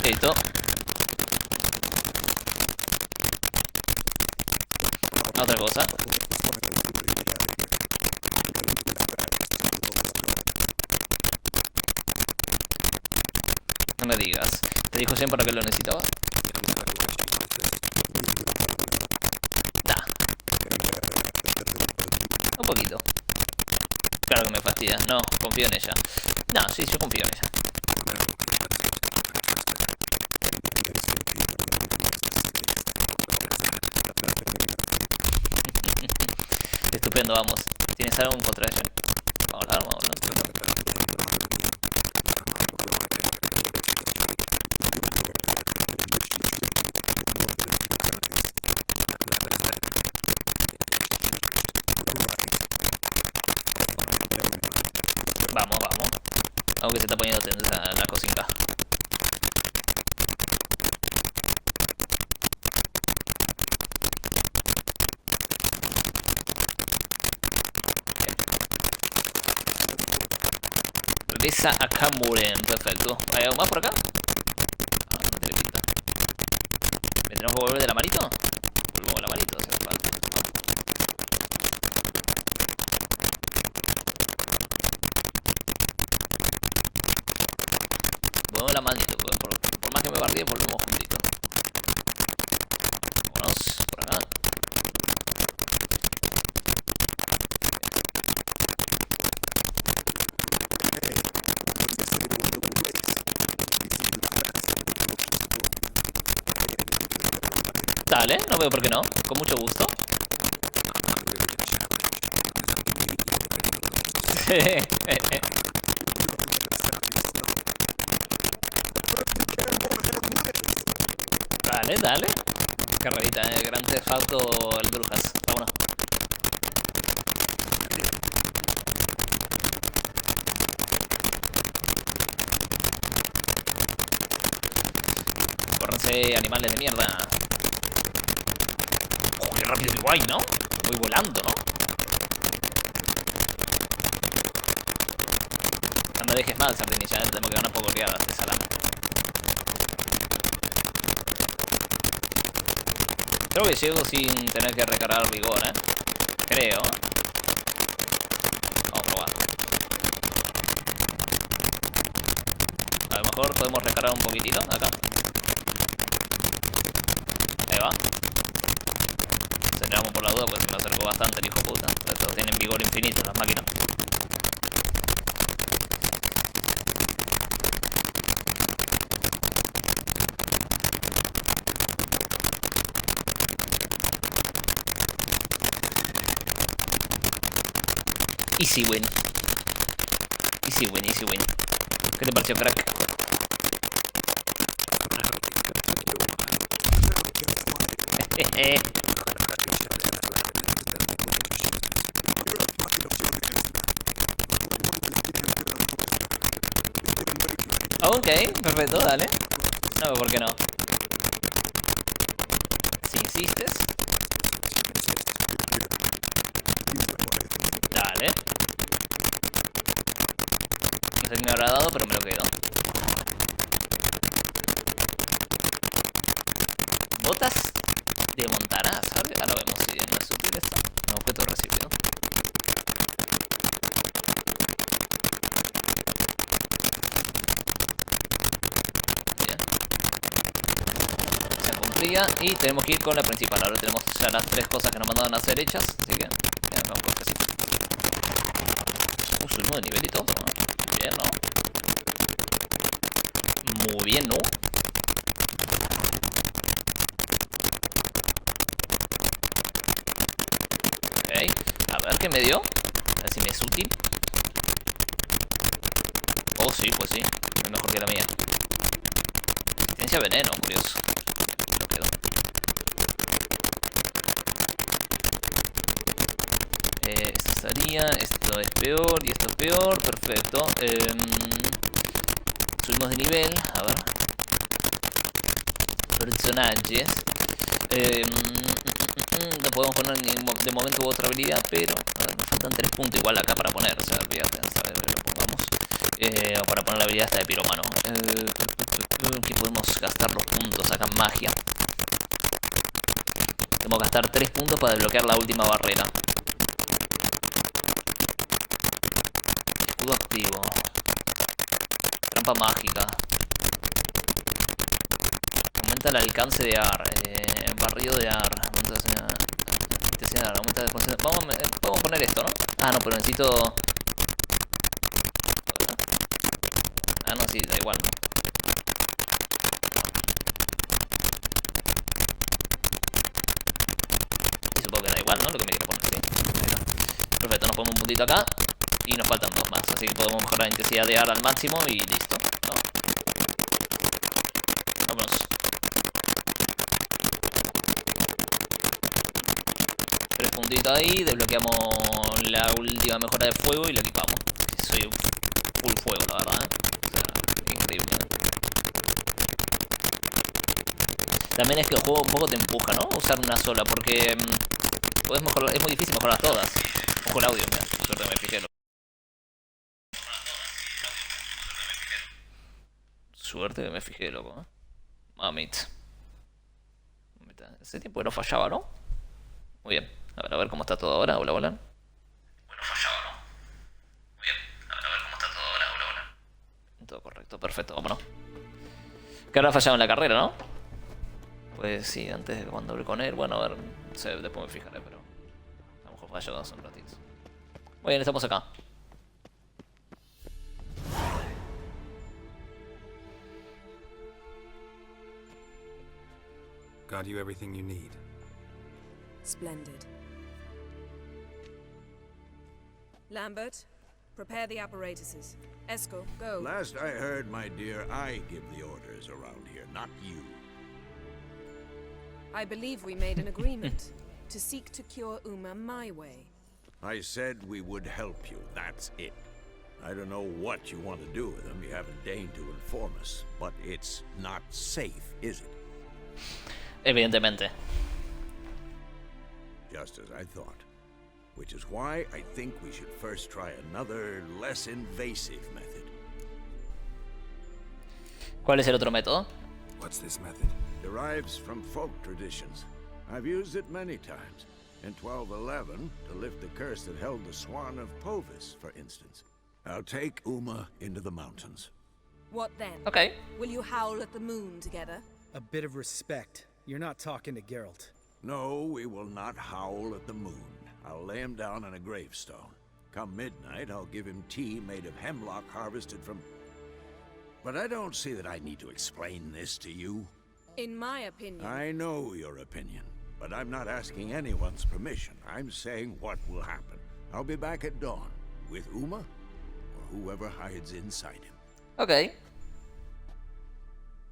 Listo. Otra cosa. No me digas. ¿Te dijo siempre para qué lo necesitaba? Da. Un poquito. Claro que me fastidia. No, confío en ella. No, sí, yo confío en ella. Estupendo, vamos. ¿Tienes algo en contra de ella? Vamos a hablar, vamos a hablar. Vamos, vamos. Aunque se está poniendo tensa la cocina. Regresa acá, morhen. Perfecto. ¿Hay algo más por acá? Ah, no tiene pinta. ¿Me tenemos que volver de la manito? Volvemos de la manito, hace falta. Volvemos de la manito, pues, por más que me bardee, volvemos juntito. Vámonos, por acá. Dale, no veo por qué no. Con mucho gusto. Dale, dale. Carrerita, Gran Theft Auto, el Brujas. Vámonos. Córrense, animales de mierda. Qué rápido y guay, ¿no? Voy volando, ¿no? No me dejes mal, sardinilla, ¿eh? Tenemos que ganar poco oleadas de salame. Creo que llego sin tener que recargar vigor, ¿eh? Creo. Vamos a probar. A lo mejor podemos recargar un poquitito acá. Ahí va. Aceleramos por la duda, pues me acercó bastante el hijo puta. Pero todos tienen vigor infinito las máquinas. Easy win. Easy win, easy win. ¿Qué te pareció, crack? Ok, perfecto, dale. No, ¿por qué no? Si insistes. Dale. No sé si me habrá dado, pero me lo quedo. Botas de montarás, ¿sabes? Ahora vemos si no es útil esto. No, objeto recibido. Bien. Se cumplía y tenemos que ir con la principal. Ahora tenemos ya las 3 cosas que nos mandaban a hacer hechas, así que vamos con que sí. Subimos de nivel y todo, ¿no? Bien, ¿no? Muy bien, ¿no? Ok, a ver qué me dio. A ver si me es útil. Oh, sí, pues sí. Es mejor que la mía. Resistencia a veneno, curioso. Lo quedo. Esto sería, esto es peor y esto es peor. Perfecto. Subimos de nivel. A ver. Personajes. No podemos poner de momento otra habilidad, pero a ver, nos faltan 3 puntos igual acá para poner. O sea, olvídate, a ver, lo pongamos. O para poner la habilidad esta de piromano. Que podemos gastar los puntos acá en magia. Tenemos que gastar 3 puntos para desbloquear la última barrera. Escudo activo. Trampa mágica. Aumenta el alcance de AR. Barrido de AR. Aumenta de... Vamos a poner esto, ¿no? Ah, no, pero necesito... Ah, no, sí, da igual. Y supongo que da igual, ¿no? Lo que me quiero poner, sí. Perfecto, nos ponemos un puntito acá. Y nos faltan 2 más. Así que podemos mejorar la intensidad de AR al máximo y listo, ¿no? Vámonos. 3 puntitos ahí, desbloqueamos la última mejora de fuego y lo equipamos. Soy full fuego, la verdad, O sea, increíble. También es que el juego un poco te empuja, ¿no? Usar una sola, porque puedes mejorar, es muy difícil mejorar todas. Ojo el audio, mira, suerte me fijé. Suerte que me fijé, loco, Mamit. Ese tiempo no fallaba, ¿no? Muy bien. A ver cómo está todo ahora. Hola, hola. Bueno, fallaba, ¿no? Muy bien. A ver cómo está todo ahora. Hola, hola. Todo correcto. Perfecto. Vámonos. Que ahora fallaba en la carrera, ¿no? Pues sí, antes de cuando hablé con él. Bueno, a ver. No sé, después me fijaré, pero... A lo mejor falló hace un ratito. Muy bien, estamos acá. Got you everything you need. Splendid. Lambert, prepare the apparatuses. Eskel, go. Last I heard, my dear, I give the orders around here, not you. I believe we made an agreement to seek to cure Uma my way. I said we would help you, that's it. I don't know what you want to do with them, you haven't deigned to inform us, but it's not safe, is it? Evidentemente. Just as I thought. Which is why I think we should first try another, less invasive method. ¿Cuál es el otro método? What's this method? Derives from folk traditions. I've used it many times. In 1211, to lift the curse that held the Swan of Povis, for instance. I'll take Uma into the mountains. What then? Okay. Will you howl at the moon together? A bit of respect. You're not talking to Geralt. No, we will not howl at the moon. I'll lay him down on a gravestone. Come midnight, I'll give him tea made of hemlock harvested from... But I don't see that I need to explain this to you. In my opinion... I know your opinion, but I'm not asking anyone's permission. I'm saying what will happen. I'll be back at dawn, with Uma, or whoever hides inside him. Ok.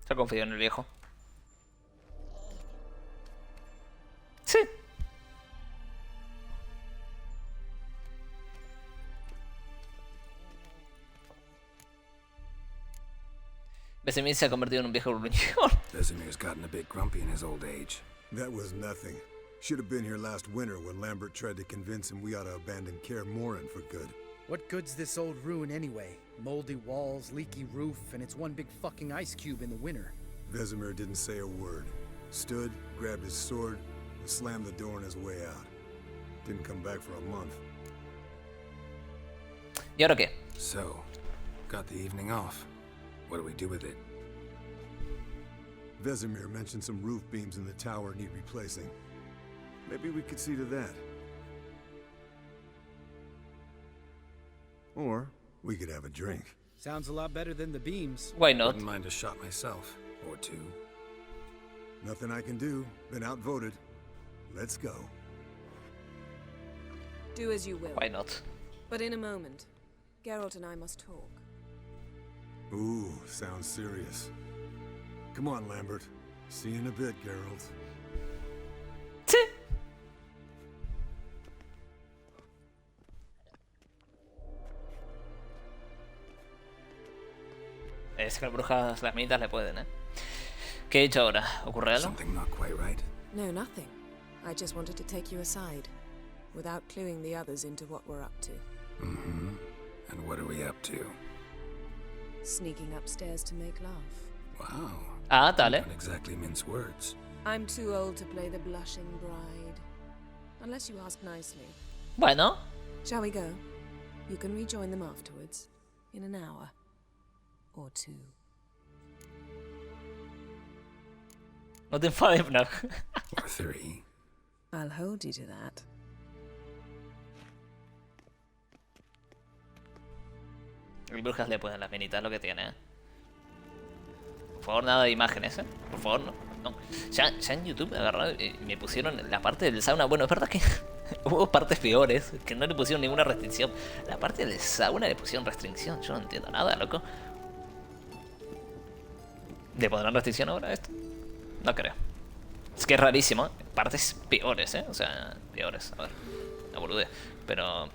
Se confío en el viejo. Sí. Vesemir se ha convertido en un viejo gruñón. Vesemir's gotten a bit grumpy in his old age. That was nothing. Should have been here last winter when Lambert tried to convince him we ought to abandon kaer morhen for good. What good's this old ruin anyway? Moldy walls, leaky roof, and it's one big fucking ice cube in the winter. Vesemir didn't say a word. Stood, grabbed his sword, and slammed the door on his way out. Didn't come back for a month. ¿Y ahora qué? So, got the evening off. What do we do with it? Vesemir mentioned some roof beams in the tower need replacing. Maybe we could see to that. Or we could have a drink. Sounds a lot better than the beams. Why not? Wouldn't mind a shot myself. Or two. Nothing I can do. Been outvoted. Let's go. Do as you will. Why not? But in a moment, Geralt and I must talk. Ooh, sounds serious. Come on, Lambert. See you in a bit, Geralt. es que las brujas, las minitas le pueden, ¿eh? ¿Qué he hecho ahora? ¿Ocurre algo? Something not quite right? No, nothing. I just wanted to take you aside, without cluing the others into what we're up to. Mm-hmm. And what are we up to? Sneaking upstairs to make love. Wow. Ah, dale. Don't exactly mince words. I'm too old to play the blushing bride. Unless you ask nicely. Bueno. Shall we go? You can rejoin them afterwards. In an hour. Or two. No te enfades, no. Or three. I'll hold you to that. Las brujas le pueden las minitas, lo que tiene, ¿eh? Por favor, nada de imágenes, ¿eh? Por favor, no. No. Ya en YouTube agarraron y me pusieron la parte del sauna. Bueno, es verdad que hubo partes peores que no le pusieron ninguna restricción. La parte del sauna le pusieron restricción. Yo no entiendo nada, loco. ¿Le pondrán restricción ahora a esto? No creo. Es que es rarísimo, ¿eh? Partes peores, ¿eh? O sea, peores. A ver, no bolude. Pero...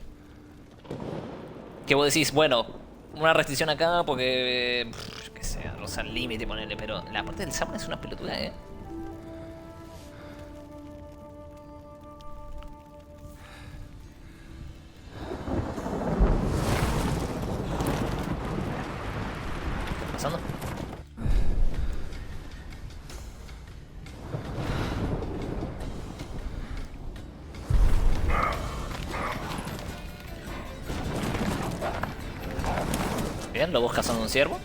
¿qué vos decís? Bueno, una restricción acá porque... yo qué sé, rosa al límite, ponerle. Pero la parte del sauna es una pelotuda, ¿eh? ¿Qué está pasando? Bien, lo buscas cazando un ciervo.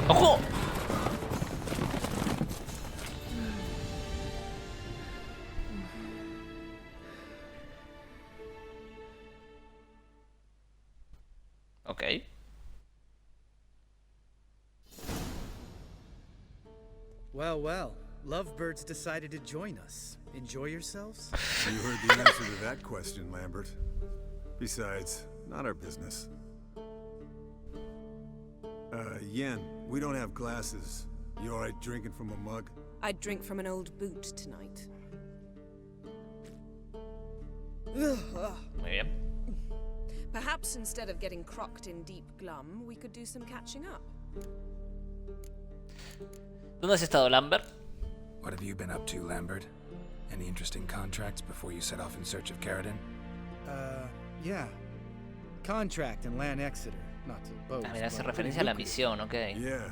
¡Ojo! Ok. Well, well. Lovebirds decided to join us. Enjoy yourselves? You heard the answer to that question, Lambert. Besides, not our business. Yen, we don't have glasses. You alright drinking from a mug? I'd drink from an old boot tonight. Muy bien. Perhaps instead of getting crocked in deep glum, we could do some catching up. ¿Dónde has estado, Lambert? What have you been up to, Lambert? Any interesting contracts before you set off in search of Karadin? Yeah. Contract in Lan Exeter. Not to boast. Ah, mira, hace but referencia a la misión, ok. Yeah.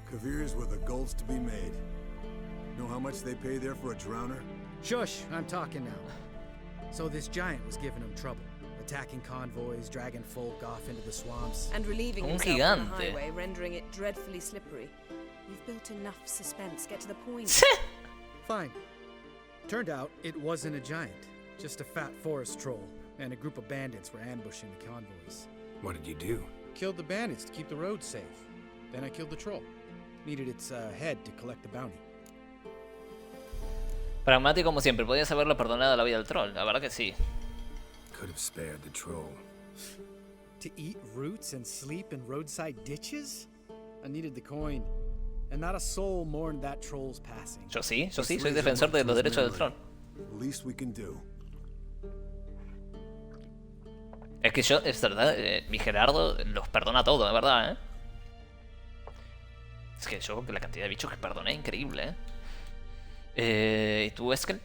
Kavir's where the gold's to be made. Know how much they pay there for a drowner? Shush, I'm talking now. So this giant was giving him trouble. Attacking convoys, dragging folk off into the swamps. And relieving Un himself on gigante. the highway, rendering it dreadfully slippery. You've built enough suspense. Get to the point. Fine. Turned out it wasn't a giant. Just a fat forest troll. And a group of bandits were ambushing the convoys. What did you do? Killed the bandits to keep the road safe. Then I killed the troll. Needed its head to collect the bounty. Pragmático como siempre. Podías haberlo perdonado la vida del troll. La verdad que sí. Could have spared the troll. To eat roots and sleep in roadside ditches? I needed the coin. And not a soul mourned that troll's passing. Yo sí, soy defensor de los derechos del troll. Least we can do. Es que yo, es verdad, mi Gerardo los perdona todo, de verdad, ¿eh? Es que yo, la cantidad de bichos que perdoné, increíble, ¿eh? ¿Y tú, Eskel?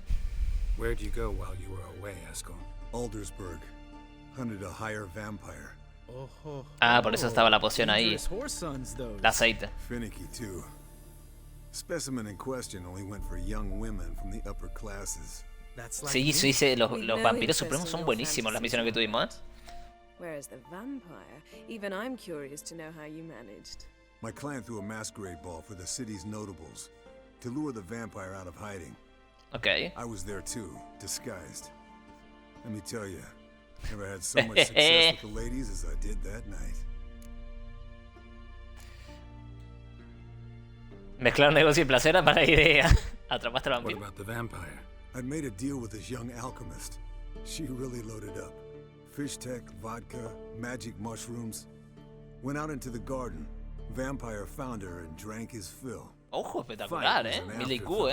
Where'd you go while you were away, Eskel? Aldersburg. Hunted a higher vampire. Ah, por eso estaba la poción ahí. El aceite. Finicky, too. Specimen in question only went for young women from the upper classes. Sí, sí, los vampiros supremos son buenísimos las misiones que tuvimos, ¿eh? Whereas the vampire, even I'm curious to know how you managed. My clan threw a masquerade ball for the city's notables to lure the vampire out of hiding. Okay. I was there too, disguised. Let me tell you, never had so much success with the ladies as I did that night. Mezclar negocio y placer a mala idea. Atrapaste al What vampiro. about the vampire? I'd made a deal with this young alchemist. She really loaded up. Fish tech, vodka, magic mushrooms. Went out into the garden, Vampire found her and drank his fill. Ojo, espectacular, Millie Q,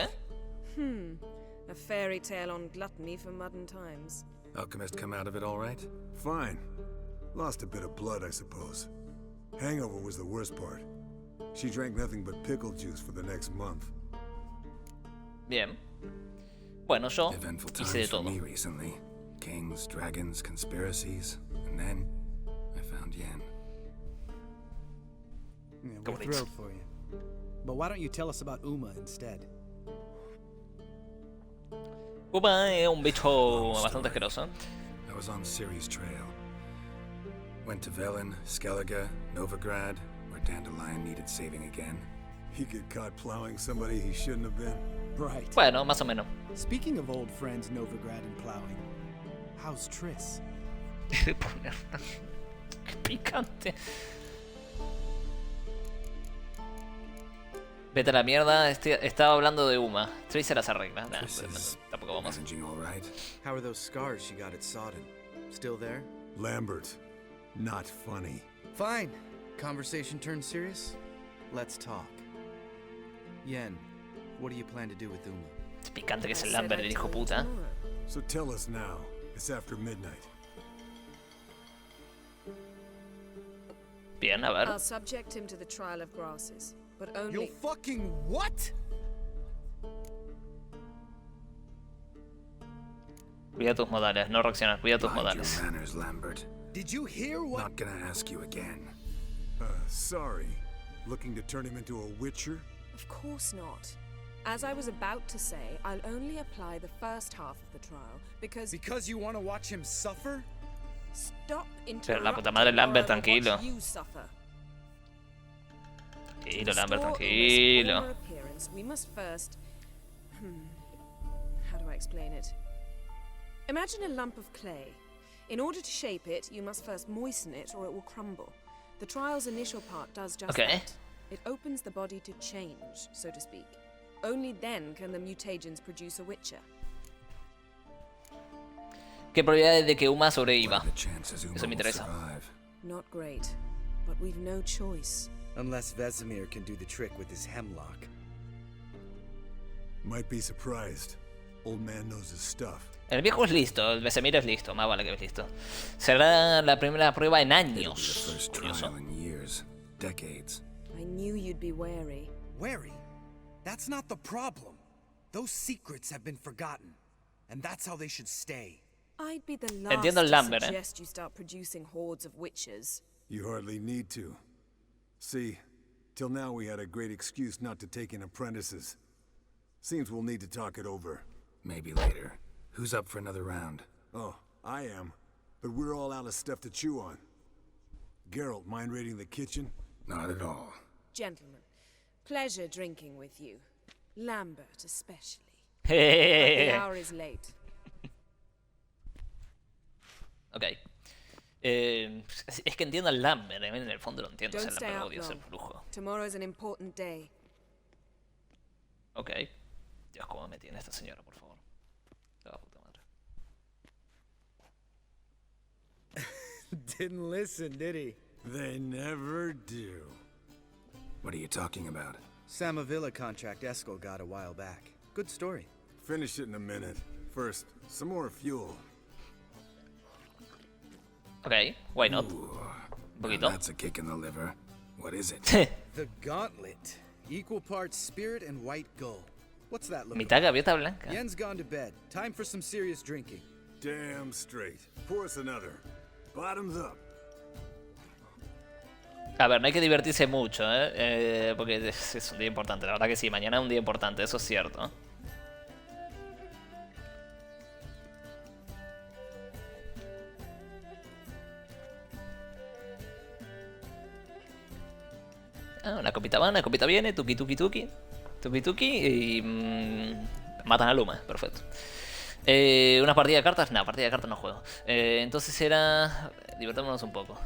A fairy tale on gluttony for modern times. Alchemist come out of it all right? Fine. Lost a bit of blood, I suppose. Hangover was the worst part. She drank nothing but pickle juice for the next month. Bien. Bueno, yo Eventful hice de times for todo. me recently. Kings, dragons, conspiracies, and then I found Yen. Yeah, we're thrilled for you. But why don't you tell us about Uma instead? Uma es un bicho bastante asqueroso. I was on Ciri's trail. Went to Velen, Skellige, Novigrad, where Dandelion needed saving again. He get caught plowing somebody he shouldn't have been. Right. Bueno, más o menos. Speaking of old friends Novigrad and plowing, how's Triss? Qué picante. Vete a la mierda, estaba hablando de Uma. Triss se las arregla. Nah, tampoco vamos. How are those scars she got at Sodden? Still there? Lambert, not funny. Fine. Conversation turned serious? Let's talk. Yen, what do you plan to do with Uma? Es picante que es el Lambert, el hijo puta. So tell us now. It's after midnight. Bien, a ver. I'll subject him to the trial of grasses, but only. You'll fucking what? Cuida tus modales, no reaccionar, cuida tus Mind modales. your manners, Lambert. Did you hear what? Not gonna ask you again. Sorry. Looking to turn him into a witcher? Of course not. As I was about to say, I'll only apply the first half of the trial because. Because you want to watch him suffer? Stop Pero la interrupting. puta madre, Lambert, or I will tranquilo. watch you suffer. Tranquilo, Lambert, Restore Uma's tranquilo. former appearance, we must first. How do I explain it? Imagine a lump of clay. In order to shape it, you must first moisten it or it will crumble. The trial's initial part does just that. It opens the body to change, so to speak. Only then can the mutagens produce a witcher. ¿Qué probabilidades de que Uma sobreviva? Eso me interesa. Not great, but we've no choice. Unless Vesemir can do the trick with his hemlock. Might be surprised. Old man knows his stuff. El viejo es listo, el Vesemir es listo, más vale que es listo. Será la primera prueba en años. Curioso. Decades. I knew you'd be wary. Wary? That's not the problem. Those secrets have been forgotten, and that's how they should stay. I'd be the last Entiendo el to Lambert, suggest you start producing hordes of witches. You hardly need to. See, till now we had a great excuse not to take in apprentices. Seems we'll need to talk it over. Maybe later. Who's up for another round? Oh, I am. But we're all out of stuff to chew on. Geralt, mind raiding the kitchen? Not at all. Gentlemen, pleasure drinking with you. Lambert especially. But Jejeje. the hour is late. Ok. Es que entiendo al Lambert, en el fondo lo entiendo. Don't El stay Lambert out odia ser long. brujo. Tomorrow's an important day. Ok. Dios, cómo me tiene esta señora, por favor. La puta madre. Didn't listen, did he? They never do. What are you talking about? Samavilla contract Eskel got a while back. Good story. Finish it in a minute. First, some more fuel. Ok, why not? Ooh, Un poquito. That's a kick in the liver. What is it? The Gauntlet. Equal parts spirit and white gull. What's that look Mitad like? gaviota blanca. Yen's gone to bed. Time for some serious drinking. Damn straight. Pour us another. Bottoms up. A ver, no hay que divertirse mucho, porque es un día importante. La verdad que sí, mañana es un día importante, eso es cierto. Ah, una copita va, una copita viene, tuki tuki tuki. Tuki tuki y matan a Luma, perfecto. ¿Una partida de cartas? No, partida de cartas no juego. Entonces era... divertámonos un poco.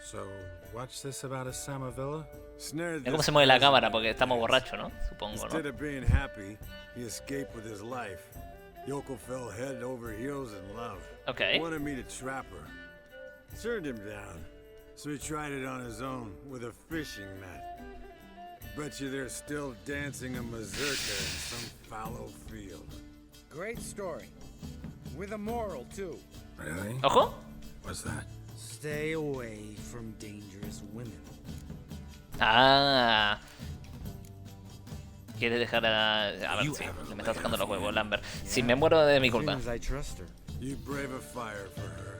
So, watch this about a Samavilla? Mira cómo se mueve la cámara porque estamos borrachos, ¿no? Supongo, ¿no? Instead of being happy, he escaped with his life. Yoko fell head over heels in love. Okay. Wanted me to trap her. Turned him down. So he tried it on his own with a fishing net. Bet you they're still dancing a mazurka in some fallow field. Great story. With a moral, too. Really? Ojo. What's that? Stay away from dangerous women. Ah. Quiere dejar a ver, sí, me está tocando los huevos, Lambert. Si me muero de mi culpa. I trust her. You brave a fire for her,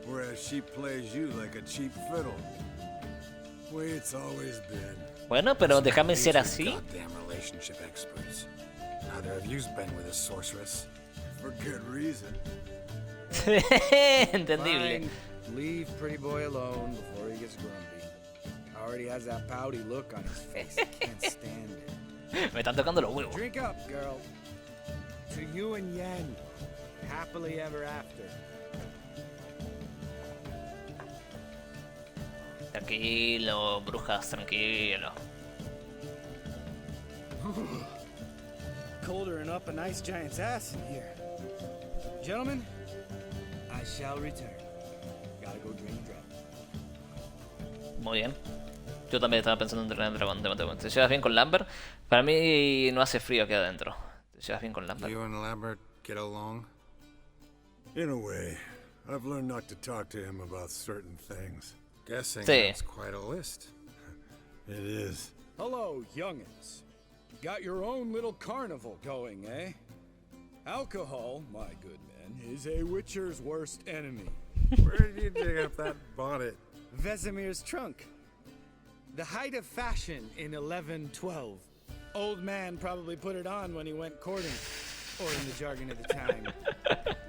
whereas she plays you like a cheap fiddle. Way it's always been. Bueno, pero déjame ser así. Goddamn relationship experts. Neither of you's been with a sorceress. For good reason. Entendible. Fine. Leave pretty boy alone before he gets grumpy. Already has that pouty look on his face. I can't stand it. Me están tocando los huevos. Drink up, girl. To you and Yen. Happily ever after. Tranquilo, brujas, tranquilo. Colder and up a nice giant's ass in here. Gentlemen, I shall return. Gotta go drain the dragon. Muy bien. Yo también estaba pensando en drenar el dragón. ¿Te llevas bien con Lambert? Para mí no hace frío aquí adentro. ¿Te llevas bien con Lambert? You and Lambert get along? In a way. I've learned not to talk to him about certain things. Guessing Sí. that's quite a list. It is. Hello, youngins. Got your own little carnival going, eh? Alcohol, my good man, is a witcher's worst enemy. Where did you dig up that bonnet? Vesemir's trunk. The height of fashion in 1112. Old man probably put it on when he went courting, or in the jargon of the time,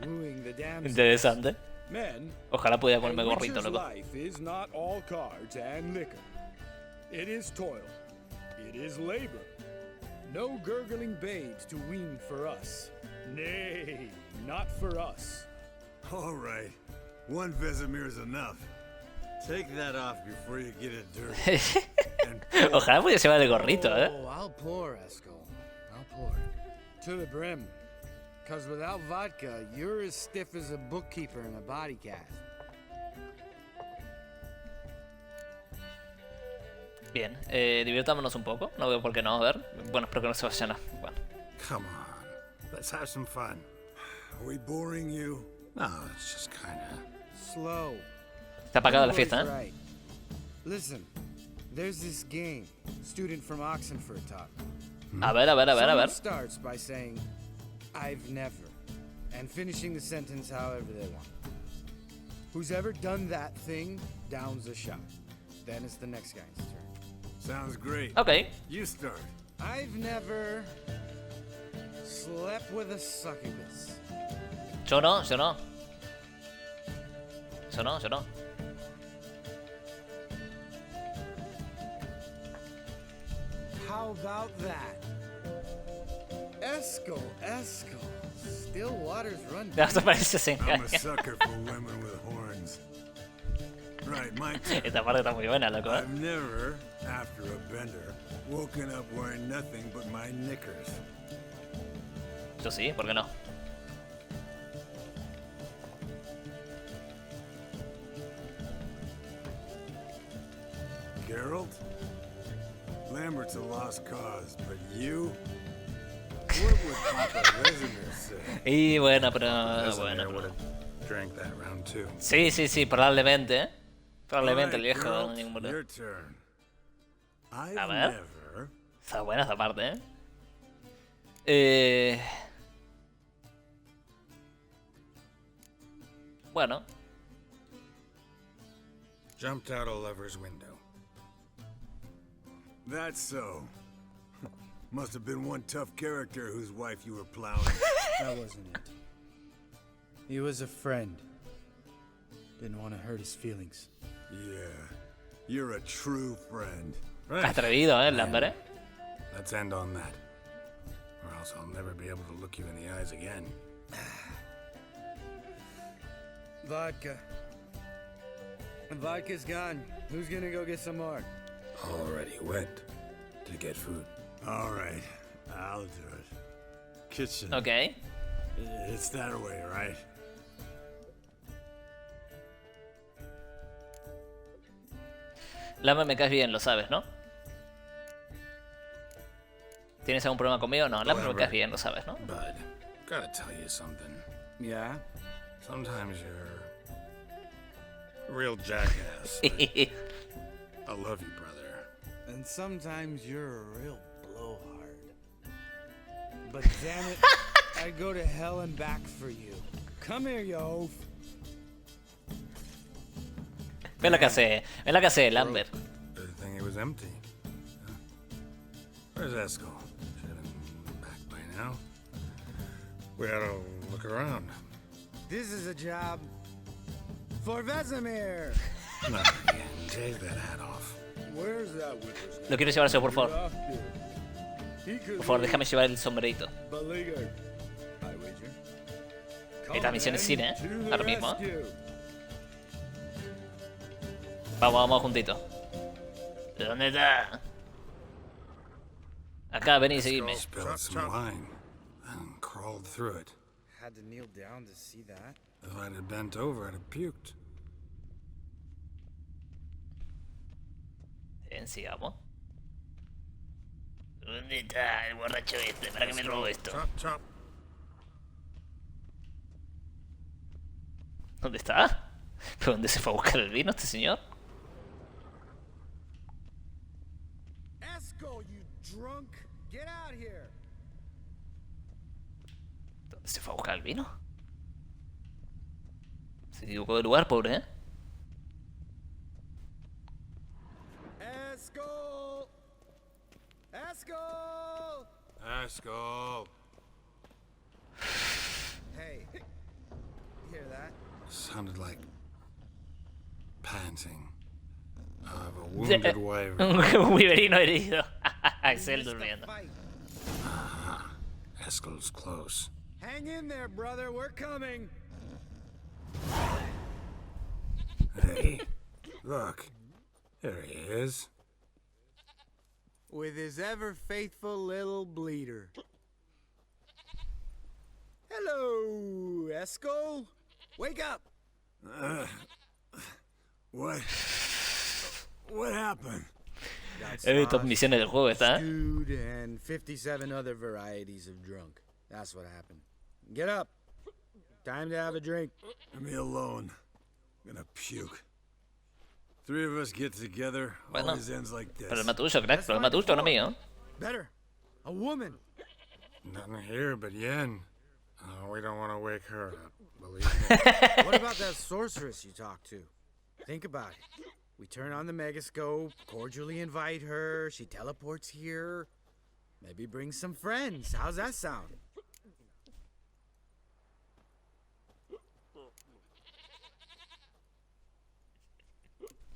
wooing the damsel. Interesante. Men, Ojalá pudiera ponerme a gorrito, witcher's loco. life is not all cards and liquor. It is toil. It is labor. No gurgling babes to wean for us. Nay, not for us. All right. One Vesemir's enough. Take that off before you get it dirty. Ojalá pudiera llevar el gorrito, Oh, I'll pour, Eskel. I'll pour. To the brim. Because without vodka, you're as stiff as a bookkeeper in a body cast. Bien, divirtámonos un poco. No veo por qué no, a ver. Bueno, espero que no se vayan a... Bueno. Come on. Let's have some fun. Are we boring you? No, it's just kinda... Slow. Está apagada la Boy's fiesta, ¿eh? right. Listen, there's this game. Student from Oxenford taught me. A ver, a ver, a ver, a Someone ver. starts by saying, I've never, and finishing the sentence however they want. Who's ever done that thing downs a shot. Then it's the next guy's turn. Sounds great. Okay. You start. I've never slept with a succubus. Yo no, yo no. Yo no, yo no. How about that? Eskel. Still waters run. Esto parece así. I'm a sucker for women with horns. Right, my turn. Esta parte está muy buena, loco. I've never, after a bender, woken up wearing nothing but my knickers. Yo sí, ¿por qué no? Geralt? Lambert's a lost cause, but you? What would Papa Vesemir say? Y bueno, pero... Vesemir Bueno. would have drank that round too. Sí, sí, sí, probablemente, ¿eh? Probablemente el Alright, viejo Geralt, no ningún problema. your turn. I've A ver. never... Está buena esa parte, ¿eh? Bueno. Jumped out a lover's window. That's so. Must have been one tough character whose wife you were plowing. That wasn't it. He was a friend. Didn't want to hurt his feelings. Yeah. You're a true friend. Atrevido, ¿eh? Lambert, ¿eh? Let's end on that. Or else I'll never be able to look you in the eyes again. Vodka. Vodka's gone. Who's gonna go get some more? Already went to get food. All right, I'll do it. Kitchen. Ok. It's that way, right? Lambert, me caes bien, lo sabes, ¿no? ¿Tienes algún problema conmigo? No, Lambert, me caes bien, lo sabes, ¿no? Bud, gotta tell you something. Yeah? Sometimes you're a real jackass. I love you, brother. And sometimes you're a real blowhard. But damn it, I'd go to hell and back for you. Come here, you oaf. Ve lo que hace Lambert. Good thing it was empty. Where's Eskel? Should have been back by now. We ought to look around. This is a job for Vesemir. Not again. Take that hat off. Where's that whippersnapper? Lo quiero llevarse, por favor. He could Por favor, be déjame llevar el sombrerito. beleaguered. I wager. Esta misión es cine, To the ahora mismo. rescue. Vamos juntitos. ¿Dónde está? Acá, vení y seguime. Spilled some wine and crawled through it. Had to kneel down to see that. If I'd have bent over, I'd have puked. Bien, sigamos. ¿Dónde está el borracho este? ¿Para qué me robo esto? Chop, chop. ¿Dónde está? ¿Pero dónde se fue a buscar el vino este señor? Eskel, you drunk! Get out here! ¿Dónde se fue a buscar el vino? Se equivocó de lugar, pobre, ¿eh? Eskel! Eskel! Eskel. Hey, you hear that? Sounded like panting of a wounded wyvern. Un wyverino herido. Es él durmiendo. Aha. Eskel's close. Hang in there, brother. We're coming. Hey, look. There he is. With his ever faithful little bleeder. Hello, Eskel. Wake up. What happened? He visto misiones del juego, ¿está? Stewed and 57 other varieties of drunk. That's what happened. Get up. Time to have a drink. Leave me alone. I'm gonna puke. Three of us get together, Bueno, always ends like this. problema tuyo, crack. Problema tuyo, no mío. Better. A woman. Nothing here but Yen. Oh, we don't want to wake her up, believe me. What about that sorceress you talked to? Think about it. We turn on the megascope, cordially invite her, she teleports here. Maybe bring some friends. How's that sound?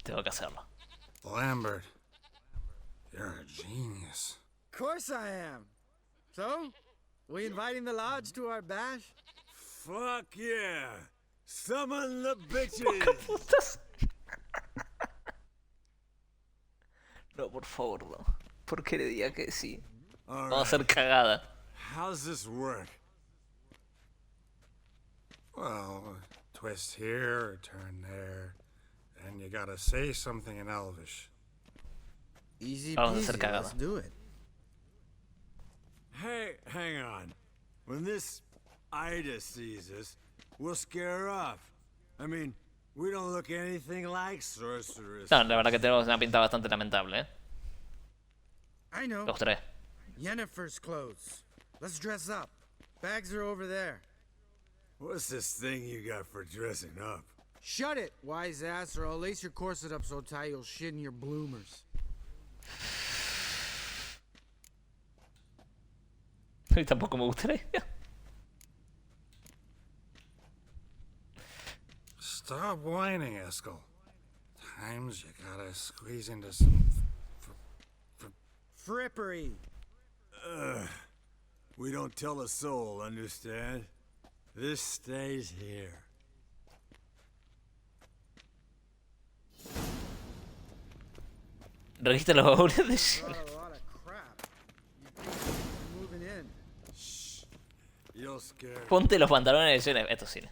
Tengo que hacerlo. Lambert, you're a genius. Of course I am. So, we inviting the lodge to our bash? Fuck yeah! Summon the bitches! No, por favor, no. ¿Por qué le diga que sí? All Vamos a hacer right. cagada. How's this work? Well, twist here, turn there, and you gotta say something in Elvish. Easy Vamos a hacer peasy, cagada. let's do it. Hey, hang on. When this Ida sees us, we'll scare her off. I mean, we don't look anything like sorcerers. No, la verdad que tenemos una pinta bastante lamentable, ¿eh? I know. Los tres. Yennefer's clothes. Let's dress up. Bags are over there. What's this thing you got for dressing up? Shut it, wise ass, or I'll lace your corset up so tight you'll shit in your bloomers. Y tampoco me gusta la idea. Stop whining, Eskel. Times you gotta squeeze into some Frippery. We don't tell a soul, understand? This stays here. Registra los baúles de Got a lot of crap. You're moving in. You'll scare. Ponte los pantalones de cine. Esto es cine.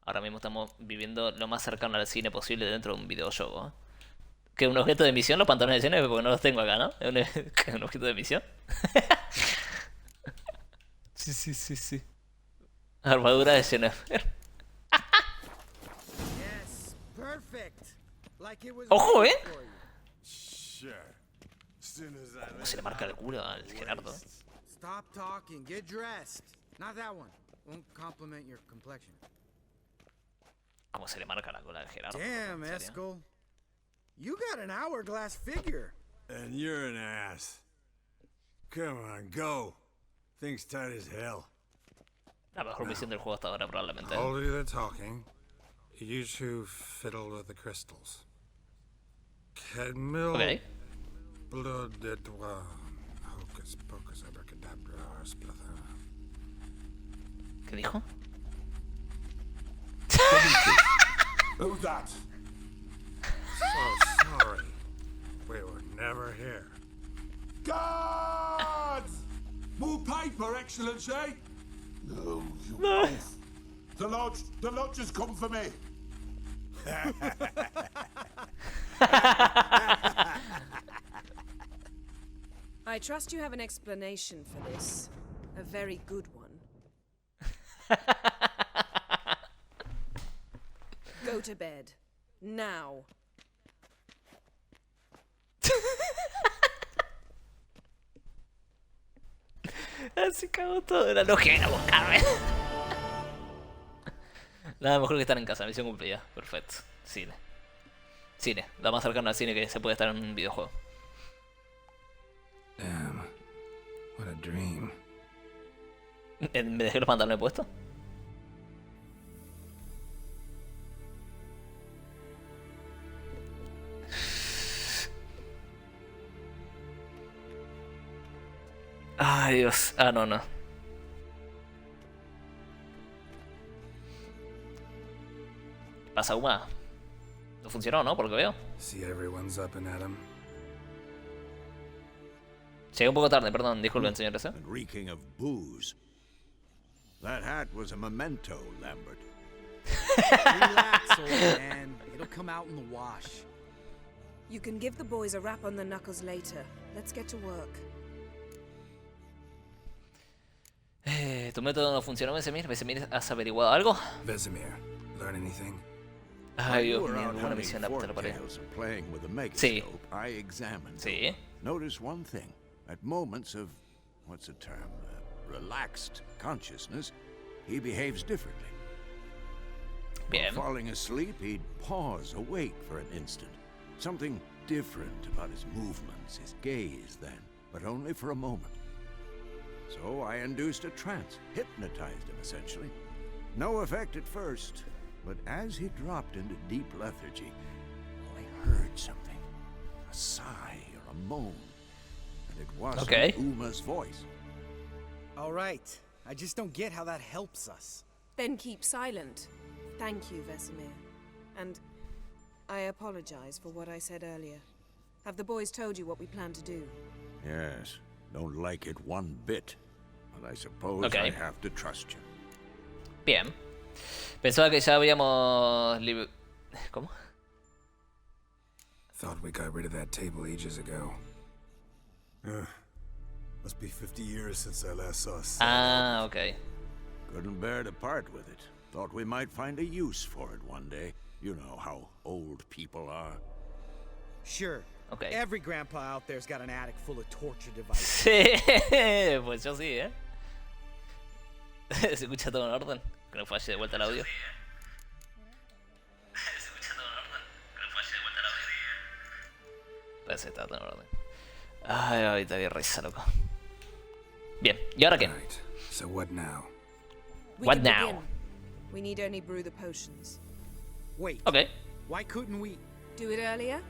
Ahora mismo estamos viviendo lo más cercano al cine posible dentro de un videojuego, ¿eh? ¿Que un objeto de misión? Los pantalones de Xenover, porque no los tengo acá, ¿no? ¿Es un objeto de misión? Sí. Armadura de Xenover. ¡Ojo, eh! ¿Cómo se le marca el culo al Gerardo? Stop talking, get dressed. Not that one. Won't compliment your complexion. ¿Cómo se le marca la cola al Gerardo? Damn, Eskel. You got an hourglass figure. And you're an ass. Come on, go. Thing's tight as hell. La mejor misión del juego hasta ahora, probablemente. Hold you the talking. You two fiddle with the crystals. Kedmil. Okay. Blood de doigt. Hocus pocus abracadabra. Splather. ¿Qué dijo? Who's that? So sorry. We were never here. Guards! More paper, Excellency? No, you No. oaf. The lodge has come for me. I trust you have an explanation for this. A very good one. Go to bed. Now. Se cagó todo. Era lógica ir a buscarme. Nada mejor que estar en casa. Misión cumplida. Perfecto. Cine. Cine. La más cercana al cine que se puede estar en un videojuego. Damn. What a dream. ¿Me dejé los pantalones puestos? Ay, Dios. Ah, no. ¿Qué pasa, Uma? No funcionó, ¿no? Por lo que veo. See, everyone's up and at 'em. Llegué un poco tarde, perdón. Disculpen, señores. And reeking of booze. That hat was a memento, Lambert. Relax, old man. It'll come out in the wash. You can give the boys a rap on the knuckles later. Let's get to work. ¿Tu método no funcionó, Vesemir? ¿Vesemir, has averiguado algo? Vesemir, learn anything? Ay, Dios You were mío, out una hunting misión de la puta pared. forktails and playing with the Sí. megascope. I examined. Sí. Notice one thing. At moments of, what's the term, relaxed consciousness, he behaves differently. Bien. While falling asleep, he'd pause, awake for an instant. Something different about his movements, his gaze then, but only for a moment. So I induced a trance, hypnotized him essentially. No effect at first, but as he dropped into deep lethargy, I heard something. A sigh or a moan. And it wasn't Okay. Uma's voice. All right. I just don't get how that helps us. Then keep silent. Thank you, Vesemir. And I apologize for what I said earlier. Have the boys told you what we plan to do? Yes, don't like it one bit. But I suppose Okay. I have to trust you. Bien. Pensaba que ya habíamos... ¿Cómo? Thought we got rid of that table ages ago. Must be 50 years since I last saw us. Ah, ok. Couldn't bear to part with it. Thought we might find a use for it one day. You know how old people are. Sure. Okay. Every grandpa out there's got an attic full of torture devices. Sí, pues yo sí, ¿eh? ¿Se escucha todo en orden? Que no falle de vuelta el audio. Parece que está todo en orden. Ay, ahorita había risa, loco. Bien, ¿y ahora qué? Right. So what now? What can now? begin. We need only brew the potions. Wait. Okay. Why couldn't we Do it earlier?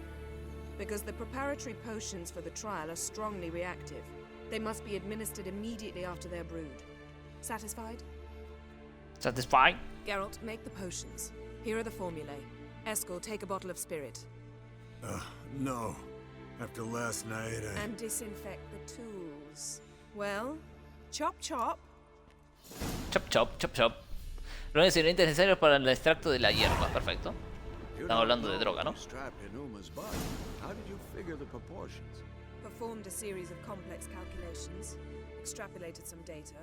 Because the preparatory potions for the trial are strongly reactive. They must be administered immediately after they're brewed. Satisfied? Satisfied? Geralt, make the potions. Here are the formulae. Eskel, take a bottle of spirit. No. After last night, And disinfect the tools. Well, chop chop. Chop, chop, chop, chop. Los ingredientes necesarios para el extracto de la hierba, perfecto. Estamos hablando de droga, ¿no? Strapped in Uma's body. How did you figure the proportions? Performed a series of complex calculations, extrapolated some data,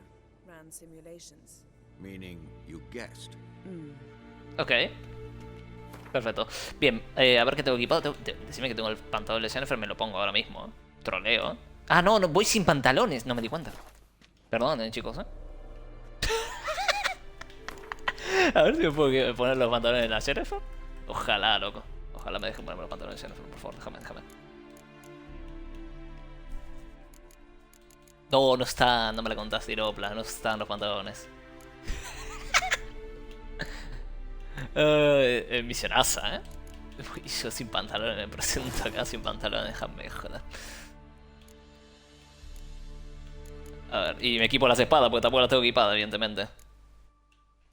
ran simulations. Meaning you guessed. Ok. Perfecto. Bien, a ver qué tengo equipado. Decime que tengo el pantalón de Jennifer, me lo pongo ahora mismo. Troleo. Ah, no, no, voy sin pantalones, no me di cuenta. Perdón, chicos, A ver si me puedo poner los pantalones de la Jennifer. Ojalá, loco. Ojalá me dejen ponerme los pantalones de Jennifer, por favor, déjame. No, no están, no me la contaste, Iropla, no están los pantalones. Misionaza, Y yo sin pantalones, me presento acá sin pantalones, déjame joder. A ver, y me equipo las espadas, porque tampoco las tengo equipadas, evidentemente.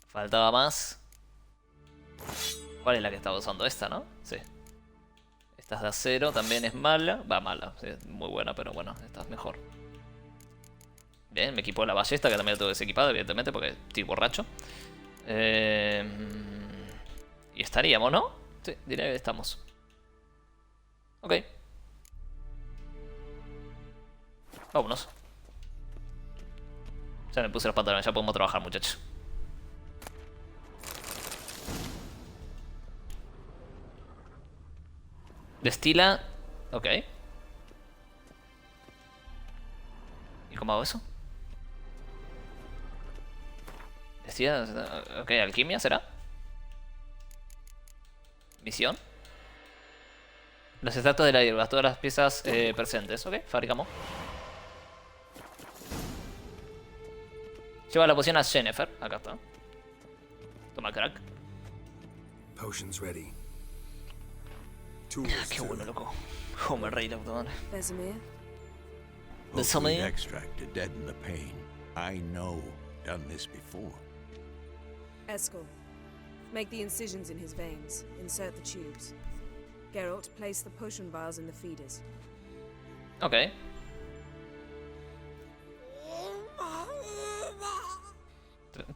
Faltaba más. ¿Cuál es la que estaba usando? Esta, ¿no? Sí. Esta es de acero, también es mala. Va, mala, sí, muy buena, pero bueno, esta es mejor. Bien, me equipo la ballesta, que también la tengo desequipada, evidentemente, porque estoy borracho. Y estaríamos, ¿no? Sí, diría que estamos. Ok. Vámonos. Ya me puse los pantalones, ya podemos trabajar, muchachos. Destila. Ok. ¿Y cómo hago eso? Destila. Ok, alquimia, ¿será? Misión. Los extractos de la hierba, todas las piezas presentes. Ok, fabricamos. Lleva la poción a Jennifer. Acá está. Toma, crack. Potions ready. Qué bueno, loco. Oh, me reí, loco. Vesemir? Hopefully extract to deaden the pain. I know done this before. Eskel. Make the incisions in his veins. Insert the tubes. Geralt, place the potion vials in the feeders. Ok.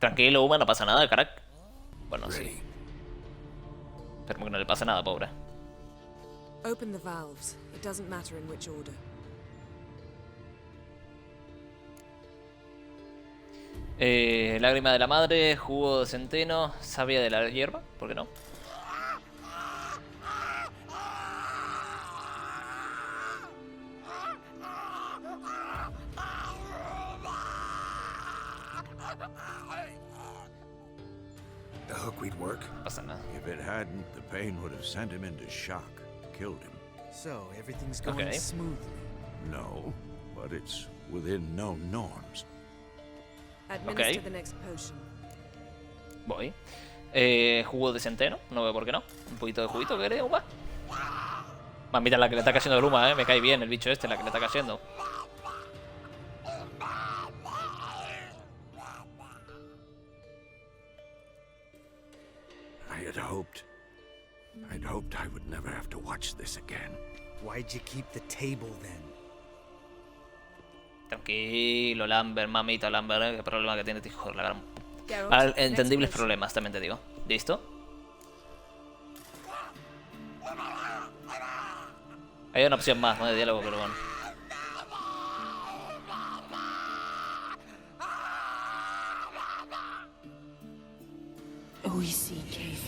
Tranquilo, Uma, no pasa nada, crack. Bueno, sí. Esperemos que no le pase nada, pobre. Open the valves. It doesn't matter in which order. Lágrima de la madre, jugo de centeno, savia de la hierba, ¿por qué no? The hookweed work? No pasa nada. If it hadn't, the pain would have sent him into shock, killed him. So, everything's going smoothly. No, but it's within known norms. Administer the next potion. Voy. Jugo de centeno, no veo por qué no. Un poquito de juguito, ¿querés, Uma? Mira la que le está cayendo el Uma, me cae bien el bicho este, la que le está cayendo. I'd hoped I would never have to watch this again. Why'd you keep the table then? Tranquilo, Lambert, mamita Lambert, qué problema que tiene este hijo de la gran... entendibles problemas, también te digo. ¿Listo? Hay una opción más, ¿no? De diálogo, pero bueno.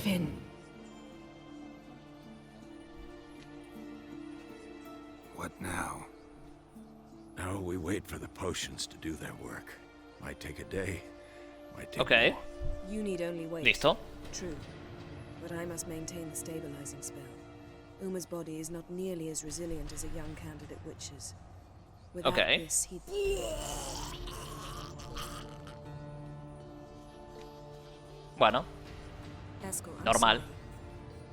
Fin. What now? Now we wait for the potions to do their work. Might take a day, might take more. You need only wait. Listo. True. But I must maintain the stabilizing spell. Uma's body is not nearly as resilient as a young candidate witch's. Without this, he'd... Bueno. Eskel, normal. sorry.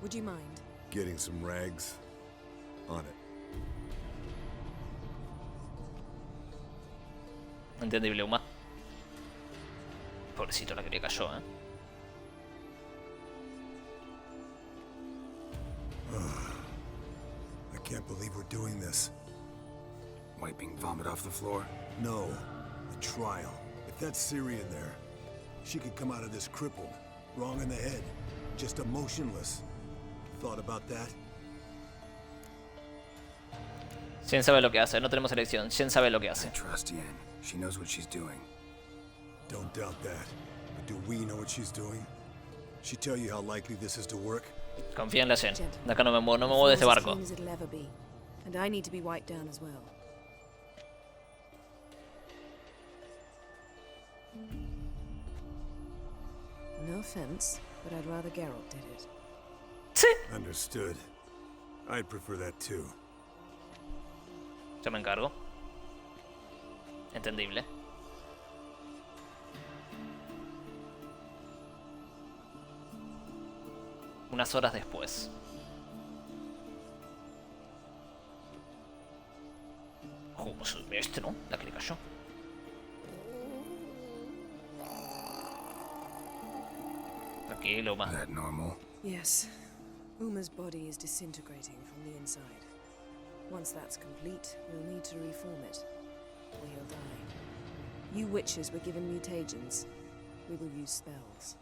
Would you mind? Getting some rags on it. Entendible, Uma. Pobrecito, la que le cayó, I can't believe we're doing this. Wiping vomit off the floor? No, the trial. If that's Syrian there, she could come out of this crippled, wrong in the head, just emotionless. thought about that? Jen sabe lo que hace, no tenemos elección. Jen sabe lo que hace. I trust Yen. She knows what she's doing. Don't doubt that. But do we know what she's doing? She tell you how likely this is to work? Confía en la Jen. De acá no me muevo de este barco. And I need to be wiped down as well. No offense, but I'd rather Geralt did it. Sí. Understood. I'd prefer that too. Yo me encargo. Entendible. Unas horas después. Pues este, ¿no? La que le cayó. Tranquilo, ma. That normal? Yes. Uma's body is disintegrating from the inside. Once that's complete, we'll need to reform it, or he'll die. You witches were given mutagens. We will use spells.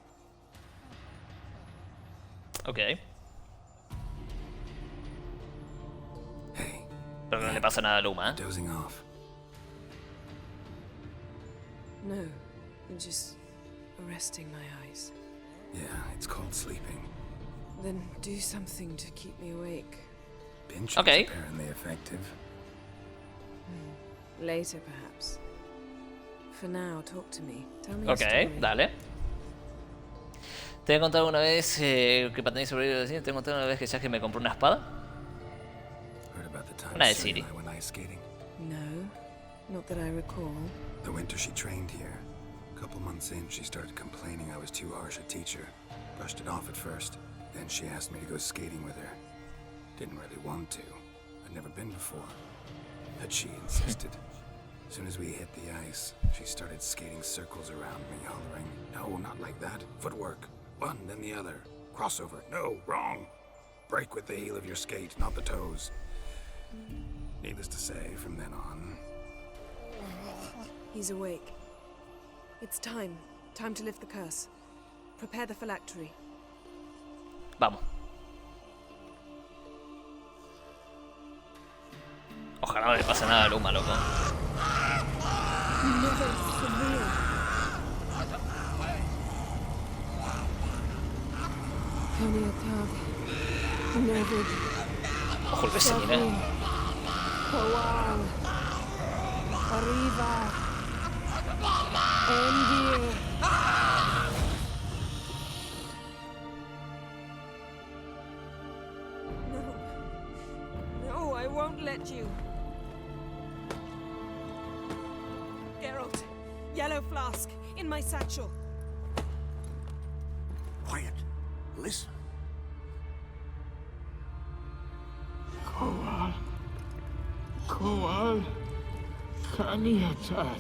Okay. Hey. Pero no le pasa nada a Luma, ¿eh? Dozing off. No, I'm just arresting my eyes. Yeah, it's called sleeping. Then do something to keep me awake. Pinch Okay. is apparently effective. Later, perhaps. For now, talk to me. Tell me a Okay, story. dale. Te he contado una vez que Patani sobrevivió de cine. Te he contado una vez que Jack me compró una espada. Heard about the time Una de Ciri Ciri. and I went ice skating. No, not that I recall. The winter she trained here. A couple months in, she started complaining I was too harsh a teacher. Brushed it off at first. Then she asked me to go skating with her. Didn't really want to. I'd never been before. But she insisted. As soon as we hit the ice, she started skating circles around me, hollering, "No, not like that. Footwork. One, then the other. Crossover. No, wrong. Break with the heel of your skate, not the toes." Needless to say, from then on... He's awake. It's time. Time to lift the curse. Prepare the phylactery. Vamos. Ojalá no le pase nada a Luma, loco. Ojo el beseñín, No, I won't let you. Geralt, yellow flask, in my satchel. Quiet. Listen. Koal, Kaniatad.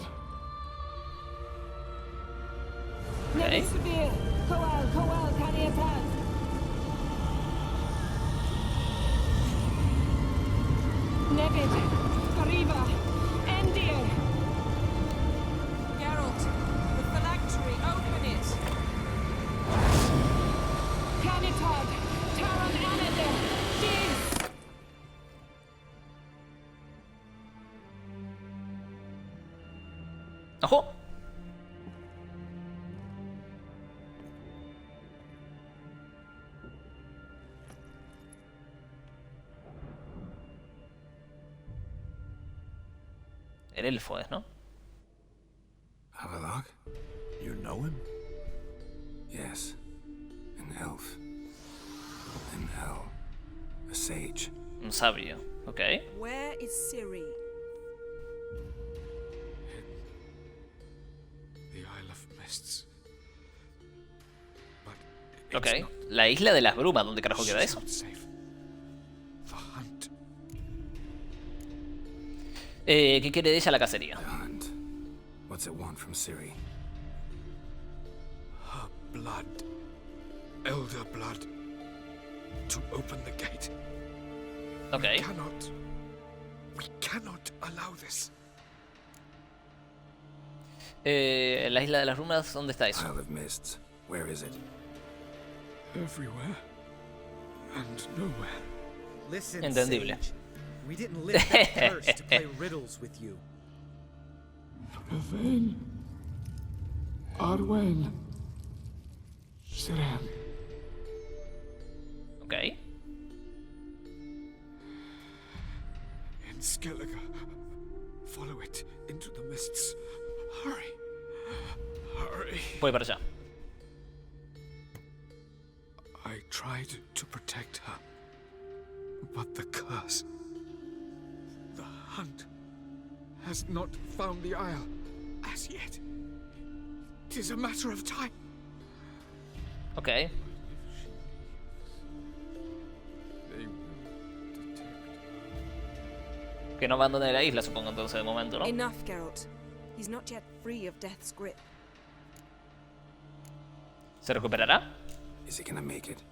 Okay. Nevid, Arriva, Endir. Geralt, the phylactery, open it. Canitad, Taran Anadir, Diz. Ojo. El elfo es, ¿no? Havelock? You know him? Yes. An elf. An hell. A sage. Un sabio. Ok. Where is Ciri? The Isle of Mists. Ok. La isla de las brumas, ¿dónde carajo queda eso? ¿Qué quiere de ella la cacería? What's it want from Ciri? Her blood. Elder blood. To open the gate. Okay. We cannot allow this. La isla de las brumas, ¿dónde está eso? Isle of Mists. Where is it? Everywhere. and nowhere. Listen, Entendible. Sage. We didn't lift that curse to play riddles with you. Vienen. Arwen. Siren. Ok. In Skellige. Follow it into the mists. Hurry. Hurry. Voy para allá. I tried to protect her. But the curse. The hunt has not found the Isle as yet. It is a matter of time. Ok. They will detect. Que no abandone la isla, supongo, entonces, de momento, ¿no? Enough, Geralt. He's not yet free of death's grip. ¿Se recuperará? Is he gonna make it?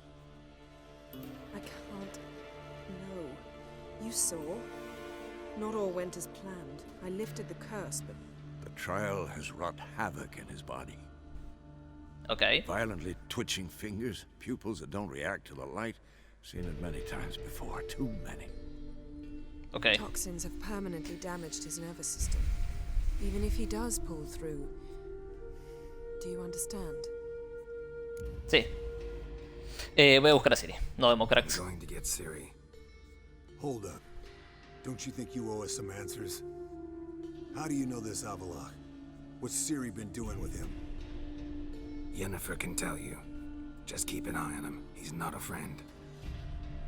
I can't. No. You saw? Not all went as planned. I lifted the curse, but The trial has wrought havoc in his body. Ok. Violently twitching fingers, pupils that don't react to the light. Seen it many times before, too many. Ok. toxins have permanently damaged his nervous system. Even if he does pull through. Do you understand? Sí. Voy a buscar a Siri. No demo cracks. Going to get Ciri. Hold up. Don't you think you owe us some answers? How do you know this Avalok? What's Ciri been doing with him? Yennefer can tell you. Just keep an eye on him. He's not a friend.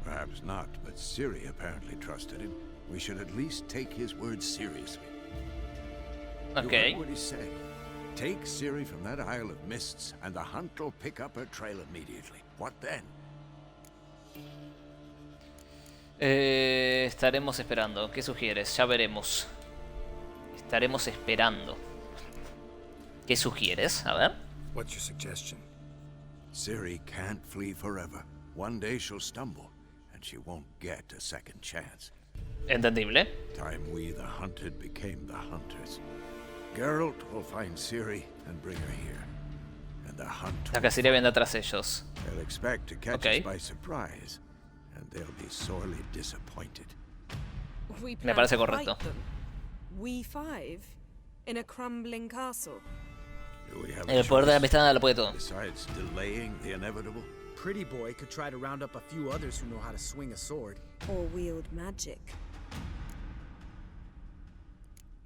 Perhaps not, but Ciri apparently trusted him. We should at least take his words seriously. Ok. You heard what he said. Take Ciri from that Isle of Mists, and the hunt will pick up her trail immediately. What then? Estaremos esperando. ¿Qué sugieres? Ya veremos. Estaremos esperando. ¿Qué sugieres? A ver. What's your suggestion? Ciri can't flee forever. One day she'll stumble, and she won't get a second chance. Entendible. Time we, the hunted, became the hunters. Geralt will find Ciri and bring her here. And the hunt Acá Siri viene atrás ellos. they'll expect to catch Okay. us by surprise, and they'll be sorely disappointed. We Me plan parece to correcto. fight them. We five? In a crumbling castle? Do we have a El poder de la choice amistad lo puede todo. besides delaying the inevitable? Pretty boy could try to round up a few others who know how to swing a sword. Or wield magic.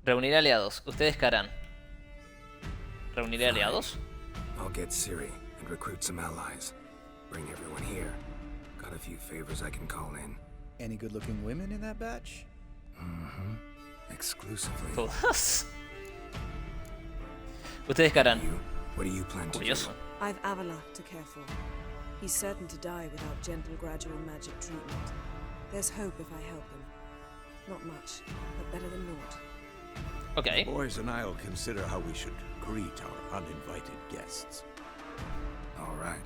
Reunir aliados. ¿Ustedes qué harán? ¿Reuniré aliados? I'll get Ciri and recruit some allies. Bring everyone here. Got a few favors I can call in. Any good-looking women in that batch? Mm-hmm. Exclusively. Todas. ¿Ustedes qué harán? What do you plan to do? Curioso. I've Avalok to care for. He's certain to die without gentle, gradual magic treatment. There's hope if I help him. Not much, but better than naught. Ok. Boys and I'll consider how we should greet our uninvited guests. All right.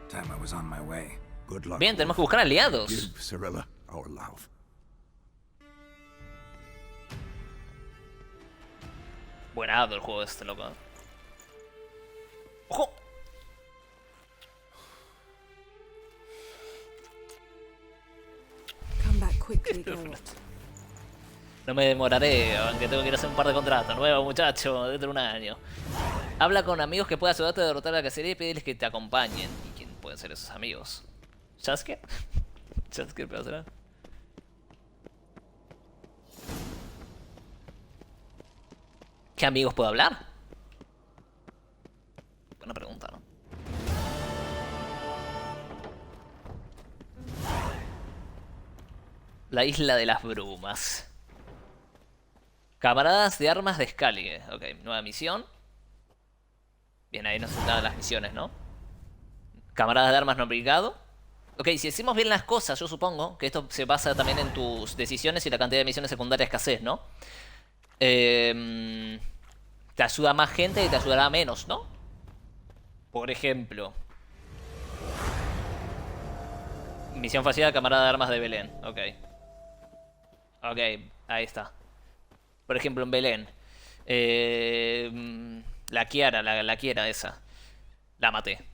Time I was on my way. Good luck. Bien, tenemos que buscar aliados. Give Cirilla our love. Buenado el juego este, loco. ¡Ojo! Come back quickly, Geralt. No me demoraré, aunque tengo que ir a hacer un par de contratos. Nuevo, muchacho, dentro de un año. Habla con amigos que puedan ayudarte a derrotar a la cacería y pedirles que te acompañen. ¿Y quién pueden ser esos amigos? ¿Jasker? ¿Jasker puede ser? ¿Qué amigos puedo hablar? Buena pregunta, ¿no? La isla de las brumas. Camaradas de armas de Skellige. Ok, nueva misión. Bien, ahí nos están las misiones, ¿no? Camaradas de armas no obligado. Ok, si decimos bien las cosas, yo supongo que esto se basa también en tus decisiones y la cantidad de misiones secundarias que haces, ¿no? Te ayuda más gente y te ayudará menos, ¿no? Por ejemplo. Misión fallida, camarada de armas de Belén. Ok. Ok, ahí está. Por ejemplo, en Belén. La Kiara, la Kiara esa. La maté.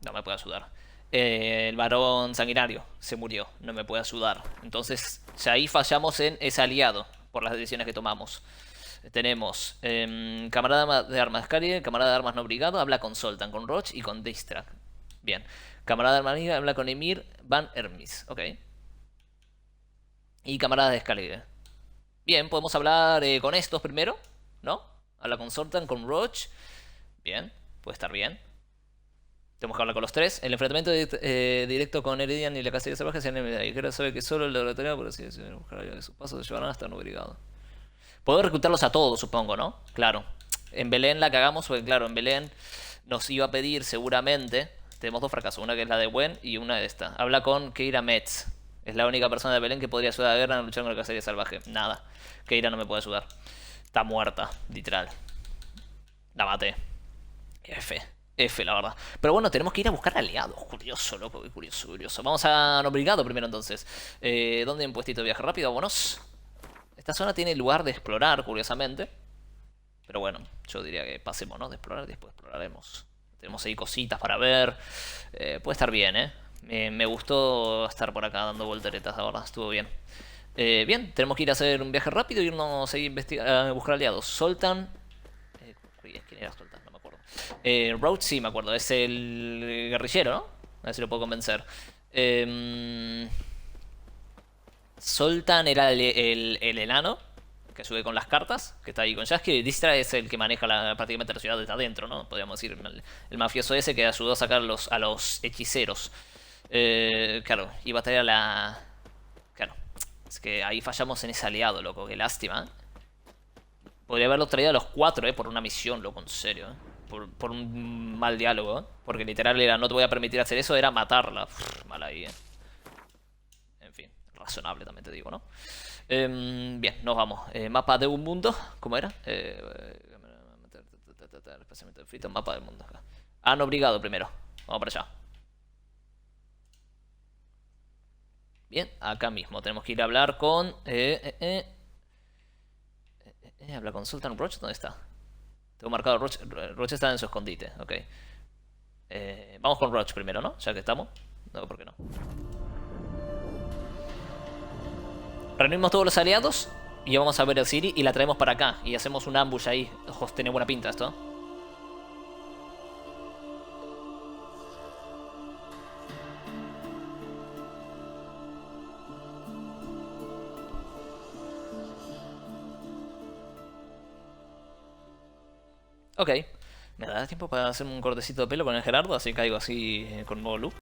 No me puede ayudar. el varón sanguinario se murió, no me puede ayudar. Entonces, ya ahí fallamos en ese aliado por las decisiones que tomamos. Tenemos camarada de armas Kaer, camarada de armas no brigado, habla con Zoltan, con Roach y con Distrak. Bien. Camarada de armas amiga habla con Emir Van Hermes. Ok. Y camarada de Excalibur. Bien, podemos hablar con estos primero, ¿no? Habla con Zoltan, con Roach. Bien, puede estar bien. Tenemos que hablar con los tres. El enfrentamiento directo con Eridian y la cacería salvaje se han y quiero saber que solo el laboratorio, por así decirlo, buscar de sus pasos, se llevarán hasta no brigado. Puedo reclutarlos a todos, supongo, ¿no? Claro. En Belén la cagamos porque, claro, en Belén nos iba a pedir seguramente. Tenemos dos fracasos, una que es la de Gwen y una de esta. Habla con Keira Metz. Es la única persona de Belén que podría ayudar a Guerra a luchar con la cacería salvaje. Nada. Keira no me puede ayudar. Está muerta, literal. La maté. F, la verdad. Pero bueno, tenemos que ir a buscar aliados. Curioso, loco, curioso, curioso. Vamos a Nobrigado primero entonces. ¿Dónde hay un puestito de viaje rápido? Vámonos. Esta zona tiene lugar de explorar, curiosamente. Pero bueno, yo diría que pasemos, ¿no? De explorar y después exploraremos. Tenemos ahí cositas para ver. Puede estar bien, ¿eh? Me gustó estar por acá dando volteretas, la verdad. Estuvo bien. Bien, tenemos que ir a hacer un viaje rápido y irnos a buscar aliados. Zoltan. ¿Quién era Zoltan? No me acuerdo. Roach, sí, me acuerdo. Es el guerrillero, ¿no? A ver si lo puedo convencer. Zoltan era el enano que sube con las cartas, que está ahí con Jaskier. Y Distra es el que maneja prácticamente la ciudad desde adentro, ¿no? Podríamos decir, el mafioso ese que ayudó a sacar a los hechiceros. Claro, y batalla la... Claro, es que ahí fallamos en ese aliado, loco, qué lástima. Podría haberlo traído a los 4, por una misión, loco, en serio, por un mal diálogo, porque literal era no te voy a permitir hacer eso, era matarla. Mal ahí, En fin, razonable también te digo, ¿no? Bien, nos vamos. Mapa de un mundo, ¿cómo era? Especialmente frito, mapa del mundo. No brigado primero. Vamos para allá. Bien, acá mismo. Tenemos que ir a hablar con... habla con Sultan Roach. ¿Dónde está? Tengo marcado Roach. Roach está en su escondite. Ok. Vamos con Roach primero, ¿no? Ya que estamos. No, ¿por qué no? Reunimos todos los aliados y vamos a ver el City y la traemos para acá. Y hacemos un ambush ahí. Ojo, tiene buena pinta esto. Ok. Me da tiempo para hacer un cortecito de pelo con el Gerardo, así caigo así con nuevo look.